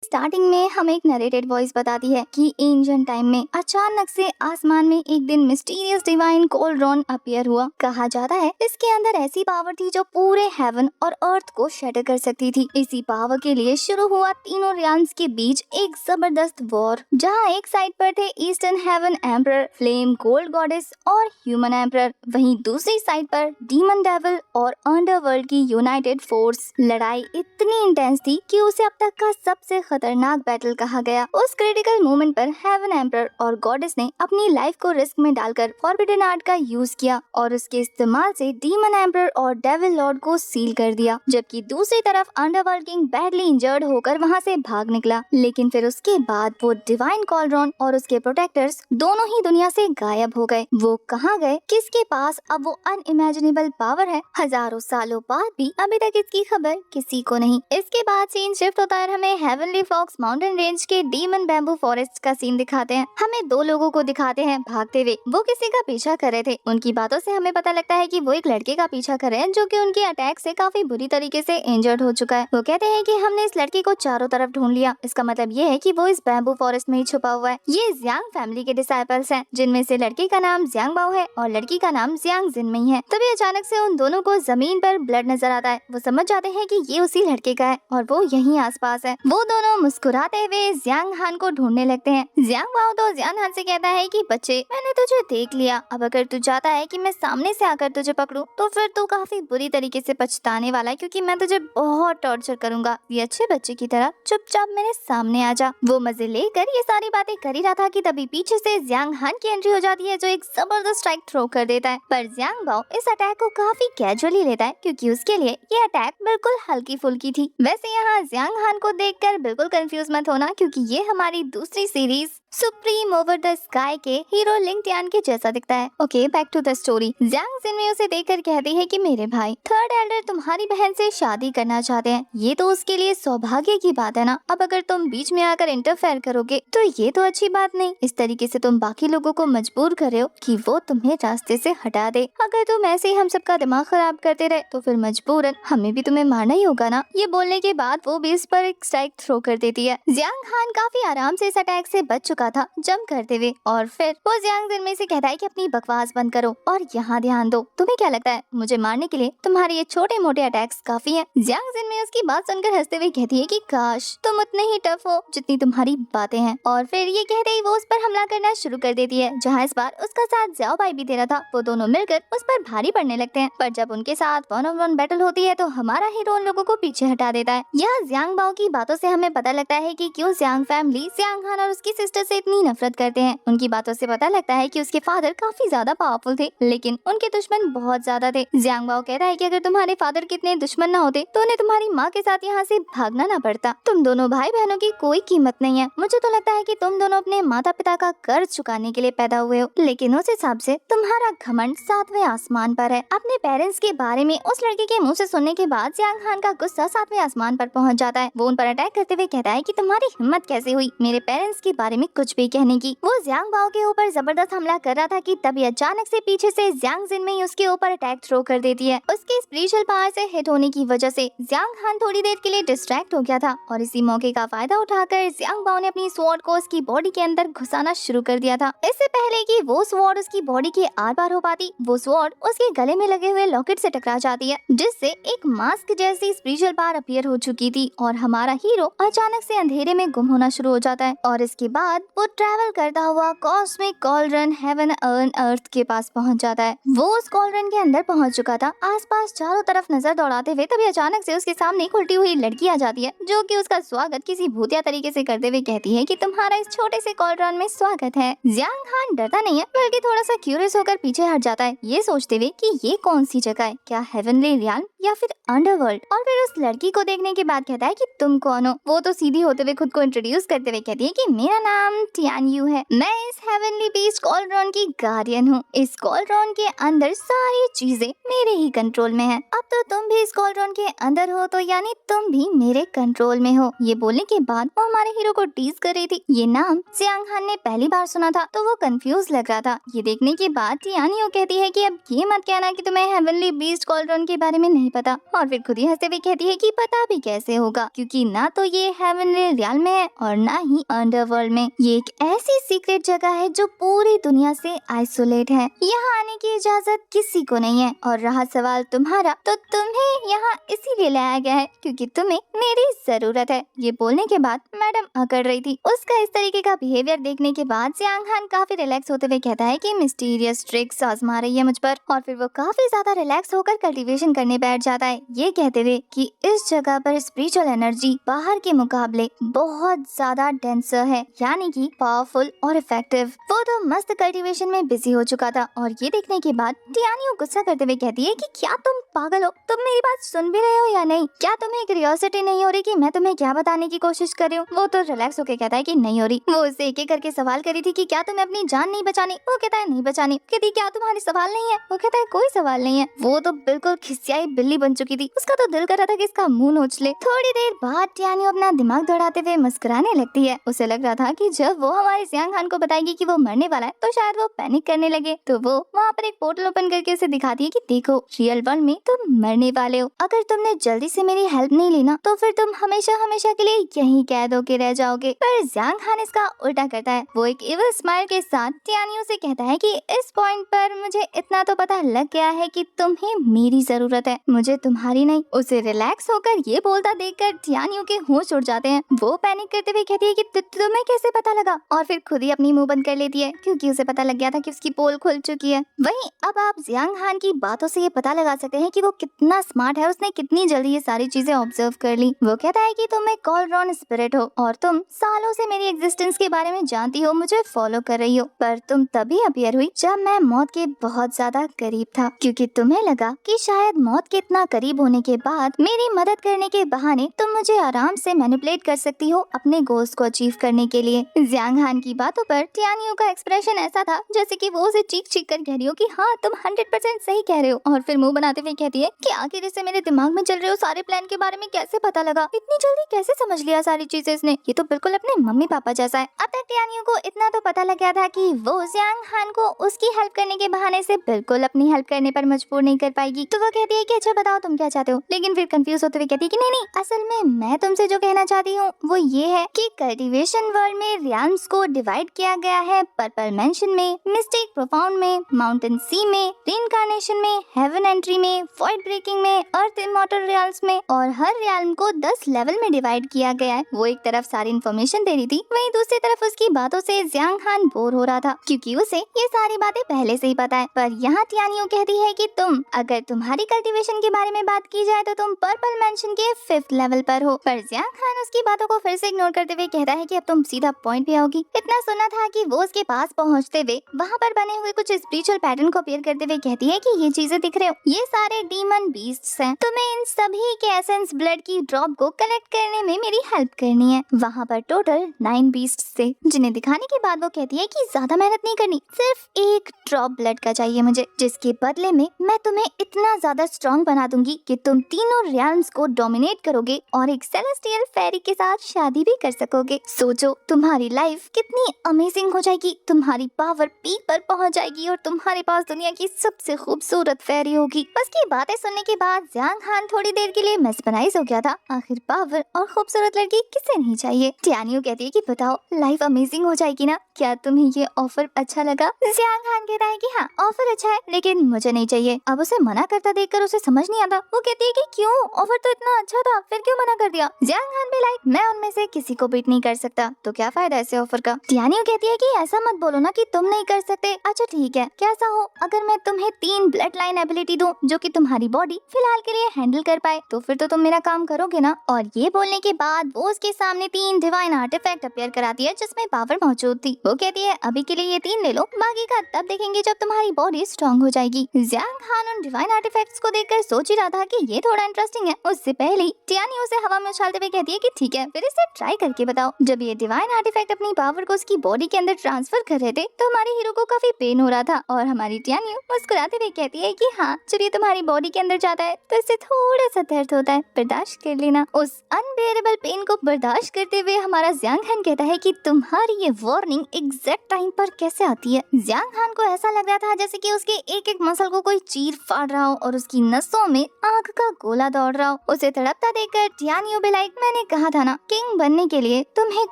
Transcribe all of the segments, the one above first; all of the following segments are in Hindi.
स्टार्टिंग में हमें एक नरेटेड वॉइस बताती है कि एंशिएंट टाइम में अचानक से आसमान में एक दिन मिस्टीरियस डिवाइन कोल्ड्रॉन अपीयर हुआ। कहा जाता है इसके अंदर ऐसी पावर थी जो पूरे हेवन और अर्थ को शटर कर सकती थी। इसी पावर के लिए शुरू हुआ तीनों रियाल्म्स के बीच एक जबरदस्त वॉर, जहाँ एक साइड पर थे eastern heaven emperor, flame gold goddess और ह्यूमन एम्परर, वहीं दूसरी साइड पर डीमन डेविल और अंडरवर्ल्ड की यूनाइटेड फोर्स। लड़ाई इतनी इंटेंस थी कि उसे अब तक का सबसे खतरनाक बैटल कहा गया। उस क्रिटिकल मोमेंट पर हेवन एम्परर और गॉडेस ने अपनी लाइफ को रिस्क में डालकर फॉरबिडन आर्ट का यूज किया और उसके इस्तेमाल से डीमन एम्परर और डेविल लॉर्ड को सील कर दिया, जबकि दूसरी तरफ अंडरवर्ल्ड किंग बैडली इंजर्ड होकर वहां से भाग निकला। लेकिन फिर उसके बाद वो डिवाइन कोल्ड्रॉन और उसके प्रोटेक्टर्स दोनों ही दुनिया से गायब हो गए। वो कहाँ गए, किसके पास अब वो अनइमेजिनेबल पावर है, हजारों सालों बाद भी अभी तक इसकी खबर किसी को नहीं। इसके बाद सीन शिफ्ट होता है, हमें हेवनली फॉक्स माउंटेन रेंज के डीमन बैम्बू फॉरेस्ट का सीन दिखाते हैं। हमें दो लोगों को दिखाते हैं भागते हुए। वो किसी का पीछा कर रहे थे। उनकी बातों से हमें पता लगता है कि वो एक लड़के का पीछा कर रहे हैं जो कि उनके अटैक से काफी बुरी तरीके से इंजर्ड हो चुका है। वो कहते हैं कि हमने इस लड़के को चारों तरफ ढूंढ लिया। इसका मतलब ये है कि वो इस बैम्बू फॉरेस्ट में ही छुपा हुआ है। ये जियांग फैमिली के डिसाइपल्स हैं, जिनमें से लड़के का नाम जियांग बाओ है और लड़की का नाम जियांग जिनमेई है। तभी अचानक से उन दोनों को जमीन पर ब्लड नजर आता है। वो समझ जाते हैं कि ये उसी लड़के का है और वो यहीं आसपास है। वो दोनों मुस्कुराते हुए जियांग हान को ढूंढने लगते हैं। जियांग बाओ तो जियांग हान से कहता है कि बच्चे, मैंने तुझे देख लिया। अब अगर तू चाहता है कि मैं सामने से आकर तुझे पकड़ूं, तो फिर तू काफी बुरी तरीके से पछताने वाला है, क्योंकि मैं तुझे बहुत टॉर्चर करूंगा। ये अच्छे बच्चे की तरह चुपचाप मेरे सामने आ जा। वो मजे लेकर ये सारी बातें कर ही रहा था कि तभी पीछे से जियांग हान की एंट्री हो जाती है, जो एक जबरदस्त स्ट्राइक थ्रो कर देता है। पर जियांग बाओ इस अटैक को काफी कैजुअली लेता है, क्योंकि उसके लिए ये अटैक बिल्कुल हल्की फुल्की थी। वैसे यहाँ जियांग हान को देखकर बिल्कुल कंफ्यूज मत होना, क्योंकि ये हमारी दूसरी series Supreme Over the Sky के हीरो लिंग टियान के जैसा दिखता है। Okay, back to the story. Jiang Jinmei उसे देखकर कहती है कि मेरे भाई थर्ड एल्डर तुम्हारी बहन से शादी करना चाहते हैं। ये तो उसके लिए सौभाग्य की बात है ना। अब अगर तुम बीच में आकर इंटरफेयर करोगे तो ये तो अच्छी बात नहीं। इस तरीके से तुम बाकी लोगों को मजबूर कर रहे हो कि वो तुम्हें रास्ते से हटा दे। अगर तुम ऐसे ही हम सबका दिमाग खराब करते रहे तो फिर मजबूरन हमें भी तुम्हें मारना ही होगा ना। ये बोलने के बाद वो भी इस पर एक स्ट्राइक थ्रो कर देती है। जियांग हान काफी आराम से इस अटैक से बच चुका था जंप करते हुए, और फिर वो जियांग जिनमेई से कहता है कि अपनी बकवास बंद करो और यहाँ ध्यान दो। तुम्हें क्या लगता है मुझे मारने के लिए तुम्हारे ये छोटे मोटे अटैक्स काफी हैं? जियांग जिनमेई उसकी बात सुनकर हंसते हुए कहती है कि काश तुम उतने ही टफ हो जितनी तुम्हारी बातें हैं। और फिर ये कहते ही वो उस पर हमला करना शुरू कर देती है, जहाँ इस बार उसका साथ ज़्याओ बाई भी दे रहा था। वो दोनों मिलकर उस पर भारी पड़ने लगते हैं, पर जब उनके साथ वन ऑन वन बैटल होती है तो हमारा हीरो उन लोगों को पीछे हटा देता है। यहाँ जियांग बाओ की बातों से हमें पता लगता है कि क्यों जियांग फैमिली जियांग हान और उसकी सिस्टर से इतनी नफरत करते हैं। उनकी बातों से पता लगता है कि उसके फादर काफी ज्यादा पावरफुल थे, लेकिन उनके दुश्मन बहुत ज्यादा थे। जियांग बाओ कहता है कि अगर तुम्हारे फादर कितने दुश्मन न होते तो उन्हें तुम्हारी माँ के साथ यहाँ से भागना न पड़ता। तुम दोनों भाई बहनों की कोई कीमत नहीं है। मुझे तो लगता है कि तुम दोनों अपने माता पिता का कर्ज चुकाने के लिए पैदा हुए हो, लेकिन उस हिसाब से तुम्हारा घमंड सातवें आसमान पर है। अपने पेरेंट्स के बारे में उस लड़के के मुंह से सुनने के बाद जियांग हान का गुस्सा सातवें आसमान पर पहुंच जाता है। वो उन पर अटैक करते हुए कहता है कि तुम्हारी हिम्मत कैसे हुई मेरे पेरेंट्स के बारे में कुछ भी कहने की। वो जियांग बाओ के ऊपर जबरदस्त हमला कर रहा था कि तभी अचानक से पीछे से जियांग जिनमेई उसके ऊपर अटैक थ्रो कर देती है। उसके स्पिरिचुअल पावर से हिट होने की वजह से जियांग हान थोड़ी देर के लिए डिस्ट्रैक्ट हो गया था, और इसी मौके का फायदा उठाकर जियांग बाओ ने अपनी स्वॉर्ड को उसकी बॉडी के अंदर घुसाना शुरू कर दिया था। इससे पहले कि वो स्वॉर्ड उसकी बॉडी के आर पार हो पाती, वो स्वॉर्ड उसके गले में लगे हुए लॉकेट से टकरा जाती है, जिससे एक मास्क जैसी स्पिरिचुअल पावर अपीयर हो चुकी थी, और हमारा हीरो अचानक से अंधेरे में गुम होना शुरू हो जाता है। और इसके बाद वो ट्रैवल करता हुआ कॉस्मिक कॉल्ड्रन हेवन अर्न अर्थ के पास पहुंच जाता है। वो उस कॉल्ड्रन के अंदर पहुंच चुका था, आसपास चारों तरफ नजर दौड़ाते हुए। तभी अचानक से उसके सामने एक उल्टी हुई लड़की आ जाती है, जो कि उसका स्वागत किसी भूतिया तरीके से करते हुए कहती है कि तुम्हारा इस छोटे से कॉल्ड्रन में स्वागत है। जियांग हान डरता नहीं है, बल्कि थोड़ा सा क्यूरियस होकर पीछे हट जाता है, ये सोचते हुए कि ये कौन सी जगह है, क्या हेवनली रियाल्म या फिर अंडरवर्ल्ड। और फिर उस लड़की को देखने के बाद कहता है कि तुम कौन हो। वो तो सीधी होते हुए खुद को इंट्रोड्यूस करते हुए कहती है कि मेरा नाम टियान यू है, मैं इस हेवनली बीस्ट कॉल्ड्रॉन की गार्डियन हूँ। इस कॉल्ड्रॉन के अंदर सारी चीजें मेरे ही कंट्रोल में हैं। अब तो तुम भी इस कॉल्ड्रॉन के अंदर हो, तो यानी तुम भी मेरे कंट्रोल में हो। ये बोलने के बाद वो हमारे हीरो को टीज कर रही थी। ये नाम जियांग हान ने पहली बार सुना था, तो वो कंफ्यूज लग रहा था। ये देखने के बाद टियान यू कहती है कि अब ये मत कहना कि तुम्हें हेवनली बीस्ट कॉल्ड्रॉन के बारे में नहीं पता, और फिर खुद ही हंसते हुए कहती है कि पता भी कैसे होगा, क्योंकि ना तो ये हेवनली रियल में है और ना ही अंडरवर्ल्ड में। ये एक ऐसी सीक्रेट जगह है जो पूरी दुनिया से आइसोलेट है। यहाँ आने की इजाजत किसी को नहीं है। और रहा सवाल तुम्हारा, तो तुम्हें यहाँ इसीलिए लाया गया है क्योंकि तुम्हें मेरी जरूरत है। ये बोलने के बाद मैडम अकड़ रही थी। उसका इस तरीके का बिहेवियर देखने के बाद जियांग हान काफी रिलैक्स होते हुए कहता है कि मिस्टीरियस ट्रिक्स आजमा रही है मुझ पर, और फिर वो काफी ज्यादा रिलैक्स होकर कल्टीवेशन करने बैठ जाता है, ये कहते हुए कि इस जगह पर स्पिरिचुअल एनर्जी बाहर के मुकाबले बहुत ज्यादा डेंसर है, यानी कि पावरफुल और इफेक्टिव। वो तो मस्त कल्टीवेशन में बिजी हो चुका था और ये देखने के बाद टियानियो गुस्सा करते हुए कहती है कि क्या तुम पागल हो? तुम मेरी बात सुन भी रहे हो या नहीं? क्या तुम्हें क्यूरियोसिटी नहीं हो रही कि मैं तुम्हें क्या बताने की कोशिश कर रही हूँ? वो तो रिलैक्स होकर कहता है कि नहीं हो रही। वो उससे एक एक करके सवाल करी थी कि क्या तुम्हें अपनी जान नहीं बचानी? वो कहता है नहीं बचानी। कहती क्या तुम्हारे सवाल नहीं है? वो कहता है कोई सवाल नहीं है। वो तो बिल्कुल खिसियाई बिल्ली बन चुकी थी। उसका तो दिल कर रहा था कि इसका मुंह नोच ले। थोड़ी देर बाद टियानियो अपना दिमाग दौड़ाते हुए मुस्कुराने लगती है। उसे लग रहा था कि जब वो हमारे जियांग हान को बताएगी कि वो मरने वाला है तो शायद वो पैनिक करने लगे। तो वो वहाँ पर एक पोर्टल ओपन करके उसे दिखाती है कि देखो रियल वर्ल्ड में तुम मरने वाले हो। अगर तुमने जल्दी से मेरी हेल्प नहीं ली ना तो फिर तुम हमेशा हमेशा के लिए यहीं कैद होके रह जाओगे। पर जियांग हान इसका उल्टा करता है। वो एक इविल स्माइल के साथ टियानियो से कहता है कि इस पॉइंट पर मुझे इतना तो पता लग गया है कि तुम्हें मेरी जरूरत है, मुझे तुम्हारी नहीं। उसे रिलैक्स होकर ये बोलता देखकर टियानियो के होश उड़ जाते हैं। वो पैनिक करते हुए कहती है कि तुम्हें कैसे पता लगा, और फिर खुद ही अपनी मुंह बंद कर लेती है क्योंकि उसे पता लग गया था कि उसकी पोल खुल चुकी है। वहीं अब आप जियांग हान की बातों से ये पता लगा सकते हैं कि वो कितना स्मार्ट है। उसने कितनी जल्दी ये सारी चीजें ऑब्जर्व कर ली। वो कहता है कि तुम एक कॉलरॉन स्पिरिट हो और तुम सालों से मेरी एग्जिस्टेंस के बारे में जानती हो, मुझे फॉलो कर रही हो, पर तुम तभी अपीयर हुई जब मैं मौत के बहुत ज्यादा करीब था, क्योंकि तुम्हें लगा कि शायद मौत के इतना करीब होने के बाद मेरी मदद करने के बहाने तुम मुझे आराम से मैनिपुलेट कर सकती हो अपने गोल्स को अचीव करने के लिए। जियांग हान की बातों पर टियानियो का एक्सप्रेशन ऐसा था जैसे कि वो उसे चीख चीख कर कह रही हो कि हाँ तुम 100% सही कह रहे हो, और फिर मुंह बनाते हुए कहती है कि आखिर इसे मेरे दिमाग में चल रहे हो सारे प्लान के बारे में कैसे पता लगा, इतनी जल्दी कैसे समझ लिया सारी चीजें इसने, ये तो बिल्कुल अपने मम्मी पापा जैसा है। अब तक टियानियो को इतना तो पता लग गया था कि वो जियांग हान को उसकी हेल्प करने के बहाने से बिल्कुल अपनी हेल्प करने पर मजबूर नहीं कर पाएगी। तो वो कहती है कि अच्छा बताओ तुम क्या चाहते हो, लेकिन फिर कंफ्यूज होते हुए कहती है कि नहीं नहीं, असल में मैं तुमसे जो कहना चाहती हूँ वो ये है कि कल्टीवेशन वर्ल्ड में रियल्म्स को डिवाइड किया गया है पर्पल मैंशन में, मिस्टिक प्रोफाउंड में, माउंटेन सी में, रीइंकार्नेशन में, हेवन एंट्री में, वॉइड ब्रेकिंग में, अर्थ इमॉर्टल रियल्म्स में, और हर रियल्म को 10 लेवल में डिवाइड किया गया है। वो एक तरफ सारी इन्फॉर्मेशन दे रही थी, वहीं दूसरी तरफ उसकी बातों से जियांग हान बोर हो रहा था क्योंकि उसे ये सारी बातें पहले से ही पता है। पर यहाँ टियानियो कहती है कि अगर तुम्हारी कल्टीवेशन के बारे में बात की जाए तो तुम पर्पल मैंशन के 5th लेवल पर हो। पर जियांग हान उसकी बातों को फिर से इग्नोर करते हुए कहता है कि अब तुम सीधा पॉइंट पे आओगी। इतना सुना था कि वो उसके पास पहुँचते हुए वहाँ पर बने हुए कुछ स्पिरिचुअल पैटर्न को अपीयर करते हुए कहती है कि ये चीजें दिख रहे हो, ये सारे डीमन बीस्ट्स हैं। तुम्हें इन सभी के एसेंस ब्लड की ड्रॉप को कलेक्ट करने में मेरी हेल्प करनी है। वहाँ पर टोटल 9 बीस्ट्स थे, जिन्हें दिखाने के बाद वो कहती है कि ज्यादा मेहनत नहीं करनी, सिर्फ एक ड्रॉप ब्लड का चाहिए मुझे, जिसके बदले में मैं तुम्हें इतना ज्यादा स्ट्रॉन्ग बना दूंगी कि तुम तीनों रियल्म्स को डोमिनेट करोगे और एक सेलेस्टियल फेरी के साथ शादी भी कर सकोगे। सोचो तुम्हारी लाइफ कितनी अमेजिंग हो जाएगी, तुम्हारी पावर पीक पर पहुंच जाएगी और तुम्हारे पास दुनिया की सबसे खूबसूरत फेरी होगी। उसकी बातें सुनने के बाद जियांग हान थोड़ी देर के लिए मेस्मराइज हो गया था। आखिर पावर और खूबसूरत लड़की किसे नहीं चाहिए। टियानियो कहती है कि बताओ लाइफ अमेजिंग हो जाएगी ना, क्या तुम्हें ये ऑफर अच्छा लगा? जियांग हान कहता है कि हाँ ऑफर अच्छा है, लेकिन मुझे नहीं चाहिए। अब उसे मना करता देखकर उसे समझ नहीं आता। वो कहती है कि क्यों, ऑफर तो इतना अच्छा था, फिर क्यों मना कर दिया? जियांग हान भी लाइक मैं उनमें से किसी को बीट नहीं कर सकता, तो क्या फायदा ऐसे ऑफर का। टियानियो कहती है कि ऐसा मत बोलो ना कि तुम नहीं कर सकते। अच्छा ठीक है, कैसा हो अगर मैं तुम्हें 3 ब्लड लाइन एबिलिटी दूं जो कि तुम्हारी बॉडी फिलहाल के लिए हैंडल कर पाए, तो फिर तो तुम मेरा काम करोगे ना। और ये बोलने के बाद वो उसके सामने 3 डिवाइन आर्टिफैक्ट अपीयर कराती है जिसमें पावर मौजूद थी। वो कहती है अभी के लिए ये 3 ले लो, बाकी का तब देखेंगे जब तुम्हारी बॉडी स्ट्रॉन्ग हो जाएगी। जियांग हान उन डिवाइन आर्टिफैक्ट्स को देखकर सोच ही रहा था कि ये थोड़ा इंटरेस्टिंग है। उससे पहले टियानियो उसे हवा में उछालते हुए कहती है कि ठीक है, फिर इसे ट्राई करके बताओ। जब ये डिवाइन आर्टिफैक्ट अपनी पावर को उसकी बॉडी के अंदर ट्रांसफर कर रहे थे तो हमारे हीरो को काफी पेन हो रहा था, और हमारी टियानियो मुस्कुराते हुए कहती है कि हाँ जब ये तुम्हारी बॉडी के अंदर जाता है तो इससे थोड़ा सा दर्द होता है, बर्दाश्त कर लेना। उस अनबेरेबल पेन को बर्दाश्त करते हुए हमारा जियांग हान कहता है कि तुम्हारी ये वार्निंग एग्जैक्ट टाइम पर कैसे आती है। जियांग हान को ऐसा लग रहा था जैसे कि उसके एक एक मसल को कोई चीर फाड़ रहा हो और उसकी नसों में आग का गोला दौड़ रहा हो। उसे तड़पता देखकर टियानियो भी लाइक मैंने कहा था ना, किंग बनने के लिए तुम्हें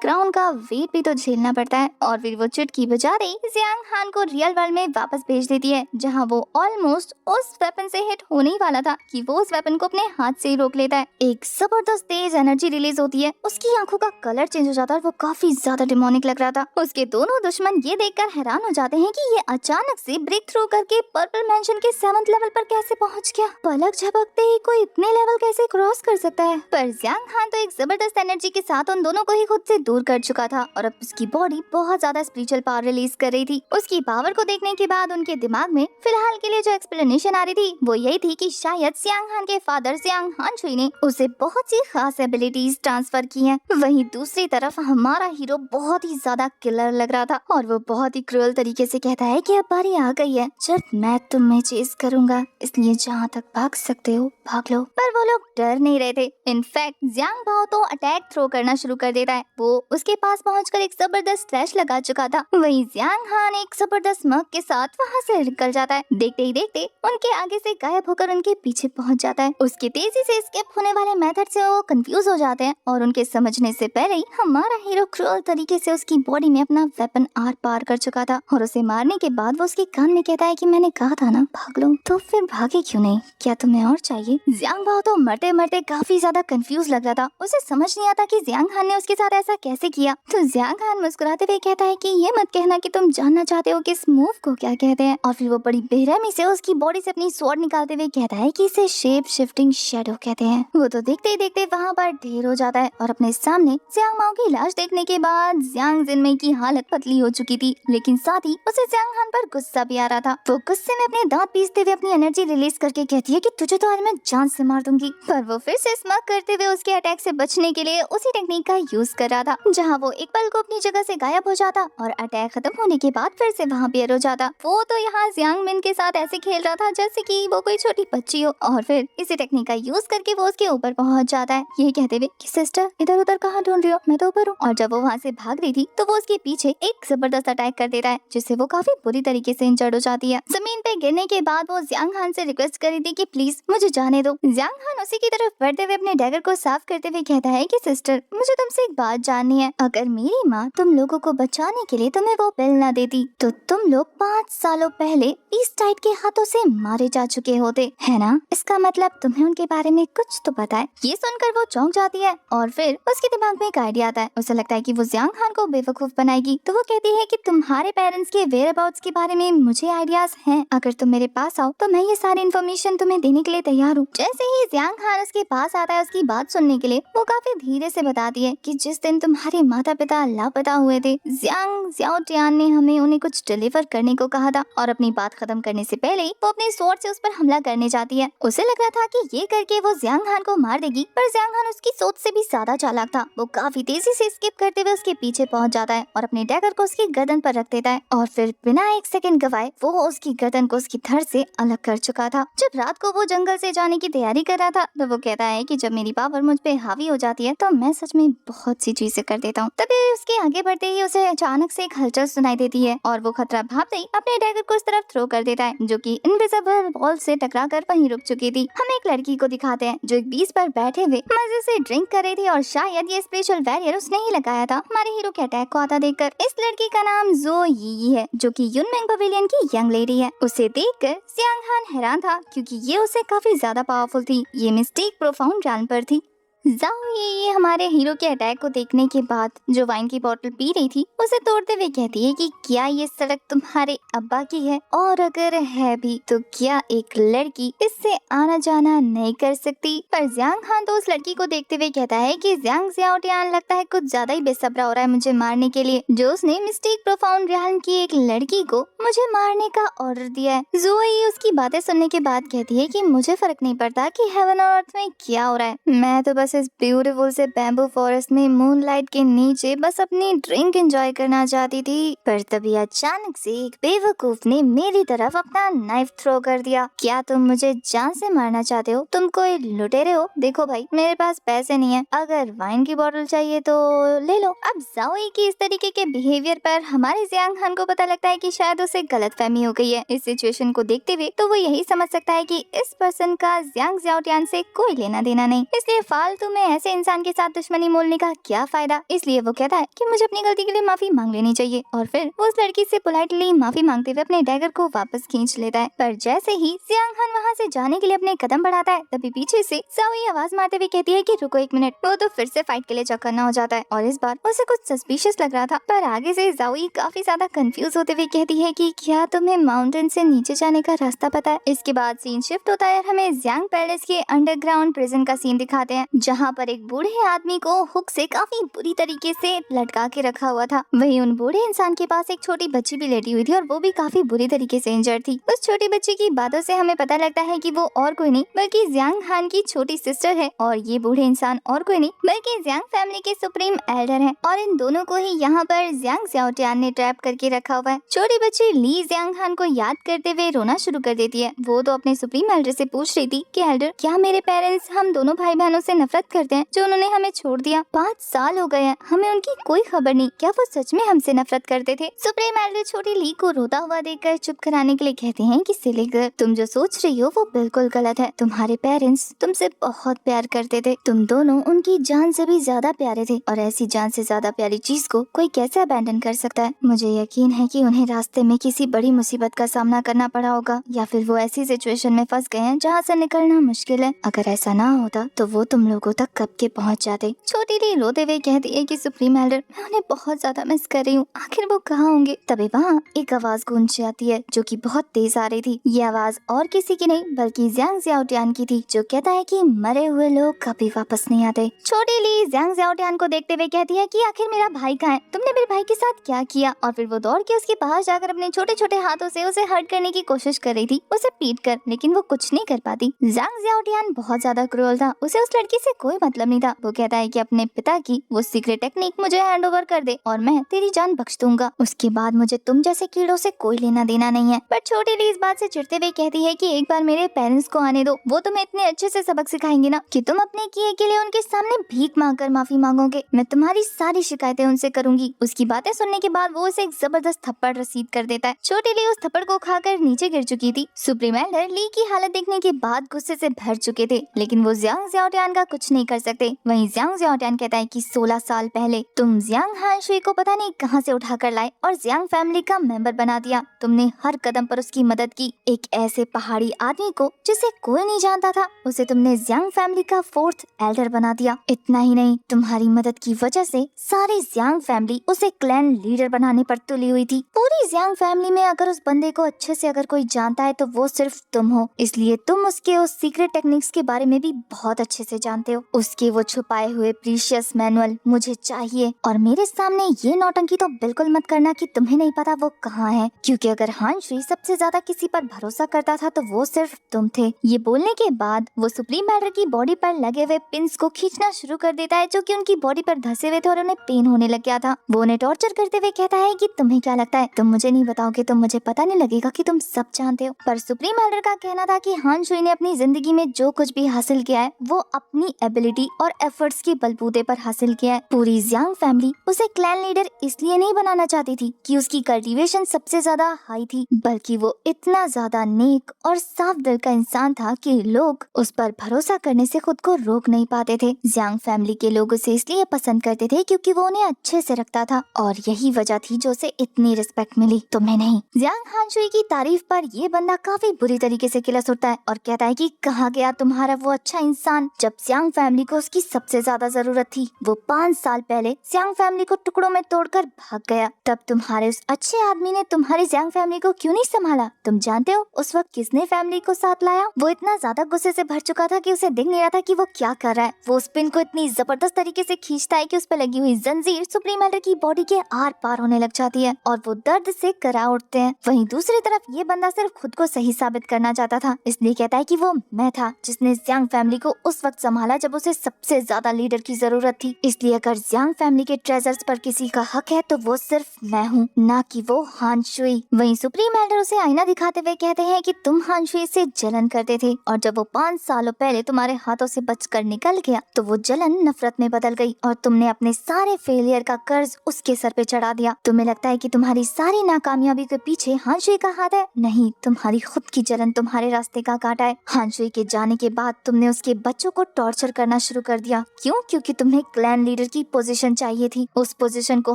क्राउन का वेट भी तो झेलना पड़ता है। और फिर वो चुटकी बजाते ही जियांग हान को रियल वर्ल्ड में वापस भेज देती है, जहाँ वो ऑलमोस्ट उस वेपन से हिट होने ही वाला था कि वो उस वेपन को अपने हाथ से ही रोक लेता है। एक जबरदस्त तेज एनर्जी रिलीज होती है, उसकी आंखों का कलर चेंज हो जाता है और वो काफी ज्यादा डिमोनिक लग रहा था। उसके दोनों दुश्मन ये देखकर हैरान हो जाते हैं कि ये अचानक से ब्रेक थ्रू करके पर्पल मैंशन के 7th लेवल पर कैसे पहुंच गया। पलक झपकते ही कोई इतने लेवल कैसे क्रॉस कर सकता है। पर जियांग हान तो एक जबरदस्त एनर्जी के साथ उन दोनों को ही खुद से दूर कर चुका था और अब उसकी बॉडी बहुत ज्यादा स्पिरिचुअल पावर रिलीज कर रही थी। उसकी पावर को देखने के बाद उनके दिमाग में फिलहाल के लिए जो एक्सप्लेनेशन आ रही थी वो यही थी कि शायद जियांग हान के फादर जियांग हानशुई ने उसे बहुत सी खास एबिलिटीज ट्रांसफर की हैं। वहीं दूसरी तरफ हमारा हीरो बहुत ही ज्यादा किलर लग रहा था और वो बहुत ही क्रूअल तरीके से कहता है कि अब बारी आ गई है जब मैं तुम्हें चेस करूंगा, इसलिए जहाँ तक भाग सकते हो भाग लो। पर वो लोग डर नहीं रहे थे। इनफैक्ट जियांग बाओ तो अटैक थ्रो करना शुरू कर देता है। वो उसके पास पहुंचकर एक जबरदस्त स्लैश लगा चुका था। वहीं जियांग हान एक जबरदस्त स्मग के साथ वहाँ से निकल जाता है। देखते ही देखते उनके आगे से गायब होकर उनके पीछे पहुंच जाता है। उसके तेजी से स्किप होने वाले मेथड से वो कंफ्यूज हो जाते हैं और उनके समझने से पहले ही हमारा हीरो क्रूअल तरीके से उसकी बॉडी में अपना वेपन आर पार कर चुका था और उसे मारने के बाद वो उसके कान में कहता है कि मैंने कहा था ना भाग लो, तो फिर भागे क्यों नहीं, क्या तुम्हें और चाहिए। जियांग बाओ तो मरते मरते काफी ज्यादा कंफ्यूज लग रहा था। उसे समझ नहीं आता कि जियांग हान ने उसके साथ ऐसा कैसे किया। तो जियांग हान मुस्कुराते हुए कहता है कि ये मत कहना कि तुम जानना चाहते हो कि इस मूव को क्या कहते हैं। और फिर वो बड़ी बेरहमी से उसकी बॉडी से अपनी स्वॉर्ड निकालते हुए कहता है कि इसे शेप शिफ्टिंग शैडो कहते हैं। वो तो देखते ही देखते वहाँ पर ढेर हो जाता है और अपने सामने जियांग माओ की लाश देखने के बाद जियांग जिनमेई की हालत पतली हो चुकी थी, लेकिन साथ ही उसे जियांग हान पर गुस्सा भी आ रहा था। वो गुस्से में अपने दांत पीसते हुए अपनी एनर्जी रिलीज करके कहती है कि तुझे तो आज मैं जान से मार दूंगी। पर वो फिर से स्मग करते हुए उसके अटैक से बचने के लिए उसी टेक्निक का यूज कर रहा था, जहाँ वो एक पल को अपनी जगह से गायब हो जाता और अटैक खत्म होने के बाद फिर से वहाँ पे हो जाता। वो तो यहाँ जियांग मिन के साथ ऐसे खेल रहा था जैसे कि वो कोई छोटी बच्ची हो और फिर इसी टेक्निक का यूज करके वो उसके ऊपर पहुंच जाता है, ये कहते हुए कि सिस्टर इधर उधर कहाँ ढूंढ रही हो, मैं तो ऊपर हूँ। और जब वो वहाँ से भाग रही थी तो वो उसके पीछे एक जबरदस्त अटैक कर देता है, जिससे वो काफी बुरी तरीके से इंजर्ड हो जाती है। जमीन पे गिरने के बाद वो जियांग हान से रिक्वेस्ट करी थी कि प्लीज मुझे जाने दो। जियांग हान उसी की तरफ बढ़ते हुए अपने डैगर को साफ करते हुए कहता है कि सिस्टर मुझे तुमसे एक बात जाननी है, अगर मेरी माँ तुम लोगों को बचाने के लिए तुम्हें वो पिल न देती तो तुम लोग 5 सालों पहले इस टाइट के हाथों से मारे जा चुके होते, है ना। इसका मतलब तुम्हें उनके बारे में कुछ तो पता है। ये सुनकर वो चौंक जाती है और फिर उसके दिमाग में एक आइडिया आता है। उसे लगता है कि वो जियांग हान को बेवकूफ बनाएगी, तो वो कहती है कि तुम्हारे पेरेंट्स के वेयर अबाउट्स के बारे में मुझे आइडियाज हैं, अगर तुम मेरे पास आओ तो मैं ये सारी इन्फॉर्मेशन तुम्हें देने के लिए तैयार हूँ। जैसे ही जियांग हान उसके पास आता है उसकी बात सुनने के लिए, वो काफी धीरे से बताती है कि जिस दिन तुम्हारे माता पिता लापता हुए थे, जियांग ज़्याओटियान ने हमें उन्हें कुछ डिलीवर करने को कहा था और अपनी बात खत्म करने से पहले ही वो अपने स्वॉर्ड से उस पर हमला करने जाती है। उसे लग रहा था कि ये करके वो जियांग हान को मार देगी, पर जियांग हान उसकी सोच से भी ज्यादा चालाक था। वो काफी तेजी से स्किप करते हुए उसके पीछे पहुंच जाता है और अपने डैगर को उसकी गर्दन पर रख देता है और फिर बिना एक सेकंड गवाए वो उसकी गर्दन को उसकी धड़ से अलग कर चुका था। जब रात को वो जंगल से जाने की तैयारी कर रहा था तो वो कहता है कि जब मेरी पावर मुझ पे हावी हो जाती है तो मैं सच में बहुत सी चीजें कर देता हूँ। तभी उसके आगे बढ़ते ही उसे अचानक से एक हलचल सुनाई देती है और वो खतरा भापते ही अपने डैगर को उस तरफ थ्रो कर देता है, जो कि इनविजिबल वॉल से टकराकर वहीं रुक चुकी थी। हम एक लड़की को दिखाते हैं जो एक बीच पर बैठे हुए मजे से ड्रिंक कर रही थी और शायद ये स्पेशल बैरियर उसने ही लगाया था हमारे हीरो के अटैक को आता देखकर। इस लड़की का नाम जो यी है, जो कि युनमेंग पवेलियन की यंग लेडी है। उसे देखकर जियांग हान हैरान था क्योंकि ये उससे काफी ज्यादा पावरफुल थी। ये मिस्टेक प्रोफाउंड जान पर थी। जाओ ये हमारे हीरो के अटैक को देखने के बाद जो वाइन की बोतल पी रही थी उसे तोड़ते हुए कहती है कि क्या ये सड़क तुम्हारे अब्बा की है, और अगर है भी तो क्या एक लड़की इससे आना जाना नहीं कर सकती। पर जियांग हान तो उस लड़की को देखते हुए कहता है कि जियांग ज़्याओटियान लगता है कुछ ज्यादा ही बेसब्रा हो रहा है मुझे मारने के लिए, जो उसने मिस्टेक प्रोफाउंड रियान की एक लड़की को मुझे मारने का ऑर्डर दिया है। जोई उसकी बातें सुनने के बाद कहती है कि मुझे फर्क नहीं पड़ता कि हेवन और अर्थ में क्या हो रहा है, मैं तो बस इस ब्यूटीफुल से बैम्बू फॉरेस्ट में मूनलाइट के नीचे बस अपनी ड्रिंक एंजॉय करना चाहती थी। पर तभी अचानक से एक बेवकूफ ने मेरी तरफ अपना नाइफ थ्रो कर दिया। क्या तुम मुझे जान से मारना चाहते हो? तुम कोई लुटेरे हो? देखो भाई मेरे पास पैसे नहीं है, अगर वाइन की बोतल चाहिए तो ले लो। अब जाओई की इस तरीके के बिहेवियर पर हमारे जियांग हान को पता लगता है कि शायद उसे गलतफहमी हो गई है। इस सिचुएशन को देखते हुए तो वो यही समझ सकता है कि इस पर्सन का जियांग ज़्याओटियान से कोई लेना देना नहीं, इसलिए फाल फालतू में ऐसे इंसान के साथ दुश्मनी मोलने का क्या फायदा। इसलिए वो कहता है कि मुझे अपनी गलती के लिए माफी मांग लेनी चाहिए और फिर वो उस लड़की से पोलाइटली माफी मांगते हुए अपने डैगर को वापस खींच लेता है। पर जैसे ही जियांग हान वहाँ से जाने के लिए अपने कदम बढ़ाता है तभी पीछे से ज़ाओई आवाज मारते हुए कहती है कि रुको एक मिनट। वो तो फिर से फाइट के लिए चौकन्ना हो जाता है और इस बार उसे कुछ सस्पिशियस लग रहा था। पर आगे से ज़ाओई काफी ज्यादा कंफ्यूज होते हुए कहती है कि क्या तुम्हें माउंटेन से नीचे जाने का रास्ता पता है। इसके बाद सीन शिफ्ट होता है और हमें जियांग पैलेस के अंडरग्राउंड प्रिजन का सीन दिखाते हैं जहाँ पर एक बूढ़े आदमी को हुक से काफी बुरी तरीके से लटका के रखा हुआ था। वहीं उन बूढ़े इंसान के पास एक छोटी बच्ची भी लेटी हुई थी और वो भी काफी बुरी तरीके से इंजर्ड थी। उस छोटी बच्ची की बातों से हमें पता लगता है कि वो और कोई नहीं बल्कि जियांग हान की छोटी सिस्टर है और ये बूढ़े इंसान और कोई नहीं बल्कि जियांग फैमिली के सुप्रीम एल्डर हैं और इन दोनों को ही यहाँ पर जियांग ज़्याओटियान ने ट्रैप करके रखा हुआ है। छोटी बच्ची ली जियांग हान को याद करते हुए रोना शुरू कर देती है। वो तो अपने सुप्रीम एल्डर से पूछ रही थी कि एल्डर क्या मेरे पेरेंट्स हम दोनों भाई बहनों से नफरत करते हैं जो उन्होंने हमें छोड़ दिया। 5 साल हो गए हैं, हमें उनकी कोई खबर नहीं। क्या वो सच में हमसे नफरत करते थे। सुप्रीम एल्डर छोटी ली को रोता हुआ देखकर चुप कराने के लिए कहते हैं कि सिलेगर तुम जो सोच रही हो वो बिल्कुल गलत है। तुम्हारे पेरेंट्स तुमसे बहुत प्यार करते थे। तुम दोनों उनकी जान से भी ज्यादा प्यारे थे और ऐसी जान से ज्यादा प्यारी चीज को कोई कैसे अबैंडन कर सकता है। मुझे यकीन है कि उन्हें रास्ते में किसी बड़ी मुसीबत का सामना करना पड़ा होगा या फिर वो ऐसी सिचुएशन में फंस गए हैं जहाँ से निकलना मुश्किल है। अगर ऐसा ना होता तो वो तुम लोगों तक कब के पहुँच जाते। छोटी ली रोते हुए कहती है कि सुप्रीम एल्डर मैं उन्हें बहुत ज्यादा मिस कर रही हूँ, आखिर वो कहाँ होंगे। तभी वहाँ एक आवाज गूंज जाती है जो कि बहुत तेज आ रही थी। ये आवाज और किसी की नहीं बल्कि जियांग ज़्याओटियान की थी जो कहता है कि मरे हुए लोग कभी वापस नहीं आते। छोटी ली जियांग ज़्याओटियान को देखते हुए कहती है कि आखिर मेरा भाई कहाँ है, तुमने मेरे भाई के साथ क्या किया। और फिर वो दौड़ के उसके पास जाकर अपने छोटे छोटे हाथों से उसे हर्ट करने की कोशिश कर रही थी, उसे पीट कर, लेकिन वो कुछ नहीं कर पाती। जियांग ज़्याओटियान बहुत ज्यादा क्रूअल था, उसे उस लड़की से कोई मतलब नहीं था। वो कहता है कि अपने पिता की वो सीक्रेट टेक्निक मुझे हैंड ओवर कर दे और मैं तेरी जान बख्श दूंगा। उसके बाद मुझे तुम जैसे कीड़ों से कोई लेना देना नहीं है। पर छोटी ली इस बात से चिढ़ते हुए कहती है कि एक बार मेरे पेरेंट्स को आने दो, वो तुम्हें इतने अच्छे से सबक सिखाएंगे ना कि तुम अपने किए के लिए उनके सामने भीख मांगकर माफी मांगोगे। मैं तुम्हारी सारी शिकायतें उनसे करूंगी। उसकी बातें सुनने के बाद वो उसे एक जबरदस्त थप्पड़ रसीद कर देता है। छोटी ली उस थप्पड़ को खाकर नीचे गिर चुकी थी। सुप्रीम एल्डर ली की हालत देखने के बाद गुस्से से भर चुके थे, लेकिन वो जियांग ज़्याओटियान का कुछ नहीं कर सकते। वहीं जियांग ज़्याओटियान कहता है कि 16 साल पहले तुम जियांग हानशुई को पता नहीं कहां से उठा कर लाए और जियांग फैमिली का मेंबर बना दिया। तुमने हर कदम पर उसकी मदद की। एक ऐसे पहाड़ी आदमी को जिसे कोई नहीं जानता था, उसे तुमने जियांग फैमिली का 4th एल्डर बना दिया। इतना ही नहीं, तुम्हारी मदद की वजह से सारी जियांग फैमिली उसे क्लैन लीडर बनाने पर तुली हुई थी। पूरी जियांग फैमिली में अगर उस बंदे को अच्छे से अगर कोई जानता है तो वो सिर्फ तुम हो, इसलिए तुम उसके उस सीक्रेट टेक्निक्स के बारे में भी बहुत अच्छे से जानते हो। उसके वो छुपाए हुए प्रीशियस मैनुअल मुझे चाहिए और मेरे सामने ये नौटंकी तो बिल्कुल मत करना कि तुम्हें नहीं पता वो कहाँ है, क्योंकि अगर हानशुई सबसे ज्यादा किसी पर भरोसा करता था तो वो सिर्फ तुम थे। ये बोलने के बाद वो सुप्रीम एल्डर की बॉडी पर लगे हुए पिंस को खींचना शुरू कर देता है जो कि उनकी बॉडी पर धंसे हुए थे और उन्हें पेन होने लग गया था। वो उन्हें टॉर्चर करते हुए कहता है कि तुम्हें क्या लगता है तुम मुझे नहीं बताओगे तो मुझे पता नहीं लगेगा कि तुम सब जानते हो। पर सुप्रीम एल्डर का कहना था कि हानशुई ने अपनी जिंदगी में जो कुछ भी हासिल किया है वो अपनी एबिलिटी और एफर्ट्स के बलबूते पर हासिल किया है। पूरी जियांग फैमिली उसे क्लैन लीडर इसलिए नहीं बनाना चाहती थी कि उसकी कल्टीवेशन सबसे ज्यादा हाई थी, बल्कि वो इतना ज्यादा नेक और साफ दिल का इंसान था कि लोग उस पर भरोसा करने से खुद को रोक नहीं पाते थे। जियांग फैमिली के लोग उसे इसलिए पसंद करते थे क्योंकि वो उन्हें अच्छे से रखता था और यही वजह थी जो उसे इतनी रिस्पेक्ट मिली, तुम्हें नहीं। जियांग हानशुई की तारीफ पर ये बंदा काफी बुरी तरीके से किलस उठता है और कहता है कि कहाँ गया तुम्हारा वो अच्छा इंसान जब जियांग फैमिली को उसकी सबसे ज्यादा जरूरत थी। वो 5 साल पहले जियांग फैमिली को टुकड़ों में तोड़कर भाग गया। तब तुम्हारे उस अच्छे आदमी ने तुम्हारी जियांग फैमिली को क्यों नहीं संभाला? तुम जानते हो उस वक्त किसने फैमिली को साथ लाया? वो इतना ज्यादा गुस्से से भर चुका था कि उसे दिख नहीं रहा था कि वो क्या कर रहा है। वो उस पिन को इतनी जबरदस्त तरीके से खींचता है कि उस पर लगी हुई जंजीर सुप्रीम एल्डर की बॉडी के आर पार होने लग जाती है और वो दर्द से करा उठते हैं। वहीं दूसरी तरफ ये बंदा सिर्फ खुद को सही साबित करना चाहता था, इसलिए कहता है कि वो मैं था जिसने जियांग फैमिली को उस वक्त संभाला जब उसे सबसे ज्यादा लीडर की जरूरत थी। इसलिए अगर जियांग फैमिली के ट्रेजर्स पर किसी का हक है तो वो सिर्फ मैं हूँ, ना कि वो हानशुई। वहीं सुप्रीम एल्डर उसे आईना दिखाते हुए कहते हैं कि तुम हानशुई से जलन करते थे और जब वो 5 सालों पहले तुम्हारे हाथों से बचकर निकल गया तो वो जलन नफरत में बदल गई और तुमने अपने सारे फेलियर का कर्ज उसके सर पे चढ़ा दिया। तुम्हें लगता है कि तुम्हारी सारी नाकामयाबी के पीछे हानशुई का हाथ है? नहीं, तुम्हारी खुद की जलन तुम्हारे रास्ते का कांटा है। हानशुई के जाने के बाद तुमने उसके बच्चों को टॉर्चर टॉर्चर करना शुरू कर दिया। क्यों? क्योंकि तुम्हें क्लैन लीडर की पोजीशन चाहिए थी। उस पोजीशन को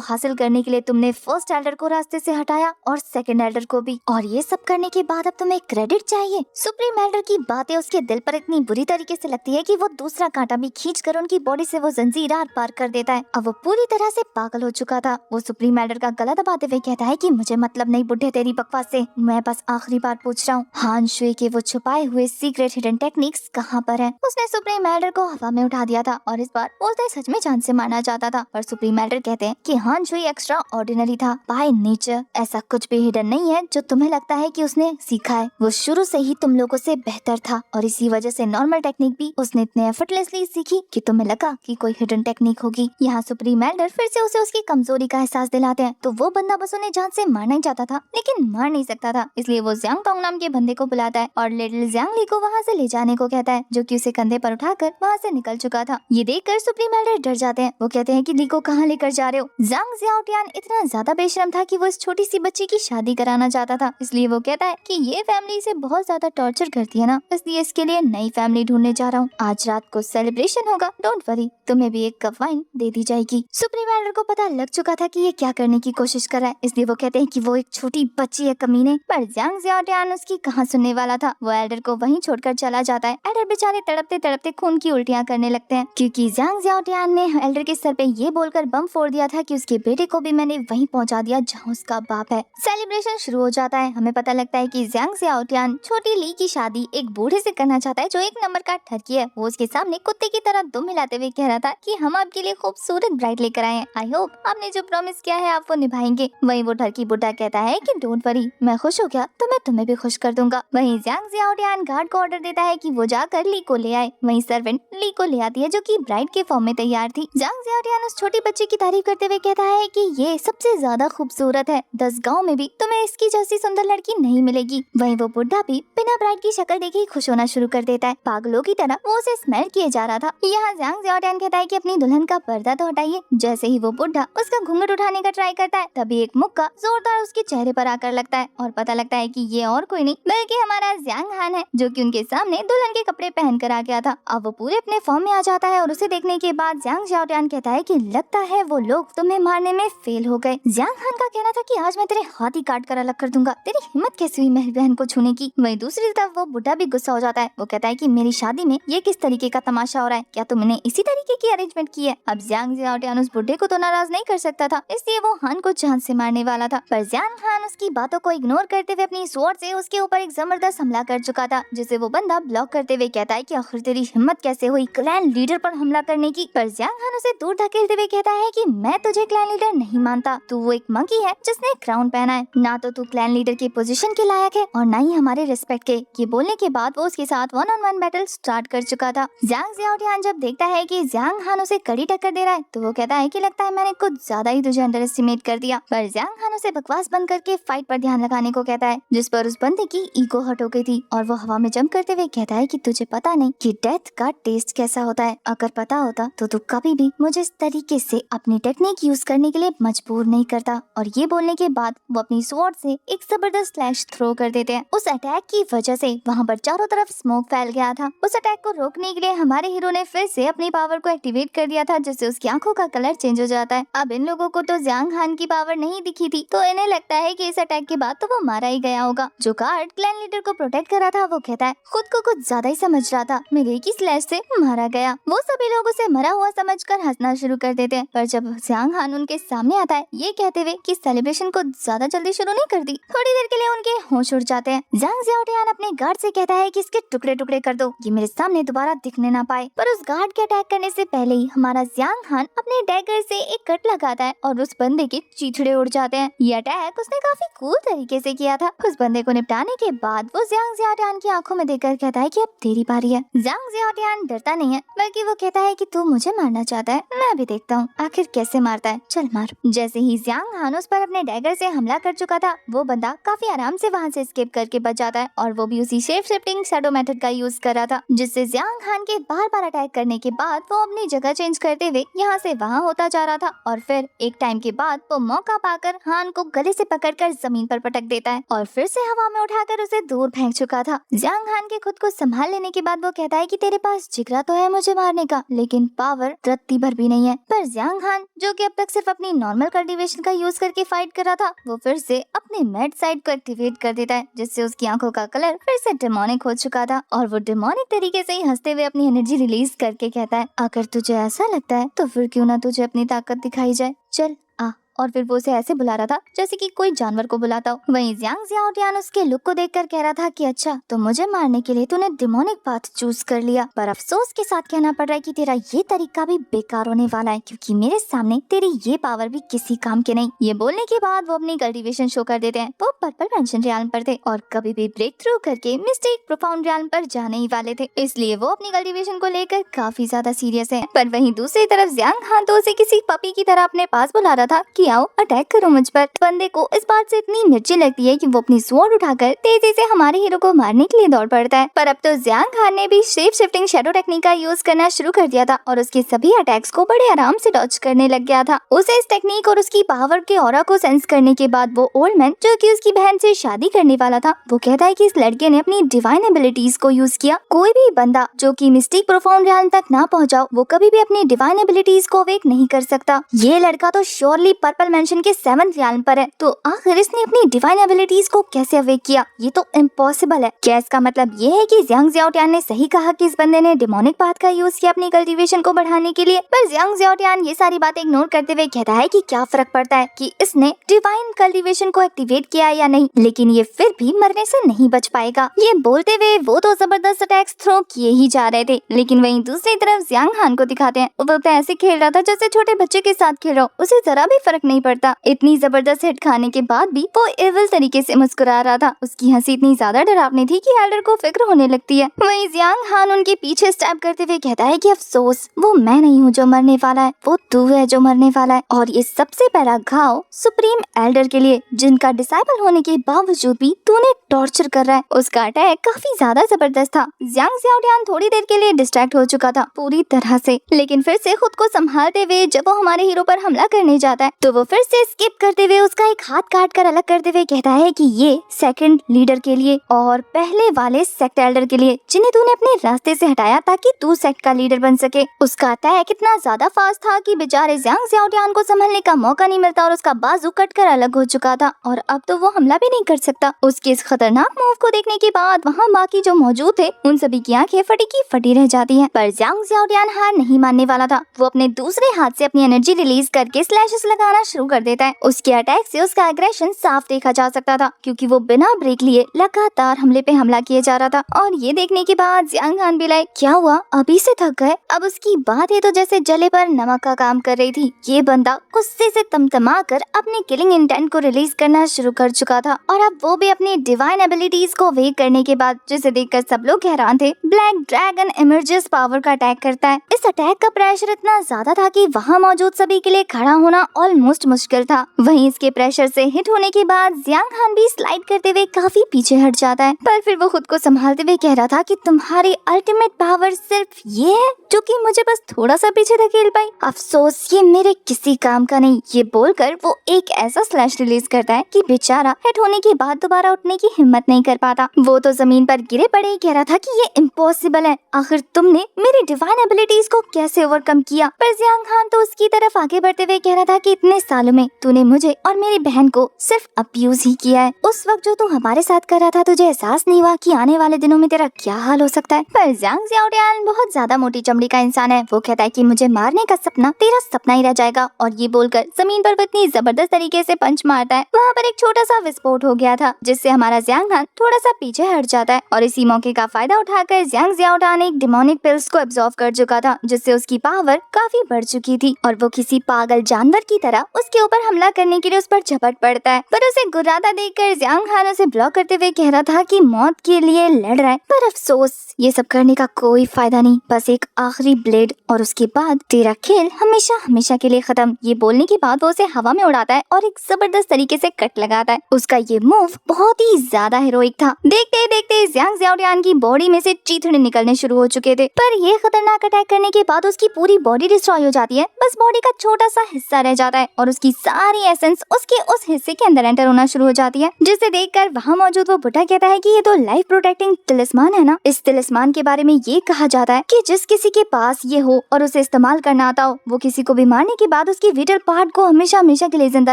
हासिल करने के लिए तुमने फर्स्ट एल्डर को रास्ते से हटाया और सेकंड एल्डर को भी, और ये सब करने के बाद अब तुम्हें क्रेडिट चाहिए। सुप्रीम एल्डर की बातें उसके दिल पर इतनी बुरी तरीके से लगती है कि वो दूसरा कांटा भी खींचकर उनकी बॉडी से वो जंजीर आर पार कर देता है। अब वो पूरी तरह से पागल हो चुका था। वो सुप्रीम एल्डर का गला दबाते हुए कहता है कि मुझे मतलब नहीं बुढ़े तेरी बकवास से, मैं बस आखिरी बार पूछ रहा हूँ, हान शुई के वो छुपाए हुए सीक्रेट हिडन टेक्निक्स कहाँ पर है? उसने सुप्रीम एल्डर को हवा में उठा दिया था और इस बार बोलते सच में जान से मारना चाहता था, पर सुप्रीम एल्डर कहते हैं कि हान शुई एक्स्ट्रा ऑर्डिनरी था बाय नेचर। ऐसा कुछ भी हिडन नहीं है जो तुम्हें लगता है कि उसने सीखा है। वो शुरू से ही तुम लोगों से बेहतर था और इसी वजह से नॉर्मल टेक्निक भी उसने इतने एफर्टलेसली सीखी कि तुम्हें लगा कि कोई हिडन टेक्निक होगी। यहाँ सुप्रीम एल्डर फिर से उसे उसकी कमजोरी का एहसास दिलाते हैं। तो वो बंदा बस उन्हें जान से मारना ही चाहता था लेकिन मार नहीं सकता था, इसलिए वो ज़ियांग टोंग नाम के बंदे को बुलाता है और लिटिल ज़ियांग ली को वहाँ से ले जाने को कहता है, जो कि उसे कंधे पर उठाकर वहाँ से निकल चुका था। ये देखकर सुप्रीम एल्डर डर जाते हैं। वो कहते हैं कि ली को कहाँ लेकर जा रहे हो? ज़ांग ज़ियाओटियान इतना ज्यादा बेशरम था कि वो इस छोटी सी बच्ची की शादी कराना चाहता था, इसलिए वो कहता है कि ये फैमिली इसे बहुत ज्यादा टॉर्चर करती है ना, इसलिए इसके लिए नई फैमिली ढूंढने जा रहा हूँ। आज रात को सेलिब्रेशन होगा, डोंट वरी, तुम्हें भी एक कप वाइन दे दी जाएगी। सुप्रीम एल्डर को पता लग चुका था कि ये क्या करने की कोशिश कर रहा है, इसलिए वो कहते हैं कि वो एक छोटी बच्ची है कमीने, पर ज़ांग ज़ियाओटियान उसकी कहाँ सुनने वाला था। वो एल्डर को वहीं छोड़कर चला जाता है। एल्डर बेचारे तड़पते तड़पते खून की उल्टियाँ करने लगते हैं क्योंकि ज़ांग ज़ियाओटियान ने एल्डर के सर पे ये बोलकर बम फोड़ दिया था कि उसके बेटे को भी मैंने वहीं पहुंचा दिया जहां उसका बाप है। सेलिब्रेशन शुरू हो जाता है। हमें पता लगता है कि ज़ांग ज़ियाओटियान छोटी ली की शादी एक बूढ़े से करना चाहता है जो एक नंबर का ठरकी है। वो उसके सामने कुत्ते की तरह दुम हिलाते हुए कह रहा था कि हम आपके लिए खूबसूरत ब्राइड लेकर आए हैं, आई होप आपने जो प्रॉमिस किया है आप वो निभाएंगे। वहीं वो ठरकी बुड्ढा कहता है कि डोंट वरी, मैं खुश हो गया तो मैं तुम्हें भी खुश कर दूंगा। वहीं ज़ांग ज़ियाओटियान गार्ड को ऑर्डर देता है कि वो जाकर ली को ले आए। वहीं सर्वेंट ली को ले आती है जो कि ब्राइड के फॉर्म में तैयार थी। ज़ांग ज़ियाओटियान उस छोटी बच्ची की तारीफ करते हुए कहता है कि ये सबसे ज्यादा खूबसूरत है, 10 गांव में भी तुम्हें इसकी जैसी सुंदर लड़की नहीं मिलेगी। वहीं वो बुढ़ा भी बिना ब्राइड की शक्ल देखे ही खुश होना शुरू कर देता है। पागलों की तरह वो उसे स्मेल किए जा रहा था। यहाँ ज़ांग ज़ियाओटियान कहता है कि अपनी दुल्हन का पर्दा तो हटाइए। जैसे ही वो बुढ़ा उसका घूंघट उठाने का ट्राई करता है तभी एक मुक्का जोरदार उसके चेहरे पर आकर लगता है और पता लगता है कि ये और कोई नहीं बल्कि हमारा ज़ियांग हान है, जो कि उनके सामने दुल्हन के कपड़े पहन कर आ गया था। अब वो पूरे अपने फॉर्म में आ जाता है और उसे देखने के बाद ज़ांग ज़ियाओटियान कहता है कि लगता है वो लोग तुम्हें मारने में फेल हो गए। ज़ियांग हान का कहना था कि आज मैं तेरे हाथ ही काट कर अलग कर दूंगा, तेरी हिम्मत कैसे हुई मेरी बहन को छूने की। वहीं दूसरी तरफ वो बुढ़ा भी गुस्सा हो जाता है। वो कहता है कि मेरी शादी में ये किस तरीके का तमाशा हो रहा है, क्या तुमने इसी तरीके की अरेंजमेंट की है? अब ज़ियांग ज़ियाओटियान उस बुढ़े को तो नाराज नहीं कर सकता था, इसलिए वो हान को जान से मारने वाला था, पर ज़ियांग हान उसकी बातों को इग्नोर करते हुए अपनी स्वॉर्ड से उसके ऊपर एक जबरदस्त हमला कर चुका था, जिसे वो बंदा ब्लॉक करते हुए कहता है कि आखिर तेरी हिम्मत कैसे हुई क्लैन लीडर पर हमला करने की। पर ज़ियांग हान उसे दूर धकेलते हुए कहता है कि मैं तुझे क्लैन लीडर नहीं मानता, तू वो एक मंकी है जिसने क्राउन पहना है, ना तो तू क्लैन लीडर की पोजीशन के लायक है और ना ही हमारे रिस्पेक्ट के। ये बोलने के बाद वो उसके साथ 1-on-1 बैटल स्टार्ट कर चुका था। ज़ांग ज़ियाओटियान जब देखता है कि ज़ियांग हान उसे कड़ी टक्कर दे रहा है तो वो कहता है कि लगता है मैंने कुछ ज्यादा ही तुझे अंडर एस्टिमेट कर दिया। पर ज़ियांग हान उसे बकवास बंद करके फाइट पर ध्यान लगाने को कहता है, जिस पर उस बंदे की ईगो हट हो गई थी और वो हवा में जंप करते हुए कहता है कि तुझे पता नहीं कि डेथ का टेस्ट कैसा होता है, अगर पता होता तो तू कभी भी मुझे इस तरीके से अपनी टेक्निक यूज करने के लिए मजबूर नहीं करता। और ये बोलने के बाद वो अपनी स्वॉर्ड से एक जबरदस्त स्लैश थ्रो कर देते हैं। उस अटैक की वजह से वहाँ पर चारों तरफ स्मोक फैल गया था। उस अटैक को रोकने के लिए हमारे हीरो ने फिर से अपनी पावर को एक्टिवेट कर दिया था, जिससे उसकी आंखों का कलर चेंज हो जाता है। अब इन लोगों को तो ज़ियांग हान की पावर नहीं दिखी थी, तो इन्हें लगता है कि इस अटैक के बाद तो वो मारा ही गया होगा। जो गार्ड क्लैन लीडर को प्रोटेक्ट कर रहा था वो कहता है खुद को कुछ ज्यादा ही समझ रहा था, मेरे की स्लैश से मारा गया। वो सभी लोग उसे मरा हुआ समझकर हंसना शुरू कर देते हैं, पर जब ज़ियांग हान उनके सामने आता है ये कहते हुए कि सेलिब्रेशन को ज्यादा जल्दी शुरू नहीं कर दी, थोड़ी देर के लिए उनके होश उड़ जाते हैं। ज़ांग ज़ियाओटियान अपने गार्ड से कहता है कि इसके टुकड़े टुकड़े कर दो, ये मेरे सामने दोबारा दिखने ना पाए। पर उस गार्ड के अटैक करने से पहले ही हमारा ज़ियांग हान अपने डैगर से एक कट लगाता है और उस बंदे के चीथड़े उड़ जाते हैं। ये अटैक उसने काफी कूल तरीके से किया था। उस बंदे को निपटाने के बाद वो ज़ांग ज़ियाओटियान की आंखों में देखकर कहता है कि अब तेरी बारी है। ज़ांग ज़ियाओटियान डरता नहीं है, बल्कि वो कहता है कि तू मुझे मारना चाहता है, मैं भी देखता हूँ आखिर कैसे मारता है, चल मार। जैसे ही ज़ियांग हान उस पर अपने डैगर से हमला कर चुका था, वो बंदा काफी आराम से वहाँ से एस्केप करके बच जाता है और वो भी उसी शेप शिफ्टिंग शैडो मेथड का यूज कर रहा था, जिससे ज़ियांग हान के बार बार अटैक करने के बाद वो अपनी जगह चेंज करते हुए यहाँ से वहाँ होता जा रहा था। और फिर एक टाइम के बाद वो मौका पाकर हान को गले से पकड़कर जमीन पर पटक देता है और फिर से हवा में उठाकर उसे दूर फेंक चुका था। ज़ियांग हान के खुद को संभाल लेने के बाद वो कहता है कि तेरे पास जिगरा तो है मुझे मारने का, लेकिन पावर रत्ती भर भी नहीं है। पर जियांग हान जो कि अब तक सिर्फ अपनी नॉर्मल कल्टीवेशन का यूज करके फाइट कर रहा था, वो फिर से अपने मैड साइड को एक्टिवेट कर देता है, जिससे उसकी आंखों का कलर फिर से डेमोनिक हो चुका था। और वो डेमोनिक तरीके से ही हंसते हुए अपनी एनर्जी रिलीज करके कहता है, अगर तुझे ऐसा लगता है तो फिर क्यों ना तुझे अपनी ताकत दिखाई जाए, चल आ। और फिर वो उसे ऐसे बुला रहा था जैसे कि कोई जानवर को बुलाता हो। वहीं जियांग ज़ियाओटियान उसके लुक को देखकर कह रहा था कि अच्छा, तो मुझे मारने के लिए तूने डेमोनिक पाथ चूज कर लिया, पर अफसोस के साथ कहना पड़ रहा है कि तेरा ये तरीका भी बेकार होने वाला है, क्योंकि मेरे सामने तेरी ये पावर भी किसी काम के नहीं। ये बोलने के बाद वो अपनी कल्टीवेशन शो कर देते हैं। वो पर्पल मेंशन रियाल्म पर थे और कभी भी ब्रेक थ्रू करके मिस्टेक प्रोफाउंड रियाल्म पर जाने ही वाले थे, इसलिए वो अपनी कल्टीवेशन को लेकर काफी ज्यादा सीरियस है। पर वहीं दूसरी तरफ जियांग हान तो उसे किसी पपी की तरह अपने पास बुला रहा था कि आओ अटैक करो मुझ पर। बंदे को इस बात से इतनी मिर्ची लगती है कि वो अपनी स्वॉर्ड उठाकर तेजी से हमारे हीरो को मारने के लिए दौड़ पड़ता है। पर अब तो जियांग हान ने भी शेप शिफ्टिंग शैडो टेक्निक का यूज करना शुरू कर दिया था और उसके सभी अटैक्स को बड़े आराम से डॉज करने लग गया था। उसे इस टेक्निक और उसकी पावर के ऑरा को सेंस करने के बाद वो ओल्ड मैन जो कि उसकी बहन से शादी करने वाला था, वो कहता है कि इस लड़के ने अपनी डिवाइन एबिलिटीज को यूज किया। कोई भी बंदा जो कि मिस्टिक प्रोफाउंड रियाल्म तक ना पहुंचा, वो कभी भी अपनी डिवाइन एबिलिटीज को अवेक नहीं कर सकता। ये लड़का तो श्योरली पर्पल मेंशन के 7th रियाल्म पर है, तो आखिर इसने अपनी डिवाइन एबिलिटीज को कैसे अवेक किया? ये तो इम्पॉसिबल है। क्या इसका मतलब ये है कि जियांग ज़ियाओटियान ने सही कहा कि इस बंदे ने डेमोनिक पाथ का यूज किया अपनी कल्टीवेशन को बढ़ाने के लिए? पर जियांग ज़ियाओटियान ये सारी बातें इग्नोर करते हुए कहता है कि क्या फर्क पड़ता है कि इसने डिवाइन कल्टीवेशन को एक्टिवेट किया या नहीं, लेकिन ये फिर भी मरने से नहीं बच पाएगा। ये बोलते हुए वो तो जबरदस्त अटैक्स थ्रो किए ही जा रहे थे, लेकिन वहीं दूसरी तरफ जियांग हान को दिखाते हैं वो तो ऐसे खेल रहा था जैसे छोटे बच्चे के साथ खेल रहा हो, उसे जरा भी फर्क नहीं पड़ता। इतनी जबरदस्त हिट खाने के बाद भी वो एविल तरीके से मुस्कुरा रहा था। उसकी हंसी इतनी ज्यादा डरावनी थी कि एल्डर को फिक्र होने लगती है। वहीं जियांग हान उनके पीछे स्टैप करते हुए कहता है कि अफसोस, वो मैं नहीं हूँ जो मरने वाला है, वो तू है जो मरने वाला है। और ये सबसे पहला घाव सुप्रीम एल्डर के लिए, जिनका डिसाइबल होने के बावजूद भी तूने टॉर्चर कर रहा है। उसका अटैक काफी ज्यादा जबरदस्त था। जियांग ज़ियाओटियान थोड़ी देर के लिए डिस्ट्रैक्ट हो चुका था पूरी तरह से, लेकिन फिर से खुद को संभालते हुए जब वो हमारे हीरो पर हमला करने जाता है तो वो फिर से स्किप करते हुए उसका एक हाथ काट कर अलग करते हुए कहता है कि ये सेकंड लीडर के लिए और पहले वाले सेक्ट एल्डर के लिए, जिन्हें तूने अपने रास्ते से हटाया ताकि तू सेक्ट का लीडर बन सके। उसका अटैक इतना ज्यादा फास्ट था कि बेचारे जियांग ज़ियाओटियान को संभलने का मौका नहीं मिलता और उसका बाजू कटकर अलग हो चुका था और अब तो वो हमला भी नहीं कर सकता। उसके इस खतरनाक मूव को देखने के बाद वहाँ बाकी जो मौजूद थे उन सभी की आंखें फटी की फटी रह जाती हैं। पर जियांग ज़ियाओटियान हार नहीं मानने वाला था। वो अपने दूसरे हाथ से अपनी एनर्जी रिलीज करके स्लैशेस लगाना शुरू कर देता है। उसके अटैक से उसका एग्रेशन साफ देखा जा सकता था, क्योंकि वो बिना ब्रेक लिए लगातार हमले पे हमला किए जा रहा था। और ये देखने के बाद जियांग हान भी लाइक, क्या हुआ, अभी से थक गए? अब उसकी बात है तो जैसे जले पर नमक का काम कर रही थी। ये बंदा गुस्से से तमतमा कर अपने किलिंग इंटेंट को रिलीज करना शुरू कर चुका था और अब वो भी अपनी डिवाइन एबिलिटीज को वेक करने के बाद, जिसे देखकर सब लोग हैरान थे, ब्लैक ड्रैगन इमर्जेस पावर का अटैक करता है। इस अटैक का प्रेशर इतना ज्यादा था कि वहाँ मौजूद सभी के लिए खड़ा होना ऑलमोस्ट मुश्किल था। वहीं इसके प्रेशर से हिट होने के बाद जियांग हान भी स्लाइड करते हुए काफी पीछे हट जाता है, पर फिर वो खुद को संभालते हुए कह रहा था कि तुम्हारी अल्टीमेट पावर सिर्फ ये है जो कि मुझे बस थोड़ा सा पीछे धकेल पाई। अफसोस, ये मेरे किसी काम का नहीं। ये बोलकर वो एक ऐसा स्लैश रिलीज करता है कि बेचारा हिट होने के बाद दोबारा उठने की हिम्मत नहीं कर पाता। वो तो जमीन पर गिरे पड़े ही कह रहा था कि ये इम्पॉसिबल है, आखिर तुमने मेरी डिवाइन एबिलिटीज को कैसे ओवरकम किया? पर जियांग हान तो उसकी तरफ आगे बढ़ते हुए कह रहा था कि इतने सालों में तूने मुझे और मेरी बहन को सिर्फ अब्यूज ही किया है। उस वक्त जो तू हमारे साथ कर रहा था, तुझे एहसास नहीं हुआ कि आने वाले दिनों में तेरा क्या हाल हो सकता है? पर जियांग ज़ियाओटियान बहुत ज्यादा मोटी चमड़ी का इंसान है। वो कहता है कि मुझे मारने का सपना तेरा सपना ही रह जाएगा, और ये बोलकर जमीन पर वो इतनी जबरदस्त तरीके से पंच मारता है। वहाँ पर एक छोटा सा विस्फोट हो गया था, जिससे हमारा जियांग हान थोड़ा सा पीछे हट जाता है और इसी मौके का फायदा उठाकर जियांग ज़ियाओटियान एक डेमोनिक पिल्स को एब्जॉर्ब कर चुका था, जिससे उसकी पावर काफी बढ़ चुकी थी और वो किसी पागल जानवर की तरह उसके ऊपर हमला करने के लिए उस पर झपट पड़ता है। पर उसे गुर्राता देखकर जियांग हान उसे ब्लॉक करते हुए कह रहा था कि मौत के लिए लड़ रहा है, पर अफसोस, ये सब करने का कोई फायदा नहीं, बस एक आखिरी ब्लेड और उसके बाद तेरा खेल हमेशा हमेशा के लिए खत्म। ये बोलने के बाद वो उसे हवा में उड़ाता है और एक जबरदस्त तरीके से कट लगाता है। उसका ये मूव बहुत ही ज्यादा हीरोइक था। देखते ही देखते जियांग ज़ियाओटियान की बॉडी में से चीथड़े निकलने शुरू हो चुके थे, पर ये खतरनाक अटैक करने के बाद उसकी पूरी बॉडी डिस्ट्रॉय हो जाती है। बस बॉडी का छोटा सा हिस्सा रह जाता है और उसकी सारी एसेंस उसके उस हिस्से के अंदर एंटर होना शुरू हो जाती है, जिसे देखकर वहाँ मौजूद वो बुढ़ा कहता है कि ये तो लाइफ प्रोटेक्टिंग तिलिस्मान है ना। इस तिलिस्मान के बारे में ये कहा जाता है कि जिस किसी के पास ये हो और उसे इस्तेमाल करना आता हो, वो किसी को भी मारने के बाद उसकी विटल पार्ट को हमेशा हमेशा के लिए जिंदा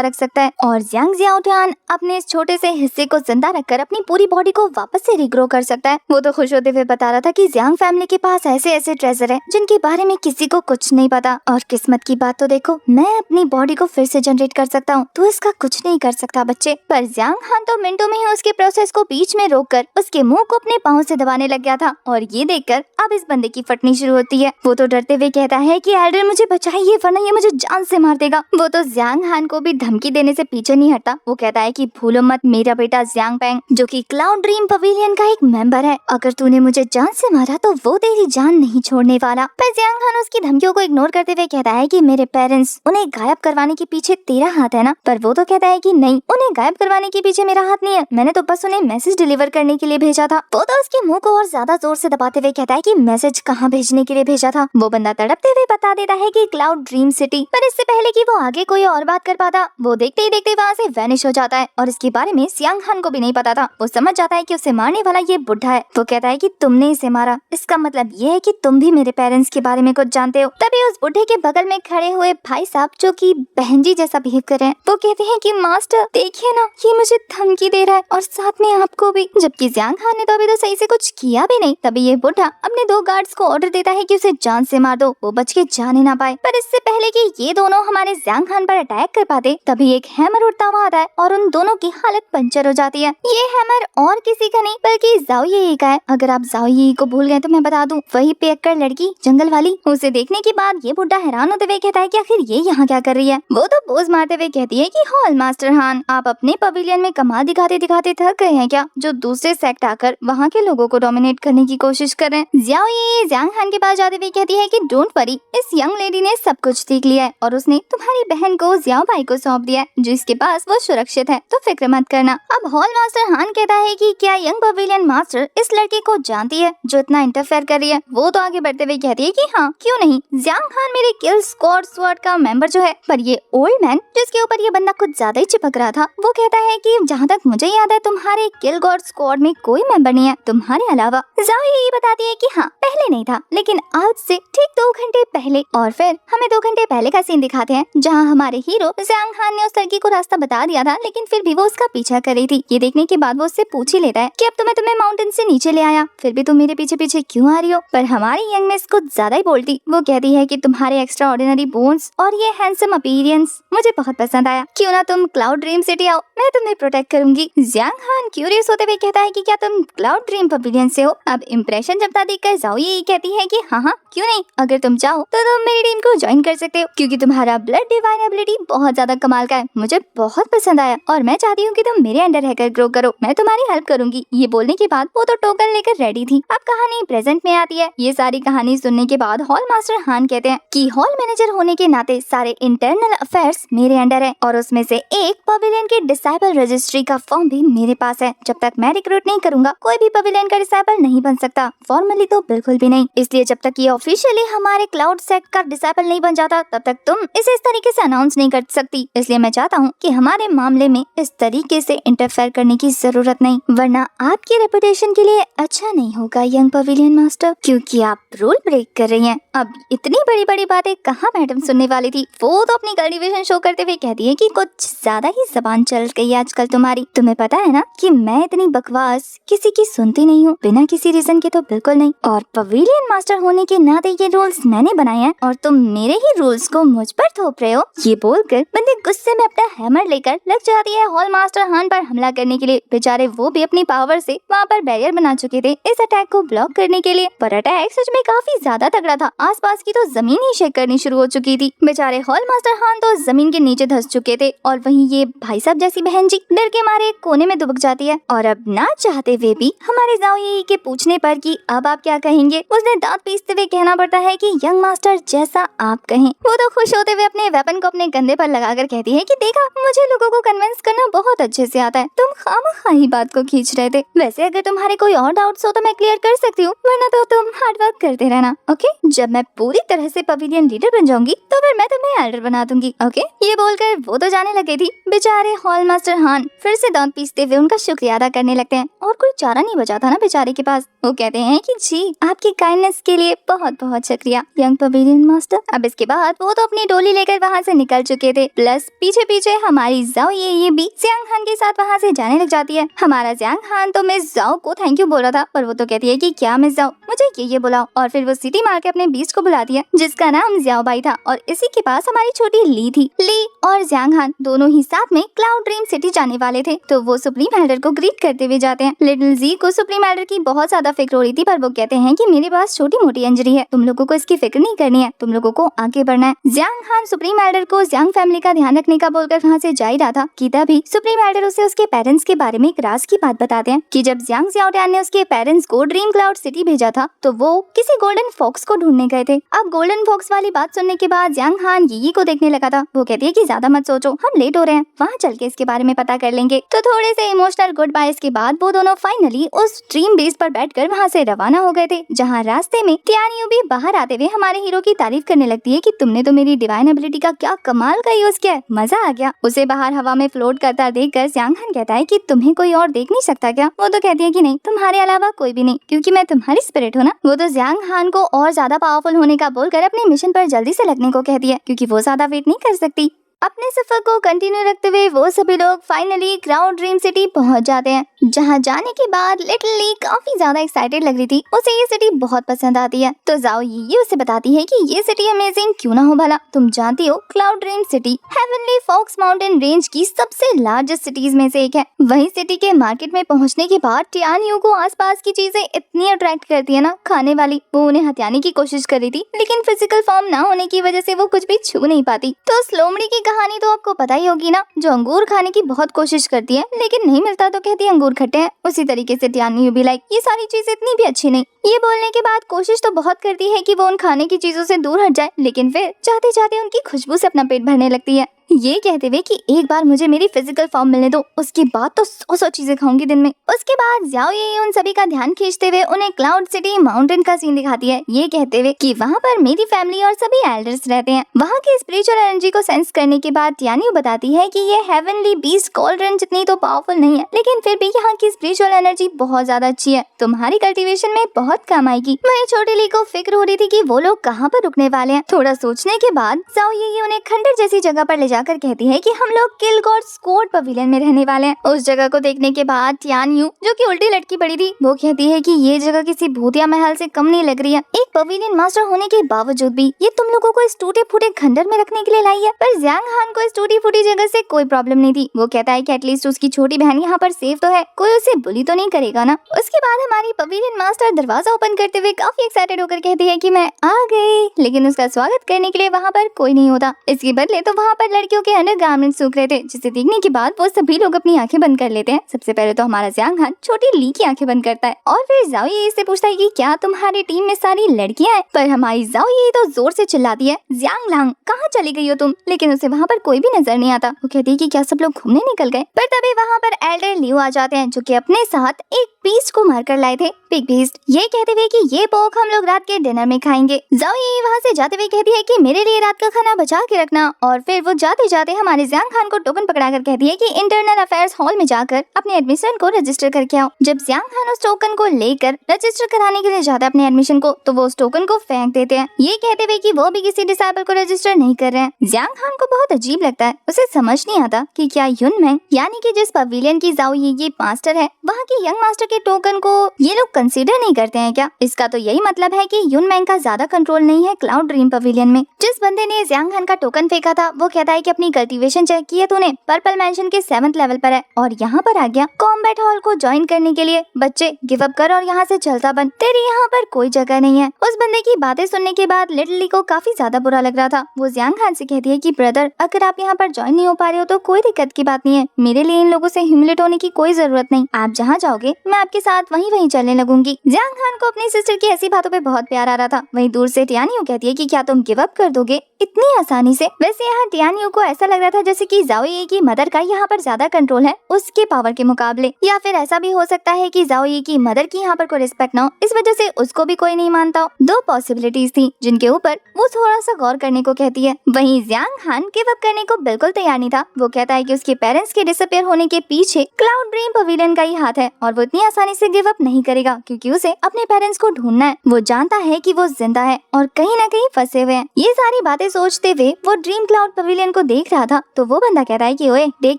रख सकता है। और जियांग जियाओटियान अपने इस छोटे से हिस्से को जिंदा रखकर अपनी पूरी बॉडी को वापस से रिग्रो कर सकता है। वो तो खुश होते हुए बता रहा था कि जियांग फैमिली के पास ऐसे ऐसे ट्रेजर है जिनके बारे में किसी को कुछ नहीं पता। और किस्मत की बात तो देखो, मैं अपनी बॉडी को फिर से जनरेट कर सकता हूँ, तो इसका कुछ नहीं कर सकता बच्चे। पर जियांग हान तो मिनटों में ही उसके प्रोसेस को बीच में रोककर उसके मुंह को अपने पाँव से दबाने लग गया था। और ये देखकर अब इस बंदे की फटनी शुरू होती है। वो तो डरते हुए कहता है कि एल्डर मुझे बचाइए, वरना ये मुझे जान से मार देगा। वो तो जियांग हान को भी धमकी देने से पीछे नहीं हटता। वो कहता है कि भूलो मत, मेरा बेटा जियांग पेंग जो कि क्लाउड ड्रीम पवेलियन का एक मेंबर है, अगर तूने मुझे जान से मारा तो वो तेरी जान नहीं छोड़ने वाला। पर जियांग हान उसकी धमकियों को इग्नोर करते हुए कहता है कि मेरे पेरेंट्स, उन्हें गायब करवाने के पीछे तेरा हाथ है ना। पर वो तो कहता है कि नहीं, उन्हें गायब करवाने के पीछे मेरा हाथ नहीं है, मैंने तो बस उन्हें मैसेज डिलीवर करने के लिए भेजा था। वो तो उसके मुंह को और ज्यादा जोर से दबाते हुए कहता है कि मैसेज कहाँ भेजने के लिए भेजा था। वो बंदा तड़पते हुए बता देता है कि क्लाउड ड्रीम सिटी। पर इससे पहले कि वो आगे कोई और बात कर पाता, वो देखते ही देखते वहाँ से वैनिश हो जाता है। और इसके बारे में जियांग हान को भी नहीं पता था। वो समझ जाता है कि उसे मारने वाला ये बुढ़ा है। वो कहता है कि तुमने इसे मारा, इसका मतलब ये है कि तुम भी मेरे पेरेंट्स के बारे में कुछ जानते हो। तभी उस बुढ़े के बगल में खड़े हुए भाई साहब, जो कि बहन जी जैसा बिहेव कर रहे हैं, वो कहते हैं कि मास्टर देखिए ना, ये मुझे धमकी दे रहा है और साथ में आपको भी। जबकि जियांग हान ने तो अभी तो सही से कुछ किया भी नहीं। तभी ये बुढ़ा अपने 2 गार्ड्स को ऑर्डर देता है कि उसे जान से मार दो, वो बच के जाने ना पाए। पर इससे पहले कि ये दोनों हमारे जियांग हान पर अटैक कर पाते, तभी एक हैमर उड़ता हुआ आता है और उन दोनों की हालत पंचर हो जाती है। ये हैमर और किसी का नहीं बल्कि जाओ यी का है। अगर आप जाओ यी को भूल गए तो मैं बता दूं, वही पियक्कड़ लड़की जंगल वाली। उसे देखने के बाद ये बुढ़ा हैरान होते हुए कहता है कि आखिर ये यहाँ क्या कर रही है। वो तो पोज मारते हुए कहती है कि हॉल मास्टर हान, आप अपने पवेलियन में कमाल दिखाते दिखाते थक गए हैं क्या, जो दूसरे सेक्ट आकर वहाँ के लोगों को डोमिनेट करने की कोशिश कर रहे हैं। जियाओ ये जियांग हान के पास जाते हुए कहती है कि डोंट वरी, इस यंग लेडी ने सब कुछ सीख लिया है और उसने तुम्हारी बहन को जियाओ भाई को सौंप दिया है, जिसके पास वो सुरक्षित है, तो फिक्र मत करना। अब हॉल मास्टर हान कहता है कि क्या यंग पवेलियन मास्टर इस लड़के को जानती है जो इतना इंटरफेयर कर रही है। वो तो आगे बढ़ते हुए कहती है कि हाँ क्यों नहीं, जियांग हान मेरे किल स्क्वाड स्वॉर्ड का मेंबर जो है। पर ये ओल्ड मैन जिसके ऊपर ये बंदा कुछ ज्यादा ही चिपक रहा था, वो कहता है कि जहाँ तक मुझे याद है तुम्हारे किल गॉड स्क्वाड में कोई मेंबर नहीं है तुम्हारे अलावा। जाओ ये बताती है कि हाँ पहले नहीं था, लेकिन आज से ठीक 2 घंटे पहले। और फिर हमें 2 घंटे पहले का सीन दिखाते हैं जहाँ हमारे हीरो जियांग हान ने उस लड़की को रास्ता बता दिया था, लेकिन फिर भी वो उसका पीछा कर रही थी। ये देखने के बाद वो उससे पूछ ही लेता है कि अब तो मैं तुम्हें माउंटेन से नीचे ले आया, फिर भी तुम मेरे पीछे पीछे क्यों आ रही हो। पर हमारी यंग मिस कुछ ज्यादा ही बोलती। वो कहती है कि तुम्हारे एक्स्ट्रा ऑर्डिनरी बोन्स और ये हैंडसम अपीयरेंस मुझे बहुत पसंद आया, क्यों ना तुम क्लाउड ड्रीम सिटी आओ, मैं तुम्हें प्रोटेक्ट करूंगी। जियांग हान क्यूरियस होते हुए कहता है कि क्या तुम क्लाउड ड्रीम पवेलियन से हो। अब इम्प्रेशन जमता देखकर जाओ ये कहती है कि हाँ क्यों नहीं, अगर तुम चाहो तो तुम मेरी टीम को ज्वाइन कर सकते हो, क्योंकि तुम्हारा ब्लड डिवाइन एबिलिटी बहुत ज्यादा कमाल का है, मुझे बहुत पसंद आया और मैं चाहती हूँ कि तुम मेरे अंडर रहकर ग्रो करो, मैं तुम्हारी हेल्प करूंगी। ये बोलने के बाद वो तो टोकन लेकर रेडी थी। अब कहानी प्रेजेंट में आती है। ये सारी कहानी सुनने के बाद हॉल मास्टर हान कहते हैं कि हॉल मैनेजर होने के नाते सारे इंटरनल अफेयर्स मेरे अंडर है और उसमें से एक पवेलियन के डिसाइपल रजिस्ट्री का फॉर्म भी मेरे पास है। जब तक मैं रिक्रूट नहीं करूंगा कोई भी पवेलियन का डिसाइपल नहीं बन सकता, फॉर्मली तो बिल्कुल भी नहीं। इसलिए जब तक ये ऑफिशियली हमारे क्लाउड सेक्ट का डिसाइपल नहीं बन जाता तब तक तुम इसे इस तरीके से अनाउंस नहीं कर सकती। इसलिए मैं चाहता हूँ कि हमारे मामले में इस तरीके से इंटरफेयर करने की जरूरत नहीं, वरना आपकी रेपुटेशन के लिए अच्छा नहीं होगा यंग पवेलियन मास्टर, क्योंकि आप रूल ब्रेक कर रही हैं। अब इतनी बड़ी बड़ी बातें कहाँ मैडम सुनने वाली थी। वो तो अपनी कल्टीवेशन शो करते हुए कहती है कि कुछ ज्यादा ही जबान चल गई है आजकल तुम्हारी। तुम्हें पता है ना कि मैं इतनी बकवास किसी की सुनती नहीं हूँ, बिना किसी रीजन के तो बिल्कुल नहीं। और पवेलियन मास्टर होने के नाते ये रूल्स मैंने बनाए हैं और तुम मेरे ही रूल्स को मुझ पर थोप रहे हो। ये बोलकर बंदे गुस्से में अपना हैमर लेकर लग जाती है हॉल मास्टर हान पर हमला करने के लिए। बेचारे वो भी अपनी पावर से वहाँ पर बैरियर बना चुके थे इस अटैक को ब्लॉक करने के लिए। पर अटैक सच में काफी ज्यादा तगड़ा था, आसपास की तो जमीन ही शेक करनी शुरू हो चुकी थी। बेचारे हॉल मास्टर हान तो जमीन के नीचे धंस चुके थे और वहीं ये भाई साहब जैसी बहन जी डर के मारे एक कोने में दुबक जाती है। और अब ना चाहते हुए भी हमारे जाओ ये के पूछने पर कि अब आप क्या कहेंगे, उसने दांत पीसते हुए कहना पड़ता है कि यंग मास्टर जैसा आप कहें। वो तो खुश होते हुए अपने वेपन को अपने कंधे पर लगाकर कहती है कि देखा मुझे लोगों को कन्विंस करना बहुत अच्छे से आता है। तुम खामखा ही बात को खींच रहे थे। वैसे अगर तुम्हारे कोई और डाउट्स हो तो मैं क्लियर कर सकती हूँ, वरना तो तुम हार्ड वर्क करते रहना। ओके, जब मैं पूरी तरह से पवेलियन लीडर बन जाऊंगी तो फिर मैं तुम्हें एल्डर बना दूंगी। ओके। ये बोलकर वो तो जाने लगी थी। बेचारे हॉल मास्टर हान फिर से दांत पीसते हुए उनका शुक्रिया अदा करने लगते हैं और कोई चारा नहीं बचा था ना बेचारे के पास। वो कहते हैं कि जी आपकी काइंडनेस के लिए बहुत बहुत शुक्रिया यंग पवेलियन मास्टर। अब इसके बाद वो तो अपनी डोली लेकर वहाँ से निकल चुके थे। प्लस पीछे पीछे हमारी जाओ ये भी जियांग हान के साथ वहाँ से जाने लग जाती है। हमारा जियांग हान तो मिस जाओ को थैंक यू बोल रहा था, पर वो तो कहती है कि क्या मिस जाओ, मुझे ये बुलाओ। और फिर वो सिटी मार के अपने बीस्ट को बुलाती है जिसका नाम जियाओ बाई था और इसी के पास हमारी छोटी ली थी। ली और जियांग हान दोनों ही साथ में क्लाउड ड्रीम सिटी जाने वाले थे, तो वो सुप्रीम एल्डर को ग्रीट करते हुए जाते हैं। लिटिल जी को सुप्रीम एल्डर की बहुत ज्यादा फिक्र हो रही थी, पर वो कहते हैं कि मेरे पास छोटी मोटी इंजरी है, तुम लोगों को इसकी फिक्र नहीं करनी है, तुम लोगों को आगे बढ़ना है। जियांग हान सुप्रीम एल्डर को जियांग फैमिली का ध्यान रखने का बोलकर वहाँ से जा ही रहा था कि तभी सुप्रीम एल्डर उसे उसके पेरेंट्स के बारे में एक राज की बात बताते हैं कि जब जियांग जियाओटियान ने उसके पेरेंट्स को ड्रीम क्लाउड सिटी भेजा था तो वो किसी गोल्डन फॉक्स को ढूंढने गए थे। अब गोल्डन फॉक्स वाली बात सुनने के बाद जियांग हान यी को देखने लगा था। वो कहती है कि ज्यादा मत सोचो, हम लेट हो रहे हैं, वहाँ चल के इसके बारे में पता कर लेंगे। तो थोड़े से इमोशनल गुड बाय के बाद वो दोनों फाइनली उस ड्रीम बेस पर बैठकर वहाँ से रवाना हो गए थे, जहाँ रास्ते में तियानियो भी बाहर आते हुए हमारे हीरो की तारीफ करने लगती है कि तुमने तो मेरी डिवाइन एबिलिटी का क्या कमाल का यूज किया है, मजा आ गया। उसे बाहर हवा में फ्लोट करता देखकर जियांग हान कहता है कि तुम्हें कोई और देख नहीं सकता क्या? वो तो कहती है कि नहीं, तुम्हारे अलावा कोई भी नहीं, क्योंकि मैं तुम्हारी स्पिरिट हूँ ना। वो तो जियांग हान को और ज्यादा पावरफुल होने का बोलकर अपने मिशन पर जल्दी से लगने को कहती है, क्योंकि वो ज्यादा वेट नहीं कर सकती। अपने सफर को कंटिन्यू रखते हुए वो सभी लोग फाइनली क्लाउड ड्रीम सिटी पहुंच जाते हैं, जहां जाने के बाद लिटिल ली काफी ज्यादा एक्साइटेड लग रही थी। उसे ये सिटी बहुत पसंद आती है, तो जाओ ये उसे बताती है कि ये सिटी अमेजिंग क्यों ना हो भला। तुम जानती हो cloud dream city heavenly fox mountain range की सबसे लार्जेस्ट सिटीज में से एक है। वही सिटी के मार्केट में पहुंचने के बाद टियानियो को आसपास की चीजें इतनी अट्रैक्ट करती है ना, खाने वाली। वो उन्हें हथियाने की कोशिश कर रही थी, लेकिन फिजिकल फॉर्म ना होने की वजह से वो कुछ भी छू नहीं पाती। तो स्लोमड़ी की कहानी तो आपको पता ही होगी ना, जो अंगूर खाने की बहुत कोशिश करती है लेकिन नहीं मिलता तो कहती है अंगूर खट्टे हैं। उसी तरीके से टियानियो भी लाइक ये सारी चीजें इतनी भी अच्छी नहीं। ये बोलने के बाद कोशिश तो बहुत करती है कि वो उन खाने की चीजों से दूर हट जाए, लेकिन फिर चाहते चाहते उनकी खुशबू से अपना पेट भरने लगती है, ये कहते हुए कि एक बार मुझे मेरी फिजिकल फॉर्म मिलने दो, उसके बाद तो 100 चीजें खाऊंगी दिन में। उसके बाद जाओ ये उन सभी का ध्यान खींचते हुए उन्हें क्लाउड सिटी माउंटेन का सीन दिखाती है, ये कहते हुए कि वहाँ पर मेरी फैमिली और सभी एल्डर्स रहते हैं। वहाँ की स्पिरिचुअल एनर्जी को सेंस करने के बाद टियानियो बताती है कि ये हेवनली बीस्ट कॉल्ड्रन जितनी तो पावरफुल नहीं है, लेकिन फिर भी यहाँ की स्पिरिचुअल एनर्जी बहुत ज्यादा अच्छी है, तुम्हारी कल्टीवेशन में बहुत काम आएगी। वही छोटी ली को फिक्र हो रही थी कि वो लोग कहाँ पर रुकने वाले हैं। थोड़ा सोचने के बाद जाओ ये उन्हें खंडर जैसी जगह पर ले जाकर कहती है कि हम लोग किलगॉड्स कोर्ट पवेलियन में रहने वाले हैं। उस जगह को देखने के बाद टियानियो, जो कि उल्टी लटकी पड़ी थी, वो कहती है कि ये जगह किसी भूतिया महल से कम नहीं लग रही है। एक पवेलियन मास्टर होने के बावजूद भी ये तुम लोगों को इस टूटे फूटे खंडर में रखने के लिए लाई है। पर जियांग हान को इस टूटी फूटी जगह से कोई प्रॉब्लम नहीं थी। वो कहता है कि एटलीस्ट उसकी छोटी बहन यहाँ पर सेफ तो है, कोई उसे बुली तो नहीं करेगा ना। उसके बाद हमारी पवेलियन मास्टर दरवाजा ओपन करते हुए काफी एक्साइटेड होकर कहती है कि मैं आ गई, लेकिन उसका स्वागत करने के लिए वहाँ पर कोई नहीं होता। इसके बदले तो वहाँ पर लड़कियों के अंडरगारमेंट्स सूख रहे थे, जिसे देखने के बाद वो सभी लोग अपनी आंखें बंद कर लेते हैं। सबसे पहले तो हमारा जियांग हान छोटी ली की आंखें बंद करता है और फिर जाओ ये इससे पूछता है कि क्या तुम्हारी टीम में सारी लड़कियां हैं? पर हमारी जाओ ये तो जोर से चिल्लाती है, जियांग लांग कहाँ चली गई हो तुम? लेकिन उसे वहाँ पर कोई भी नजर नहीं आता। वो कहती है कि क्या सब लोग घूमने निकल गए? पर तभी वहाँ पर एल्डर लियो आ जाते हैं, जो कि अपने साथ एक बीस्ट को मारकर लाए थे, पिग बीस्ट। ये कहते हुए कि ये पोक हम लोग रात के डिनर में खाएंगे। जाओ ये वहाँ से जाते हुए कहती है कि मेरे लिए रात का खाना बचा के रखना। और फिर वो जाते जाते हमारे जियांग हान को टोकन पकड़ाकर कहती है कि इंटरनल अफेयर्स हॉल में जाकर अपने एडमिशन को रजिस्टर करके आओ। जब जियांग हान उस टोकन को लेकर रजिस्टर कराने के लिए जाता है अपने एडमिशन को, तो वो उस टोकन को फेंक देते हैं, ये कहते हुए कि वो भी किसी डिसेबल को रजिस्टर नहीं कर रहे हैं। जियांग हान को बहुत अजीब लगता है, उसे समझ नहीं आता कि क्या युनमेंग यानी कि जिस पवेलियन की जाओ ये मास्टर है, वहाँ की यंग मास्टर के टोकन को ये लोग कंसीडर नहीं करते हैं क्या? इसका तो यही मतलब है कि युनमेंग का ज्यादा कंट्रोल नहीं है क्लाउड ड्रीम पवेलियन में। जिस बंदे ने जियांग हान का टोकन फेंका था, वो कहता है कि अपनी कल्टीवेशन चेक की है तूने, पर्पल मैंशन के 7th लेवल पर है और यहाँ पर आ गया कॉम्बैट हॉल को ज्वाइन करने के लिए। बच्चे गिव अप कर और यहाँ से चलता बन, तेरी यहाँ पर कोई जगह नहीं है। उस बंदे की बातें सुनने के बाद लिटिल ली को काफी ज्यादा बुरा लग रहा था। वो जियांग हान से कहती है कि ब्रदर, अगर आप यहाँ पर ज्वाइन नहीं हो पा रहे हो तो कोई दिक्कत की बात नहीं है, मेरे लिए इन लोगों से ह्यूमिलेट होने की कोई जरूरत नहीं। आप जहाँ जाओगे मैं आपके साथ वहीं चलने लगूंगी। जियांग हान को अपनी सिस्टर की ऐसी बातों पे बहुत प्यार आ रहा था। वहीं दूर से टियानियो कहती है कि क्या तुम गिव अप कर दोगे? इतनी आसानी से। वैसे यहाँ टियानियो को ऐसा लग रहा था जैसे कि जाओ ये की मदर का यहाँ पर ज्यादा कंट्रोल है उसके पावर के मुकाबले, या फिर ऐसा भी हो सकता है कि जाओ ये की मदर की यहाँ पर कोई रिस्पेक्ट ना हो, इस वजह से उसको भी कोई नहीं मानता हो। दो पॉसिबिलिटीज थी जिनके ऊपर वो थोड़ा सा गौर करने को कहती है। वहीं जियांग हान गिव अप करने को बिल्कुल तैयार नहीं था। वो कहता है कि उसके पेरेंट्स के डिसअपियर होने के पीछे क्लाउड ड्रीम पवेलियन का ही हाथ है और वो इतनी आसानी से गिव अप नहीं करेगा क्योंकि उसे अपने पेरेंट्स को ढूंढना है। वो जानता है कि वो जिंदा है और कहीं न कहीं फंसे हुए हैं। ये सारी बातें सोचते हुए वो ड्रीम क्लाउड पवेलियन को देख रहा था तो वो बंदा कहता है कि ओए देख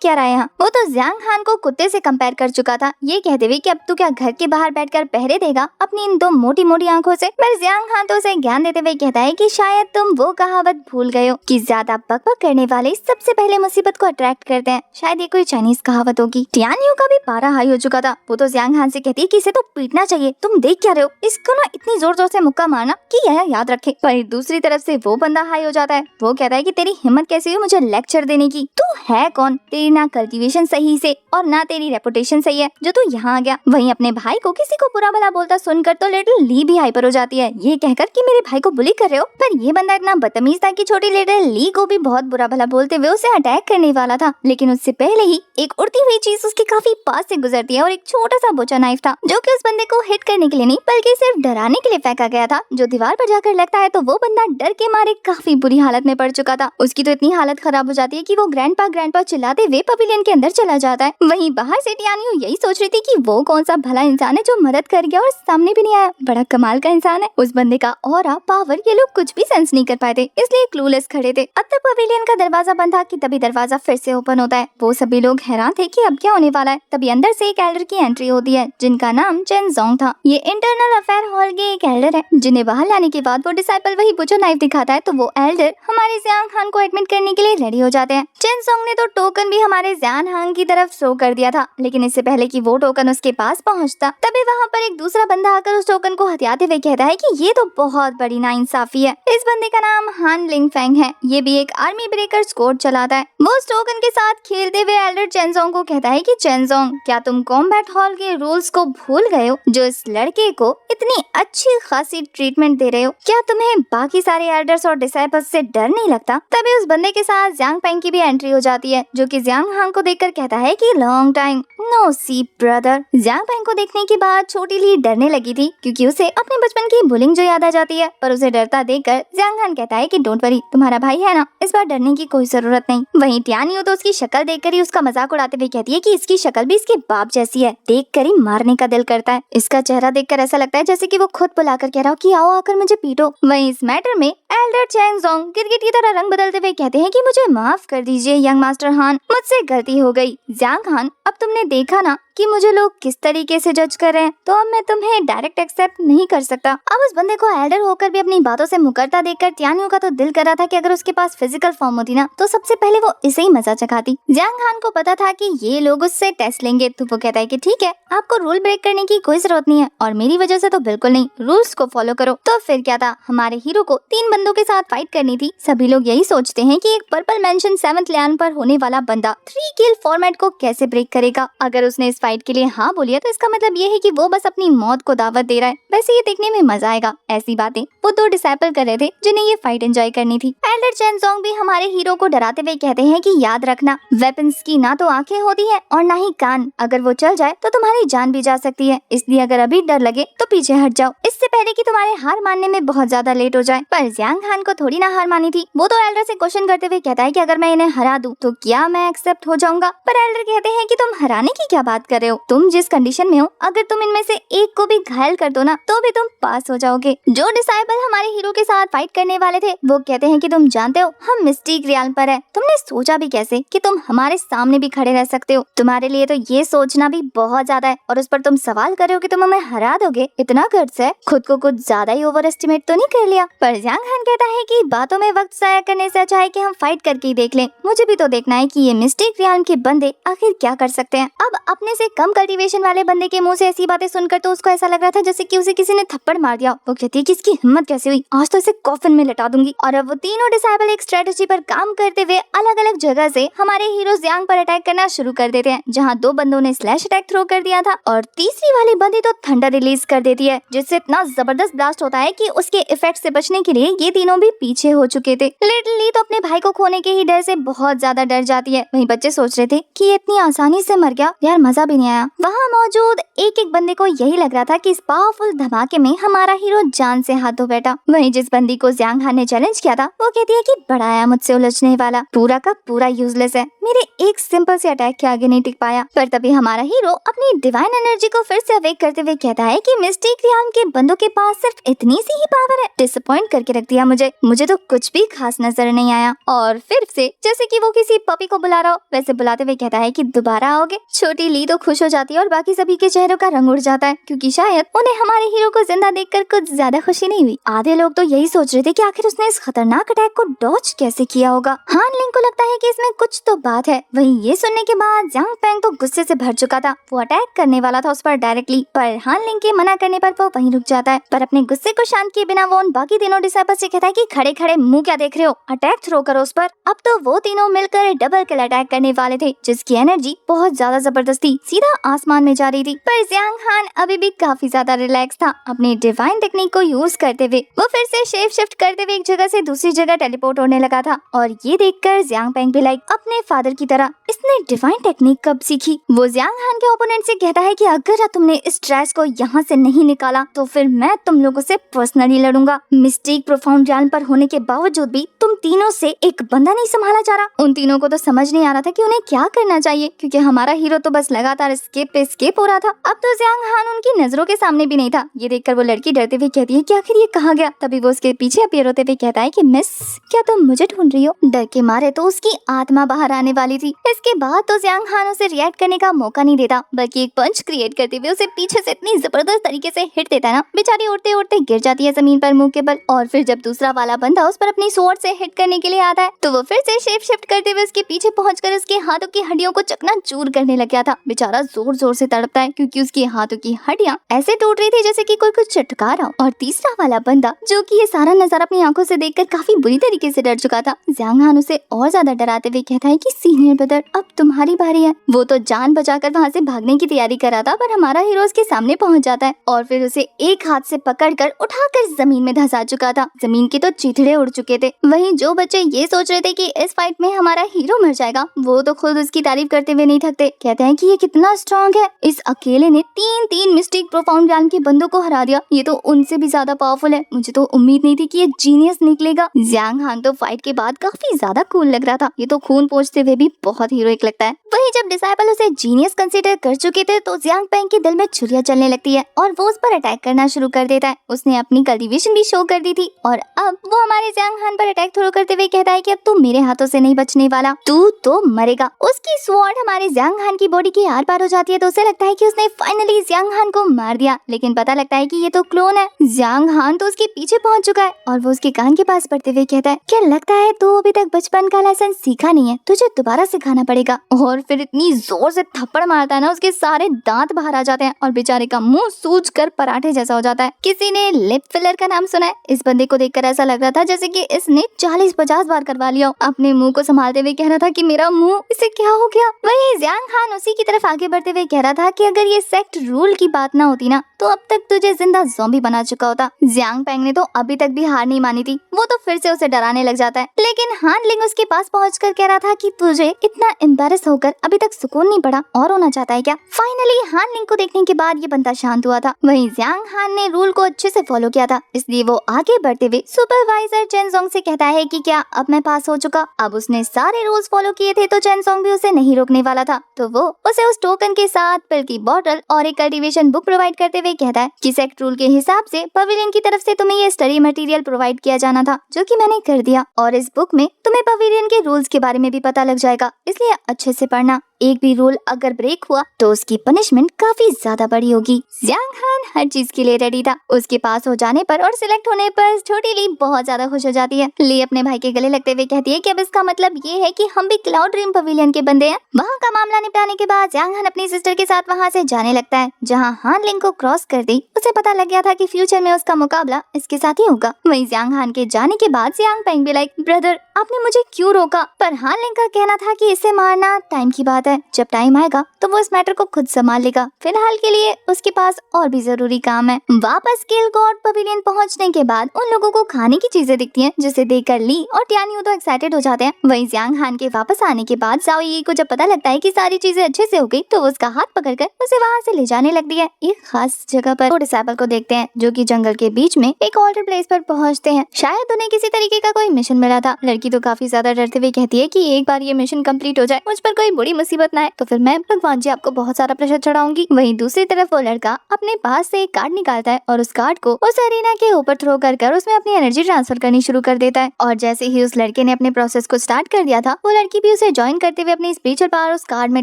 क्या रहा है यहाँ। वो तो जियांग हान को कुत्ते से कंपेयर कर चुका था, ये कहते हुए कि अब तू क्या घर के बाहर बैठकर पहरे देगा अपनी इन दो मोटी मोटी आंखों से। पर जियांग हान तो उसे ज्ञान देते हुए कहता है कि शायद तुम वो कहावत भूल गए हो कि ज्यादा बकबक करने वाले सबसे पहले मुसीबत को अट्रैक्ट करते हैं। शायद ये कोई चाइनीज कहावत होगी। टियानियो का भी पारा हाई हो चुका था। वो तो जियांग हान से कहती है कि इसे तो पीटना चाहिए, तुम देख क्या रहे हो, इसको ना इतनी जोर जोर से मुक्का मारना कि यह याद रखे। पर दूसरी तरफ से वो बंदा हाई हो जाता है। वो कहता है कि तेरी हिम्मत कैसी हुई मुझे लेक्चर देने की, तू है कौन, तेरी ना कल्टीवेशन सही से और ना तेरी रेपुटेशन सही है जो तू यहाँ आ गया। वहीं अपने भाई को किसी को बुरा भला बोलता सुनकर तो लिटिल ली भी हाइपर हो जाती है, ये कहकर कि मेरे भाई को बुली कर रहे हो। पर ये बंदा इतना बदतमीज था कि छोटी लिटिल ली को भी बहुत बुरा भला बोलते हुए उसे अटैक करने वाला था, लेकिन उससे पहले ही एक उड़ती हुई चीज उसके काफी पास से गुजरती है और एक छोटा सा बोचा नाइफ था जो कि उस बंदे को हिट करने के लिए नहीं बल्कि सिर्फ डराने के लिए फेंका गया था, जो दीवार पर जाकर लगता है तो वो बंदा डर के मारे काफी बुरी हालत में पड़ चुका था। उसकी तो इतनी हालत खराब हो जाती है कि वो ग्रैंडपा चिल्लाते हुए पवेलियन के अंदर चला जाता है। वहीं बाहर से टियानियो यही सोच रही थी कि वो कौन सा भला इंसान है जो मदद कर गया और सामने भी नहीं आया, बड़ा कमाल का इंसान है। उस बंदे का ऑरा पावर ये लोग कुछ भी सेंस नहीं कर पाए थे, इसलिए क्लूलेस खड़े थे। अब तक पवेलियन का दरवाजा बंद था कि तभी दरवाजा फिर से ओपन होता है। वो सभी लोग हैरान थे कि अब क्या होने वाला है। तभी अंदर से एक एल्डर की एंट्री होती है जिनका नाम चेन जोंग था। ये इंटरनल अफेयर हॉल के एक एल्डर है जिन्हें बाहर लाने के बाद वो डिसाइपल वही बुचो नाइफ दिखाता है तो वो एल्डर हमारे जियांग हान को एडमिट करने के लिए रेडी हो जाते हैं। चेन जोंग ने तो टोकन भी हमारे जियांग हान की तरफ थ्रो कर दिया था, लेकिन इससे पहले कि वो टोकन उसके पास पहुंचता तभी वहाँ पर एक दूसरा बंदा आकर उस टोकन को हथियाते हुए कहता है कि ये तो बहुत बड़ी नाइंसाफी है। इस बंदे का नाम हान लिंग फेंग है, ये भी एक आर्मी ब्रेकर स्क्वाड चलाता है। वो उस टोकन के साथ खेलते हुए एल्डर चेन जोंग को कहता है कि चेन जोंग क्या तुम कॉम्बैट हॉल के रूल्स को भूल गए हो जो इस लड़के को इतनी अच्छी खासी ट्रीटमेंट दे रहे हो? क्या तुम्हें बाकी सारे एल्डर्स और डिसाइपल्स से डर नहीं लगता? तभी उस बंदे के साथ जियांग पेंग की भी एंट्री हो जाती है जो कि जियांग हान को देखकर कहता है कि लॉन्ग टाइम नो सी ब्रदर। जियांग पेंग को देखने के बाद छोटी ली डरने लगी थी क्योंकि उसे अपने बचपन की बुलिंग जो याद आ जाती है, पर उसे डरता देखकर जियांग हान कहता है कि डोंट वरी, तुम्हारा भाई है ना, इस बार डरने की कोई जरूरत नहीं। वहीं टियानियो तो उसकी शक्ल देखकर ही उसका मजाक उड़ाते हुए कहती है कि इसकी शक्ल भी इसके बाप जैसी है, देखकर ही मारने का दिल करता है। इसका चेहरा देखकर ऐसा लगता है जैसे कि वो खुद बुलाकर कह रहा हो कि आओ आकर मुझे पीटो। वहीं इस मैटर में एल्डर चेन जोंग गिरगिट की तरह रंग बदलते हुए कहते हैं कि मुझे माफ कर दीजिए यंग मास्टर हान, मुझसे गलती हो गई। जियांग हान अब तुमने देखा ना कि मुझे लोग किस तरीके से जज कर रहे हैं, तो अब मैं तुम्हें डायरेक्ट एक्सेप्ट नहीं कर सकता। अब उस बंदे को एल्डर होकर भी अपनी बातों से मुकरता देखकर टियानियो का तो दिल कर रहा था कि अगर उसके पास फिजिकल फॉर्म होती ना तो सबसे पहले वो इसे ही मजा चखाती। जियांग हान को पता था कि ये लोग उससे टेस्ट लेंगे, तो वो कहता है कि ठीक है, आपको रूल ब्रेक करने की कोई जरूरत नहीं है और मेरी वजह से तो बिल्कुल नहीं, रूल्स को फॉलो करो। तो फिर क्या था, हमारे हीरो को 3 बंदों के साथ फाइट करनी थी। सभी लोग यही सोचते हैं कि एक पर्पल मेंशन 7th लैंड पर होने वाला बंदा 3 किल फॉर्मेट को कैसे ब्रेक करेगा। अगर उसने इस फाइट के लिए हाँ बोली है तो इसका मतलब ये है कि वो बस अपनी मौत को दावत दे रहा है। वैसे ये देखने में मजा आएगा। ऐसी बातें वो 2 डिसाइपल कर रहे थे जिन्हें ये फाइट एंजॉय करनी थी। एल्डर चेन जोंग भी हमारे हीरो को डराते हुए कहते हैं कि याद रखना, वेपन्स की ना तो आंखें होती है और ना ही कान, अगर वो चल जाए तो तुम्हारी जान भी जा सकती है, इसलिए अगर अभी डर लगे तो पीछे हट जाओ, इससे पहले कि तुम्हारे हार मानने में बहुत ज्यादा लेट हो जाए। पर जियांग हान को थोड़ी ना हार मानी थी। वो तो एल्डर से क्वेश्चन करते हुए कहता है कि अगर मैं इन्हें हरा दूं तो क्या मैं एक्सेप्ट हो जाऊंगा? पर एल्डर कहते हैं कि तुम हराने की क्या बात कर रहे हो, तुम जिस कंडीशन में हो, अगर तुम इनमें से एक को भी घायल कर दो ना तो भी तुम पास हो जाओगे। जो डिसाइपल हमारे हीरो के साथ फाइट करने वाले थे वो कहते हैं कि तुम जानते हो हम मिस्टिक रियाल्म पर है, तुमने सोचा भी कैसे कि तुम हमारे सामने भी खड़े रह सकते हो? तुम्हारे लिए तो ये सोचना भी बहुत ज्यादा है और उस पर तुम सवाल कर रहे हो कि तुम हमें हरा दोगे, इतना गट्स है, खुद को कुछ ज्यादा ही ओवर एस्टिमेट तो नहीं कर लिया? पर जियांग हान कहता है कि बातों में वक्त जाया करने से अच्छा है कि हम फाइट करके ही देख लें, मुझे भी तो देखना है कि ये मिस्टिक रियाल्म के बंदे आखिर क्या कर सकते हैं। अब अपने से कम कल्टीवेशन वाले बंदे के मुंह से ऐसी बातें सुनकर तो उसको ऐसा लग रहा था जैसे कि उसे किसी ने थप्पड़ मार दिया। वो कहती है कि इसकी हिम्मत कैसे हुई, आज तो इसे कॉफिन में लटा दूंगी। और अब वो तीनों डिसाइबल एक स्ट्रेटेजी पर काम करते हुए अलग अलग जगह से हमारे हीरो जियांग पर अटैक करना शुरू कर देते हैं, जहाँ 2 बंदों ने स्लैश अटैक थ्रो कर दिया था और तीसरी वाली बंदी तो थंडर रिलीज कर देती है, जिससे इतना जबरदस्त ब्लास्ट होता है कि उसके इफेक्ट से बचने के लिए ये तीनों भी पीछे हो चुके थे। लिटिल ली तो अपने भाई को खोने के ही डर से बहुत ज्यादा डर जाती है। वहीं बच्चे सोच रहे थे कि ये इतनी आसानी से मर गया, यार मजा भी नहीं आया। वहाँ मौजूद एक एक बंदे को यही लग रहा था कि इस पावरफुल धमाके में हमारा हीरो जान से हाथ धो बैठा। वहीं जिस बंदी को जियांग हान ने चैलेंज किया था वो कहती है कि बड़ा आया मुझसे उलझने वाला, पूरा का पूरा यूजलेस है, मेरे एक सिंपल से अटैक के आगे नहीं टिक पाया। पर तभी हमारा हीरो अपनी डिवाइन एनर्जी को फिर से अवेक करते हुए कहता है कि मिस्टिक रियांग के बंदों के पास सिर्फ इतनी सी ही पावर है। डिसअपॉइंट करके रख दिया मुझे तो कुछ भी खास नजर नहीं आया। और फिर से जैसे कि वो किसी पपी को बुला रहा हो वैसे बुलाते हुए कहता है कि दोबारा आओगे। छोटी ली तो खुश हो जाती है और बाकी सभी के चेहरों का रंग उड़ जाता है, क्योंकि शायद उन्हें हमारे हीरो को जिंदा देखकर कुछ ज्यादा खुशी नहीं हुई। आधे लोग तो यही सोच रहे थे कि आखिर उसने इस खतरनाक अटैक को डॉज कैसे किया होगा। हान लिंग को लगता है कि इसमें कुछ तो बात है। वहीं ये सुनने के बाद जियांग पेंग तो गुस्से से भर चुका था, वो अटैक करने वाला था उस पर डायरेक्टली, पर हान लिंग के मना करने पर वो वहीं रुक जाता है। पर अपने गुस्से को शांत किए बिना वो उन बाकी तीनों डिसाइपल से कहता है कि खड़े खड़े मुंह क्या देख रहे हो, अटैक थ्रो करो उस पर। अब तो वो तीनों मिलकर डबल किल अटैक करने वाले थे, जिसकी एनर्जी बहुत ज्यादा जबरदस्त थी, सीधा आसमान में जा रही थी। पर जियांग हान अभी भी काफी ज्यादा रिलैक्स था। अपनी डिवाइन टेक्निक को यूज करते हुए वो फिर से शेप शिफ्ट करते हुए एक जगह से दूसरी जगह टेलीपोर्ट होने लगा था। और ये देखकर जियांग पेंग भी लाइक अपने फादर की तरह इसने डिवाइन टेक्निक कब सीखी। वो जियांग हान के ओपोनेंट से कहता है कि अगर तुमने इस ट्रैश को यहाँ से नहीं निकाला तो फिर मैं तुम लोगों से पर्सनली लड़ूंगा। मिस्टेक प्रोफाउंड ज्ञान पर होने के बावजूद भी तुम तीनों से एक बंदा नहीं संभाला जा रहा। उन तीनों को तो समझ नहीं आ रहा था कि उन्हें क्या करना चाहिए, क्योंकि हमारा हीरो तो बस लगातार स्केप हो रहा था। अब तो जियांग हान उनकी नजरों के सामने भी नहीं था। ये देखकर वो लड़की डरते हुए कहती है कि आखिर ये कहाँ गया। तभी वो उसके पीछे अपीयर होते हुए कहता है कि मिस, क्या तुम मुझे ढूंढ रही हो। डर के मारे तो उसकी आत्मा बाहर आने वाली थी। इसके बाद तो जियांग हान उसे रिएक्ट करने का मौका नहीं देता, बल्कि एक पंच क्रिएट करते हुए उसे पीछे से इतनी जबरदस्त तरीके से हिट देता है ना, बेचारी उड़ते उड़ते गिर जाती है जमीन पर मुंह के बल। और फिर जब दूसरा वाला बंदा उस पर अपनी स्वॉर्ड से हिट करने के लिए आता है तो वो फिर से शेप शिफ्ट करते हुए उसके पीछे पहुंचकर उसके हाथों की हड्डियों को चकनाचूर करने लग गया था। बेचारा जोर जोर से तड़पता है, क्योंकि उसके हाथों की हड्डियां ऐसे टूट रही थी जैसे कि कोई कुछ चटका रहा हो। और तीसरा वाला बंदा, जो कि ये सारा नजारा अपनी आंखों से देखकर काफी बुरी तरीके से डर चुका था, जियांग हान उसे और ज्यादा डराते हुए कहता है कि सीनियर ब्रदर, अब तुम्हारी बारी है। वो तो जान बचाकर वहाँ से भागने की तैयारी कर रहा था, पर हमारा हीरो उसके सामने पहुंच जाता है और फिर उसे एक हाथ से पकड़कर उठाकर जमीन में धंसा चुका था। जमीन के तो चिथड़े उड़ चुके थे। वहीं जो बच्चे ये सोच रहे थे कि इस फाइट में हमारा हीरो मर जाएगा, वो तो खुद उसकी तारीफ करते हुए नहीं थकते। कहते हैं कि ये कितना स्ट्रांग है, इस अकेले ने 3 मिस्टिक प्रोफाउंड ज्ञान के बंदों को हरा दिया, ये तो उनसे भी ज्यादा पावरफुल है। मुझे तो उम्मीद नहीं थी कि ये जीनियस निकलेगा। जियांग हान तो फाइट के बाद काफी ज्यादा कूल लग रहा था, ये तो खून पोंछते हुए भी बहुत हीरोइक लगता है। वहीं जब डिसाइपल उसे जीनियस कंसीडर कर चुके थे तो जियांग पेंग के दिल में छुरियां चलने लगती है और वो उस पर अटैक करना शुरू कर देता है। उसने अपनी कल्टीवेशन भी शो कर दी थी और अब वो हमारे जियांग हान पर अटैक थ्रो करते हुए कहता है कि अब तू मेरे हाथों से नहीं बचने वाला, तू तो मरेगा। उसकी स्वॉर्ड हमारे जियांग हान की बॉडी के आर पार हो जाती है तो उसे लगता है कि उसने फाइनली जियांग हान को मार दिया, लेकिन पता लगता है कि ये तो क्लोन है। जियांग हान तो उसके पीछे पहुंच चुका है और वो उसके कान के पास पड़ते हुए कहता है, क्या लगता है तू अभी तक बचपन का लेसन सीखा नहीं है, तुझे दोबारा सिखाना पड़ेगा। और फिर इतनी जोर से थप्पड़ मारता है ना, उसके सारे दांत बाहर आ जाते हैं और बेचारे का मुंह सूज कर पराठे जैसा हो जाता है। किसी ने लिप फिलर का नाम सुना है? इस बंदे को देखकर ऐसा लग रहा था जैसे कि इसने 40-50 बार करवा लिया। अपने मुंह को संभालते हुए कह रहा था कि मेरा मुंह, इसे क्या हो गया। वही जियांग हान उसी की तरफ आगे बढ़ते हुए कह रहा था कि अगर ये सेक्ट रूल की बात ना होती ना तो अब तक तुझे जिंदा ज़ॉम्बी बना चुका होता। जियांग पेंग ने तो अभी तक भी हार नहीं मानी थी, वो तो फिर से उसे डराने लग जाता है। लेकिन हान लिंग उसके पास पहुंचकर कह रहा था कि तुझे इतना एम्बैरेस होकर अभी तक सुकून नहीं पड़ा और होना चाहता है क्या। फाइनली हान लिंग को देखने के बाद ये बंदा शांत हुआ था। वहीं जियांग हान ने रूल को अच्छे से फॉलो किया था, इसलिए वो आगे बढ़ते हुए सुपरवाइजर चेनजोंग से कहता है कि क्या अब मैं पास हो चुका। अब उसने सारे रूल्स फॉलो किए थे तो चेनजोंग भी उसे नहीं रोकने वाला था, तो वो उसे उस टोकन के साथ पिल की बोतल और एक कल्टीवेशन बुक प्रोवाइड करते हुए कहता है कि सेक्ट रूल के हिसाब से पवेलियन की तरफ से तुम्हें ये स्टडी मटेरियल प्रोवाइड किया जाना था, जो कि मैंने कर दिया। और इस बुक में तुम्हें पवेलियन के रूल्स के बारे में भी पता लग जाएगा, इसलिए अच्छे से पढ़ना। एक भी रूल अगर ब्रेक हुआ तो उसकी पनिशमेंट काफी ज्यादा बड़ी होगी। जियांग हान हर चीज के लिए रेडी था। उसके पास हो जाने पर और सिलेक्ट होने पर छोटी ली बहुत ज्यादा खुश हो जाती है। ली अपने भाई के गले लगते हुए कहती है कि अब इसका मतलब ये है कि हम भी क्लाउड ड्रीम पवेलियन के बंदे हैं। वहाँ का मामला निपटाने के बाद जियांग हान अपनी सिस्टर के साथ वहाँ से जाने लगता है। जहाँ हान लिंग को क्रॉस कर दी, उसे पता लग गया था कि फ्यूचर में उसका मुकाबला इसके साथ ही होगा। वहीं जियांग हान के जाने के बाद जियांग पेंग भी लाइक, ब्रदर आपने मुझे क्यों रोका? पर हान लिंग का कहना था कि इसे मारना टाइम की बात है, जब टाइम आएगा तो वो इस मैटर को खुद संभाल लेगा। फिलहाल के लिए उसके पास और भी जरूरी काम है। वापस किल गॉड पवेलियन पहुंचने के बाद उन लोगों को खाने की चीजें दिखती हैं, जिसे देखकर ली और टियानियो तो एक्साइटेड हो जाते हैं। वहीं जियांग हान के वापस आने के बाद जाओ यी को जब पता लगता है कि सारी चीजें अच्छे से हो गई, तो वो उसका हाथ पकड़कर उसे वहाँ से ले जाने लगती है। एक खास जगह पर वो डिसेबल को देखते हैं, जो कि जंगल के बीच में एक ऑल्टर प्लेस पर पहुंचते हैं। शायद उन्हें किसी तरीके का कोई मिशन मिला था। लड़की तो काफी ज्यादा डरते हुए कहती है कि एक बार ये मिशन कंप्लीट हो जाए, मुझ पर कोई बड़ी मुसीबत ना आए, तो फिर मैं भगवान जी आपको बहुत सारा प्रेशर चढ़ाऊंगी। वहीं दूसरी तरफ वो लड़का अपने पास से एक कार्ड निकालता है और उस कार्ड को उस अरीना के ऊपर थ्रो कर उसमें अपनी एनर्जी ट्रांसफर करनी शुरू कर देता है। और जैसे ही उस लड़के ने अपने प्रोसेस को स्टार्ट कर दिया था, वो लड़की भी उसे ज्वाइन करते हुए अपनी स्पिरिचुअल पावर उस कार्ड में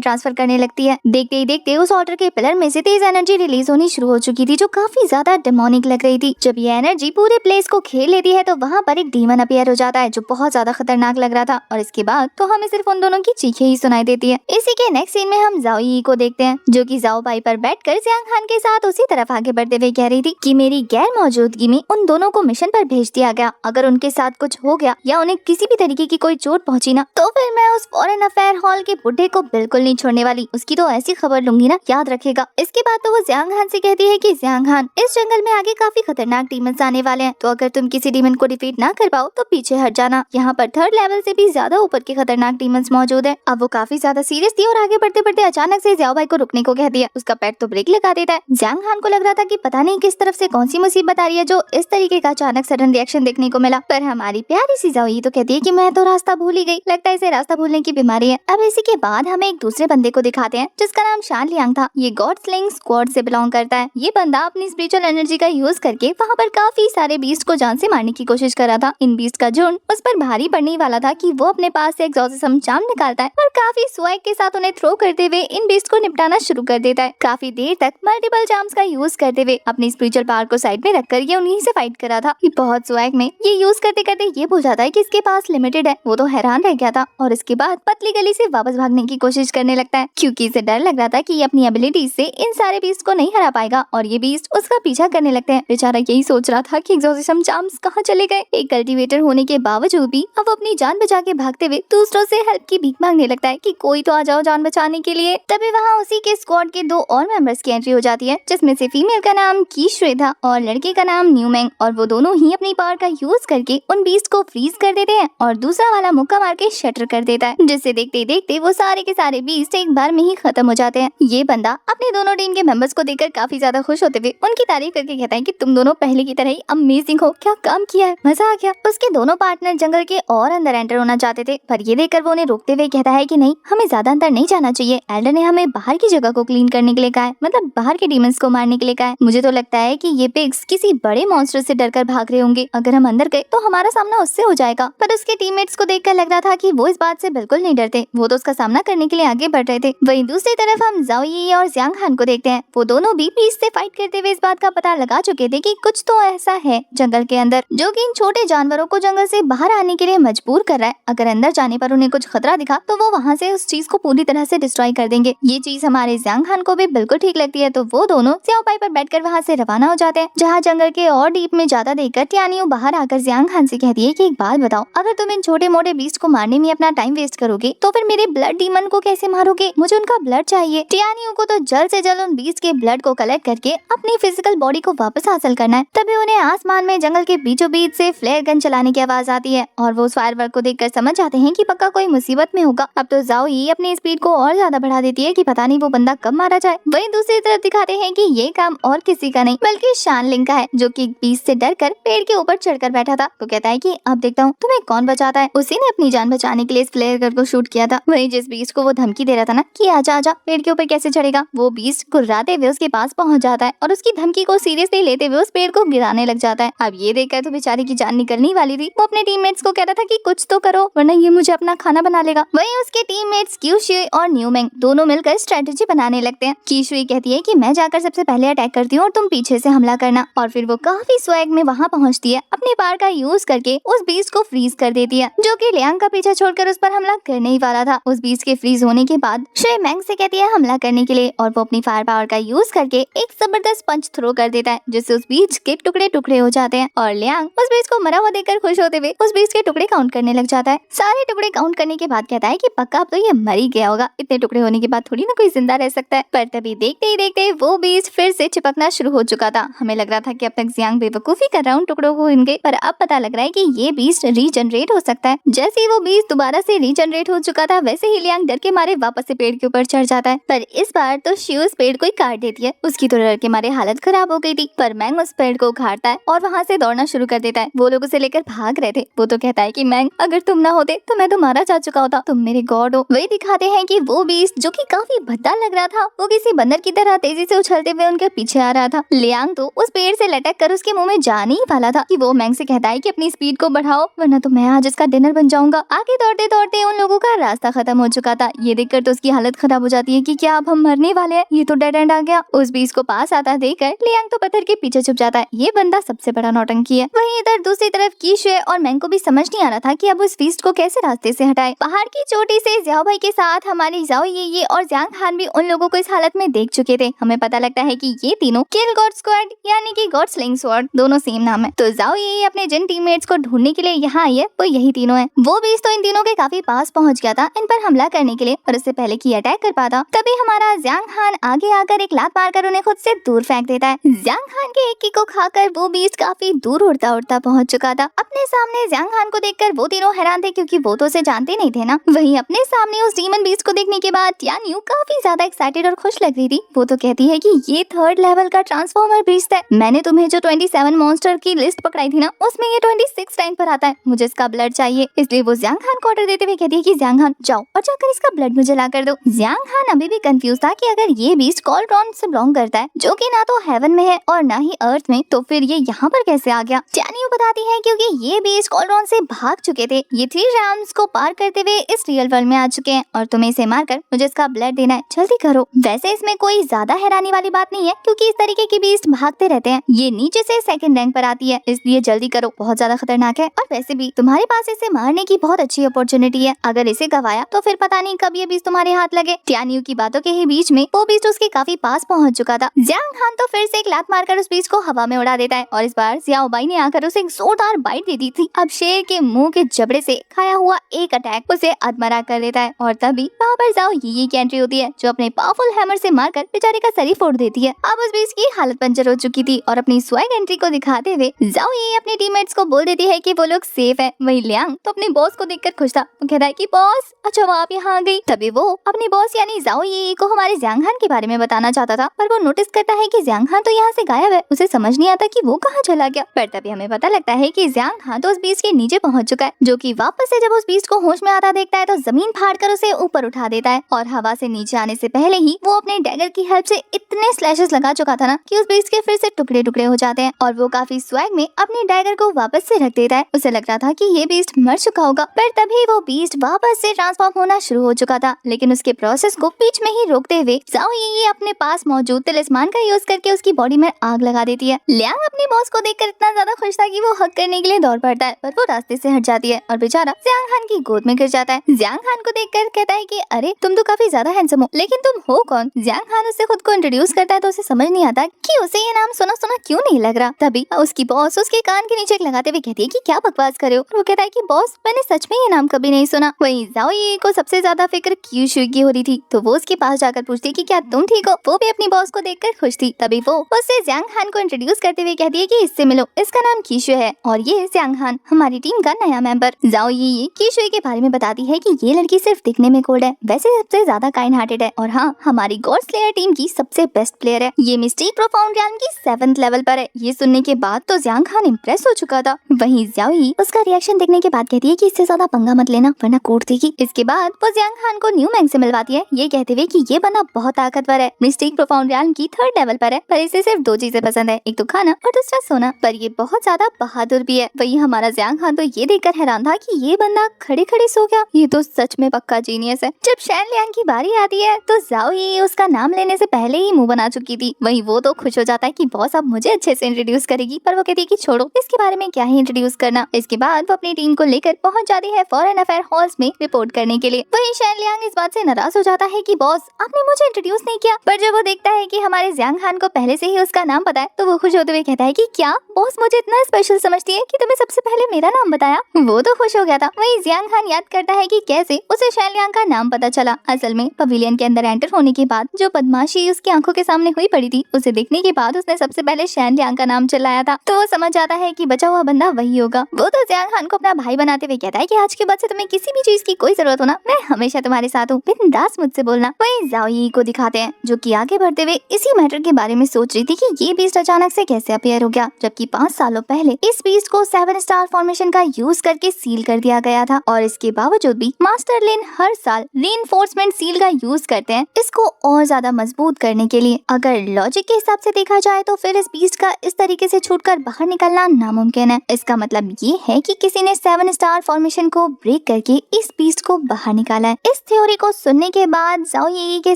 ट्रांसफर करने लगती है। देखते ही देखते उस ऑल्टर के पिलर में से तेज एनर्जी रिलीज होनी शुरू हो चुकी थी, जो काफी ज्यादा डेमोनिक लग रही थी। जब ये एनर्जी पूरे प्लेस को घेर लेती है तो वहाँ पर एक डीमन अपीयर हो जाता है, जो बहुत ज्यादा खतरनाक लग रहा था। और इसके बाद तो हमें सिर्फ उन दोनों की चीखें ही सुनाई देती है। इसी के नेक्स्ट सीन में हम जाओ यी को देखते हैं, जो कि जाओ पाई पर बैठकर जियांग हान के साथ उसी तरफ आगे बढ़ते हुए कह रही थी कि मेरी गैर मौजूदगी में उन दोनों को मिशन पर भेज दिया गया। अगर उनके साथ कुछ हो गया या उन्हें किसी भी तरीके की कोई चोट पहुंची ना, तो फिर मैं उस फॉरेन अफेयर हॉल के बुड्ढे को बिल्कुल नहीं छोड़ने वाली। उसकी तो ऐसी खबर लूंगी ना, याद रखेगा। इसके बाद तो वो जियांग हान से कहती है कि जियांग हान, इस जंगल में आगे काफी खतरनाक डीमंस आने वाले हैं, तो अगर तुम किसी डीमन को डिफीट ना कर पाओ तो पीछे हट जाना। यहाँ पर 3rd लेवल से भी ज्यादा ऊपर के खतरनाक डीमंस मौजूद है। अब वो काफी ज्यादा सीरियस थी और आगे बढ़ते बढ़ते अचानक से जियाओ भाई को रुकने को कहती है। उसका पैर तो ब्रेक लगा देता है। जियांग हान को लग रहा था कि पता नहीं किस तरफ से कौन सी मुसीबत आ रही है, जो इस तरीके का अचानक सडन रिएक्शन देखने को मिला। पर हमारी प्यारी सी जाओ यी तो कहती है कि मैं तो रास्ता भूल ही गई, लगता है इसे रास्ता भूलने की बीमारी है। अब इसी के बाद हमें एक दूसरे बंदे को दिखाते हैं, जिसका नाम शान लियांग था। ये गॉड स्लेइंग स्क्वाड से बिलोंग करता है। ये बंदा अपनी स्पिरिचुअल एनर्जी का यूज करके वहाँ पर काफी सारे बीस्ट को जान से मारने की कोशिश कर रहा था। इन बीस्ट का झुंड उस पर भारी पड़ने वाला था कि वो अपने पास से एग्जॉर्सिज्म चार्म निकालता है और काफी स्वैग के साथ उन्हें थ्रो करते हुए इन बीस्ट को निपटाना शुरू कर देता है। काफी देर तक मल्टीपल चार्म्स का यूज करते हुए अपनी स्पिरिचुअल पावर को साइड में रखकर ये उन्हीं से फाइट कर रहा था। ये बहुत स्वैग में ये यूज करते करते ये भूल जाता है कि इसके पास लिमिटेड है। वो तो हैरान रह गया था और इसके बाद पतली गली से वापस भागने की कोशिश करने लगता है, क्योंकि इसे डर लग रहा था कि ये अपनी एबिलिटीज से इन सारे बीस्ट को नहीं हरा पाएगा और ये बीस्ट उसका पीछा करने लगते हैं। बेचारा यही सोच रहा था कि एग्जॉर्सिज्म चार्म्स कहाँ चले गए। एक कल्टीवेटर होने के बावजूद भी अब वो अपनी जान बचा के भागते हुए दूसरों से हेल्प की भीख मांगने लगता है कि कोई तो आ जाओ जान बचाने के लिए। तभी वहाँ उसी के स्क्वाड के 2 और मेंबर्स की एंट्री हो जाती है, जिसमें से फीमेल का नाम की श्वेता और लड़के का नाम न्यूमेंग। और वो दोनों ही अपनी पावर का यूज करके उन बीस्ट को फ्रीज कर देते हैं और दूसरा वाला मुक्का मार के शटर कर देता है, जिससे देखते देखते वो सारे के सारे बीस्ट एक बार में ही खत्म हो जाते हैं। ये बंदा अपने दोनों टीम के मेंबर्स को देखकर काफी ज्यादा खुश होते हुए उनकी तारीफ करके कहता है कि तुम दोनों पहले की तरह ही अमेजिंग हो, क्या काम किया है, मजा आ गया। उसके दोनों पार्टनर जंगल के और अंदर एंटर होना चाहते थे, पर ये देखकर वो उन्हें रोकते हुए कहता है कि नहीं, हमें ज्यादा अंदर नहीं जाना चाहिए। एल्डर ने हमें बाहर की जगह को क्लीन करने के लिए कहा है, मतलब बाहर के डीमंस को मारने के लिए कहा है। मुझे तो लगता है कि ये पिग्स किसी बड़े मॉन्स्टर से डरकर भाग रहे होंगे। अगर हम अंदर गए तो हमारा सामना उससे हो जाएगा। पर उसके टीममेट्स को देखकर लग रहा था कि वो इस बात से बिल्कुल नहीं डरते, वो तो उसका सामना करने के लिए आगे बढ़ रहे थे। वहीं दूसरी तरफ हम जाओ यी और जियांग हान को देखते हैं। वो दोनों भी बीस्ट से फाइट करते हुए इस बात का पता लगा चुके थे कि कुछ तो ऐसा है जंगल के अंदर जो कि इन छोटे जानवरों को जंगल से बाहर आने के लिए मजबूर कर रहा है। अगर अंदर जाने पर उन्हें कुछ खतरा दिखा तो वो वहाँ से उस चीज को पूरी तरह से डिस्ट्रॉय कर देंगे। ये चीज हमारे जियांग हान को भी बिल्कुल ठीक लगती है, तो वो दोनों जियाओ पाई पर बैठकर वहाँ से रवाना हो जाते हैं। जहाँ जंगल के और डीप में जाता देखकर टियानियो बाहर आकर जियांग हान से कहती है कि एक बात बताओ, अगर तुम इन छोटे मोटे बीस्ट को मारने में अपना टाइम वेस्ट करोगे तो फिर मेरे ब्लड डीमन को कैसे मारोगे? मुझे उनका ब्लड चाहिए। टियानियो को तो जल्द से जल्द उन बीस्ट के ब्लड को कलेक्ट करके अपनी फिजिकल बॉडी को वापस हासिल करना है। तभी उन्हें आसमान में जंगल के बीचों बीच से फ्लेयर गन चलाने की आवाज आती है और वो उस फायरवर्क को देखकर समझ जाते हैं कि पक्का कोई मुसीबत में होगा। अब तो जाओ यी अपनी स्पीड को और ज्यादा बढ़ा देती है कि पता नहीं वो बंदा कब मारा जाए। वहीं दूसरी तरफ दिखाते हैं कि ये काम और किसी का नहीं बल्कि शान लिंग का है, जो कि बीस्ट से डरकर पेड़ के ऊपर चढ़कर बैठा था। तो कहता है कि अब देखता हूँ तुम्हें कौन बचाता है। उसी ने अपनी जान बचाने के लिए इस फ्लेयर गन को शूट किया था। वहीं जिस बीस्ट को वो धमकी दे रहा था ना कि आजा आजा, पेड़ के ऊपर कैसे चढ़ेगा, वो बीस्ट गुर्राते हुए उसके पास पहुंच जाता है और उसकी धमकी को सीरियसली लेते हुए उस पेड़ को गिराने लग जाता है। अब ये देखकर तो बेचारे की जान निकलने वाली थी। वो अपने टीममेट्स को कह रहा था कि कुछ तो करो वरना ये मुझे अपना खाना बना लेगा। वहीं उसके टीममेट्स क्यू कीशुई और न्यूमेंग दोनों मिलकर स्ट्रेटेजी बनाने लगते हैं। कीशुई कहती है कि मैं जाकर सबसे पहले अटैक करती हूँ और तुम पीछे से हमला करना, और फिर वो काफी स्वैग में वहाँ पहुँचती है। अपने पावर का यूज करके उस बीस्ट को फ्रीज कर देती है, जो कि लियांग का पीछा छोड़कर उस पर हमला करने ही वाला था। उस बीस्ट के फ्रीज होने के बाद शुई मैंग से कहती है हमला करने के लिए, और वो अपनी फायर पावर का यूज करके एक जबरदस्त पंच थ्रो कर देता है, जिससे उस बीस्ट के टुकड़े टुकड़े हो जाते हैं। और लियांग उस बीस्ट को मरा हुआ देखकर खुश होते हुए उस बीस्ट के टुकड़े काउंट करने लग जाता है। सारे टुकड़े काउंट करने के बाद कहता है कि पक्का अब तो ये मर ही गया होगा, इतने टुकड़े होने के बाद थोड़ी ना कोई जिंदा रह सकता है। पर तभी देखते ही देखते वो बीस्ट फिर से चिपकना शुरू हो चुका था। हमें लग रहा था कि अब तक जियांग बेवकूफी कर रहा हूँ टुकड़ों को इनके, पर अब पता लग रहा है कि ये बीस्ट रीजनरेट हो सकता है। जैसे ही वो बीस्ट दोबारा से रीजनरेट हो चुका था, वैसे ही लियांग डर के मारे वापस से पेड़ के ऊपर चढ़ जाता है। पर इस बार तो शी उस पेड़ को ही काट देती है। उसकी तो डर के मारे हालत खराब हो गई थी, पर मैंग उस पेड़ को उखाड़ता है और वहाँ से दौड़ना शुरू कर देता है। वो लोग उसे लेकर भाग रहे थे। वो तो कहता है कि मैंग अगर तुम ना होते तो मैं तो मारा जा चुका होता, तुम मेरे गॉड हो। वही दिखाते हैं कि वो बीस्ट जो कि काफी भद्दा लग रहा था, वो किसी बंदर की तरह तेजी से उछलते हुए उनके पीछे आ रहा था। लियांग तो उस पेड़ से लटक कर उसके मुंह में जाने ही वाला था कि वो मैंग से कहता है कि अपनी स्पीड को बढ़ाओ, वरना तो मैं आज इसका डिनर बन जाऊंगा। आगे दौड़ते दौड़ते उन लोगों का रास्ता खत्म हो चुका था। ये देखकर तो उसकी हालत खराब हो जाती है कि क्या अब हम मरने वाले हैं, ये तो डेड एंड आ गया। उस बीस्ट को पास आता देखकर लियांग तो पत्थर के पीछे छुप जाता है। ये बंदा सबसे बड़ा नौटंकी है। वहीं इधर दूसरी तरफ कीशुई और मैंग को भी समझ नहीं आ रहा था कि अब उस बीस्ट को कैसे रास्ते से हटाए। पहाड़ की चोटी से ज़्याओ भाई के साथ हमारी ज़ाओ ये और ज़्यांग हान भी उन लोगों को इस हालत में देख चुके थे। हमें पता लगता है कि ये तीनों किल गॉड स्क्वाड यानी कि गॉड स्लिंग स्वॉर्ड, दोनों सेम नाम है। तो ज़ाओ ये अपने जिन टीममेट्स को ढूंढने के लिए यहाँ आई है वो यही तीनों हैं। वो बीस्ट तो इन तीनों के काफी पास पहुंच गया था इन पर हमला करने के लिए, और उससे पहले कि अटैक कर पाता तभी हमारा ज़्यांग हान आगे आकर एक लात मारकर उन्हें खुद से दूर फेंक देता है। ज़्यांग हान के एक किक को खाकर वो बीस्ट काफी दूर उड़ता उड़ता पहुंच चुका था। अपने सामने ज़्यांग हान को देखकर वो तीनों हैरान थे, क्योंकि वो तो उसे जानते नहीं थे ना। वहीं अपने सामने उस डीमन बीस्ट को देखने के बाद टियान यू काफी ज्यादा एक्साइटेड और खुश लग रही थी। वो तो कहती है कि ये 3rd लेवल का ट्रांसफॉर्मर बीस्ट है। मैंने तुम्हें जो 27 मॉन्स्टर की लिस्ट पकड़ाई थी ना, उसमें ये 26 रैंक पर आता है। मुझे इसका ब्लड चाहिए। इसलिए वो ज़्यांग हान को ऑर्डर देते हुए कहती है कि ज़्यांग हान जाओ और जाकर इसका ब्लड मुझे ला कर दो। ज़्यांग हान अभी भी कंफ्यूज था कि अगर ये बीस्ट कॉल्ड्रॉन से बिलोंग करता है, जो कि ना तो हेवन में है और ना ही अर्थ में, तो फिर ये यहाँ पर कैसे आ गया। टियान यू बताती है क्योंकि ये बीस्ट कॉल्ड्रॉन से भाग चुके थे। ये 3 राउंड्स को पार करते हुए इस रियल वर्ल्ड में आ चुके हैं और तुम्हें इसे मारकर मुझे इसका ब्लड देना है, जल्दी करो। वैसे इसमें कोई ज्यादा हैरानी वाली बात नहीं है, क्योंकि इस तरीके की बीस्ट भागते रहते हैं। ये नीचे से 2nd रैंक पर आती है, इसलिए जल्दी करो, बहुत ज्यादा खतरनाक है। और वैसे भी तुम्हारे पास इसे मारने की बहुत अच्छी अपॉर्चुनिटी है। अगर इसे गवाया तो फिर पता नहीं कब ये बीस्ट तुम्हारे हाथ लगे। टियान यू की बातों के ही बीच में वो बीस्ट उसके काफी पास पहुंच चुका था। ज़्यांग हान तो फिर से एक लात मारकर उस बीस्ट को हवा में उड़ा देता है, और इस बार ज़ियाओ बाई ने आकर उसे एक जोरदार बाइट दे दी थी। अब शेर के मुंह के जबड़े से खाया हुआ एक अटैक उसे अधमरा कर देता है, और तभी वहाँ पर ज़ाओ ये की एंट्री होती है, जो अपने पावरफुल हैमर से मारकर बेचारे का सर ही फोड़ देती है। अब उस बीस्ट की हालत पंचर हो चुकी थी, और अपनी स्वैग एंट्री को दिखाते हुए ज़ाओ ये अपने टीममेट्स को बोल देती है कि वो लोग सेफ है। वही लियांग तो अपने बॉस को देखकर खुश था। वो कहता है कि बॉस अच्छा वो आप यहाँ आ गई। तभी वो अपने बॉस यानी ज़ाओ ये को हमारे ज़्यांग हान के बारे में बताना चाहता था, पर वो नोटिस करता है कि ज़्यांग हान तो यहाँ से गायब है। उसे समझ नहीं आता कि वो कहाँ चला गया। पर तभी हमें पता लगता है कि ज़्यांग हान तो उस बीस्ट के नीचे पहुंच चुका है, जो कि वापस से जब उस बीस्ट को होश में आता देखता है तो जमीन फाड़कर उसे ऊपर उठा देता है, और हवा से नीचे आने से पहले ही वो अपने डैगर की हेल्प से इतने स्लैशेस लगा चुका था ना कि उस बीस्ट के फिर से टुकड़े टुकड़े हो जाते हैं, और वो काफी स्वैग में अपने डैगर को वापस से रख देता है। उसे लग रहा था कि ये बीस्ट मर चुका होगा, पर तभी वो बीस्ट वापस से ट्रांसफॉर्म होना शुरू हो चुका था। लेकिन उसके प्रोसेस को बीच में ही रोकते हुए ज़ाओ ये अपने पास मौजूद तिलिस्मान का यूज करके उसकी बॉडी में आग लगा देती है। लियांग अपने बॉस को देखकर इतना ज्यादा खुश था कि वो हक करने के लिए दौड़ पड़ता है, पर वो रास्ते से हट जाती है और बेचारा ज़्यांग हान की गोद में गिर जाता है। ज़्यांग हान को देखकर कहता है कि अरे तुम तो काफी ज्यादा हैंडसम हो, लेकिन तुम हो कौन। ज़्यांग हान उससे खुद को इंट्रोड्यूस करता है तो उसे समझ नहीं आता कि उसे ये नाम सुना सुना क्यों नहीं लग रहा। तभी उसकी बॉस उसके कान के नीचे लगाते हुए कहती है कि क्या बकवास कर रहे हो। वो कहता है कि बॉस मैंने सच में ये नाम कभी नहीं सुना। वहीं ज़ाओ ये को सबसे ज्यादा फिक्र कीशुई की हो रही थी, तो वो उसके पास जाकर पूछती है कि क्या तुम ठीक हो। वो भी अपनी बॉस को देखकर खुश थी। तभी वो उससे ज़्यांग हान को इंट्रोड्यूस करते हुए कहती है कि इससे मिलो, इसका नाम कीशुई है और ये ज़्यांग हान हमारी टीम का नया मेंबर। ज़ाओ ये कीशुई के बारे में बताती है कि ये लड़की सिर्फ दिखने में कोल्ड है, वैसे सबसे ज्यादा काइंड हार्टेड है, और हाँ हमारी गॉड स्लेयर टीम की सबसे बेस्ट प्लेयर है। ये मिस्टिक प्रोफाउंड रियल्म की 7th लेवल पर है। ये सुनने के बाद तो ज़्यांग हान इम्प्रेस हो चुका था। वहीं ज़ाओ ही उसका रिएक्शन देखने के बाद कहती है कि इससे ज्यादा पंगा मत लेना वरना कूट देगी। इसके बाद वो ज़्यांग हान को न्यू मैंग से मिलवाती है, ये कहते हुए कि ये बंदा बहुत ताकतवर है, मिस्टिक प्रोफाउंड रियल्म की 3rd लेवल पर है, पर इसे सिर्फ 2 चीजें पसंद है, एक तो खाना और दूसरा सोना, पर ये बहुत ज्यादा बहादुर भी है। वही हमारा ज़्यांग हान तो ये देखकर हैरान था कि ये बंदा खड़े खड़े सो गया, ये तो सच में पक्का जीनियस वीकनेस है। जब शैन लियांग की बारी आती है तो जाओ ये उसका नाम लेने से पहले ही मुंह बना चुकी थी। वहीं वो तो खुश हो जाता है कि बॉस अब मुझे अच्छे से इंट्रोड्यूस करेगी, पर वो कहती है कि छोड़ो, इसके बारे में क्या ही इंट्रोड्यूस करना। इसके बाद वो अपनी टीम को लेकर पहुंच जाती है फॉरेन अफेयर हॉल्स में रिपोर्ट करने के लिए। वहीं शैन लियांग इस बात से नाराज हो जाता है कि बॉस आपने मुझे इंट्रोड्यूस नहीं किया। पर जब वो देखता है कि हमारे जियांग हान को पहले से ही उसका नाम पता है तो वो खुश होते हुए कहता है कि क्या बॉस मुझे इतना स्पेशल समझती है कि तुम्हें सबसे पहले मेरा नाम बताया। वो तो खुश हो गया था। वहीं जियांग हान याद करता है कि कैसे उसे शैन लियांग का नाम पता चला। असल में पवेलियन के अंदर एंटर होने के बाद जो बदमाशी उसकी आंखों के सामने हुई पड़ी थी, उसे देखने के बाद उसने सबसे पहले शैन लियांग का नाम चिल्लाया था। तो वो समझ जाता है कि बचा हुआ बंदा वही होगा। वो तो जियांग हान को अपना भाई बनाते हुए कहता है कि आज के बाद से तुम्हें किसी भी चीज की कोई जरूरत हो ना, मैं हमेशा तुम्हारे साथ हूँ, बिंदास मुझसे बोलना। वहीं जाओ यी को दिखाते हैं जो कि आगे बढ़ते हुए इसी मैटर के बारे में सोच रही थी कि ये बीस्ट अचानक से कैसे अपीयर हो गया, जबकि 5 सालों पहले इस बीस्ट को 7 स्टार फॉर्मेशन का यूज करके सील कर दिया गया था। और इसके बावजूद भी मास्टर लिन हर साल रीइंफोर्समेंट सील का यूज करते हैं इसको और ज्यादा मजबूत करने के लिए। अगर लॉजिक के हिसाब से देखा जाए तो फिर इस बीस्ट का इस तरीके से छूटकर बाहर निकलना नामुमकिन है। इसका मतलब ये है कि किसी ने 7 स्टार फॉर्मेशन को ब्रेक करके इस बीस्ट को बाहर निकाला है। इस थ्योरी को सुनने के बाद जाओ ये के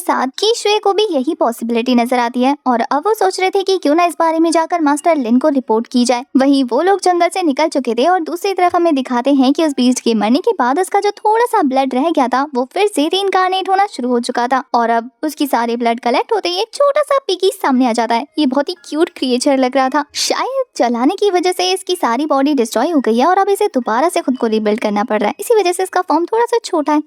साथ की शुए को भी यही पॉसिबिलिटी नजर आती है और अब वो सोच रहे थे कि क्यों ना इस बारे में जाकर मास्टर लिन को रिपोर्ट की जाए। वहीं वो लोग जंगल से निकल चुके थे और दूसरी तरफ हमें दिखाते हैं कि उस बीस्ट के मरने के बाद उसका जो थोड़ा सा ब्लड रह गया था वो फिर से रीइंकार्नेट होना शुरू हो चुका था और अब उसकी सारे ब्लड कलेक्ट होते ही एक छोटा सा पिगी सामने आ जाता है। ये बहुत ही क्यूट क्रिएचर लग रहा था। शायद जलाने की वजह से इसकी सारी बॉडी डिस्ट्रॉय हो गई है और अब इसे दोबारा से खुद को रिबिल्ड करना पड़ रहा है, इसी वजह से इसका फॉर्म थोड़ा सा छोटा है।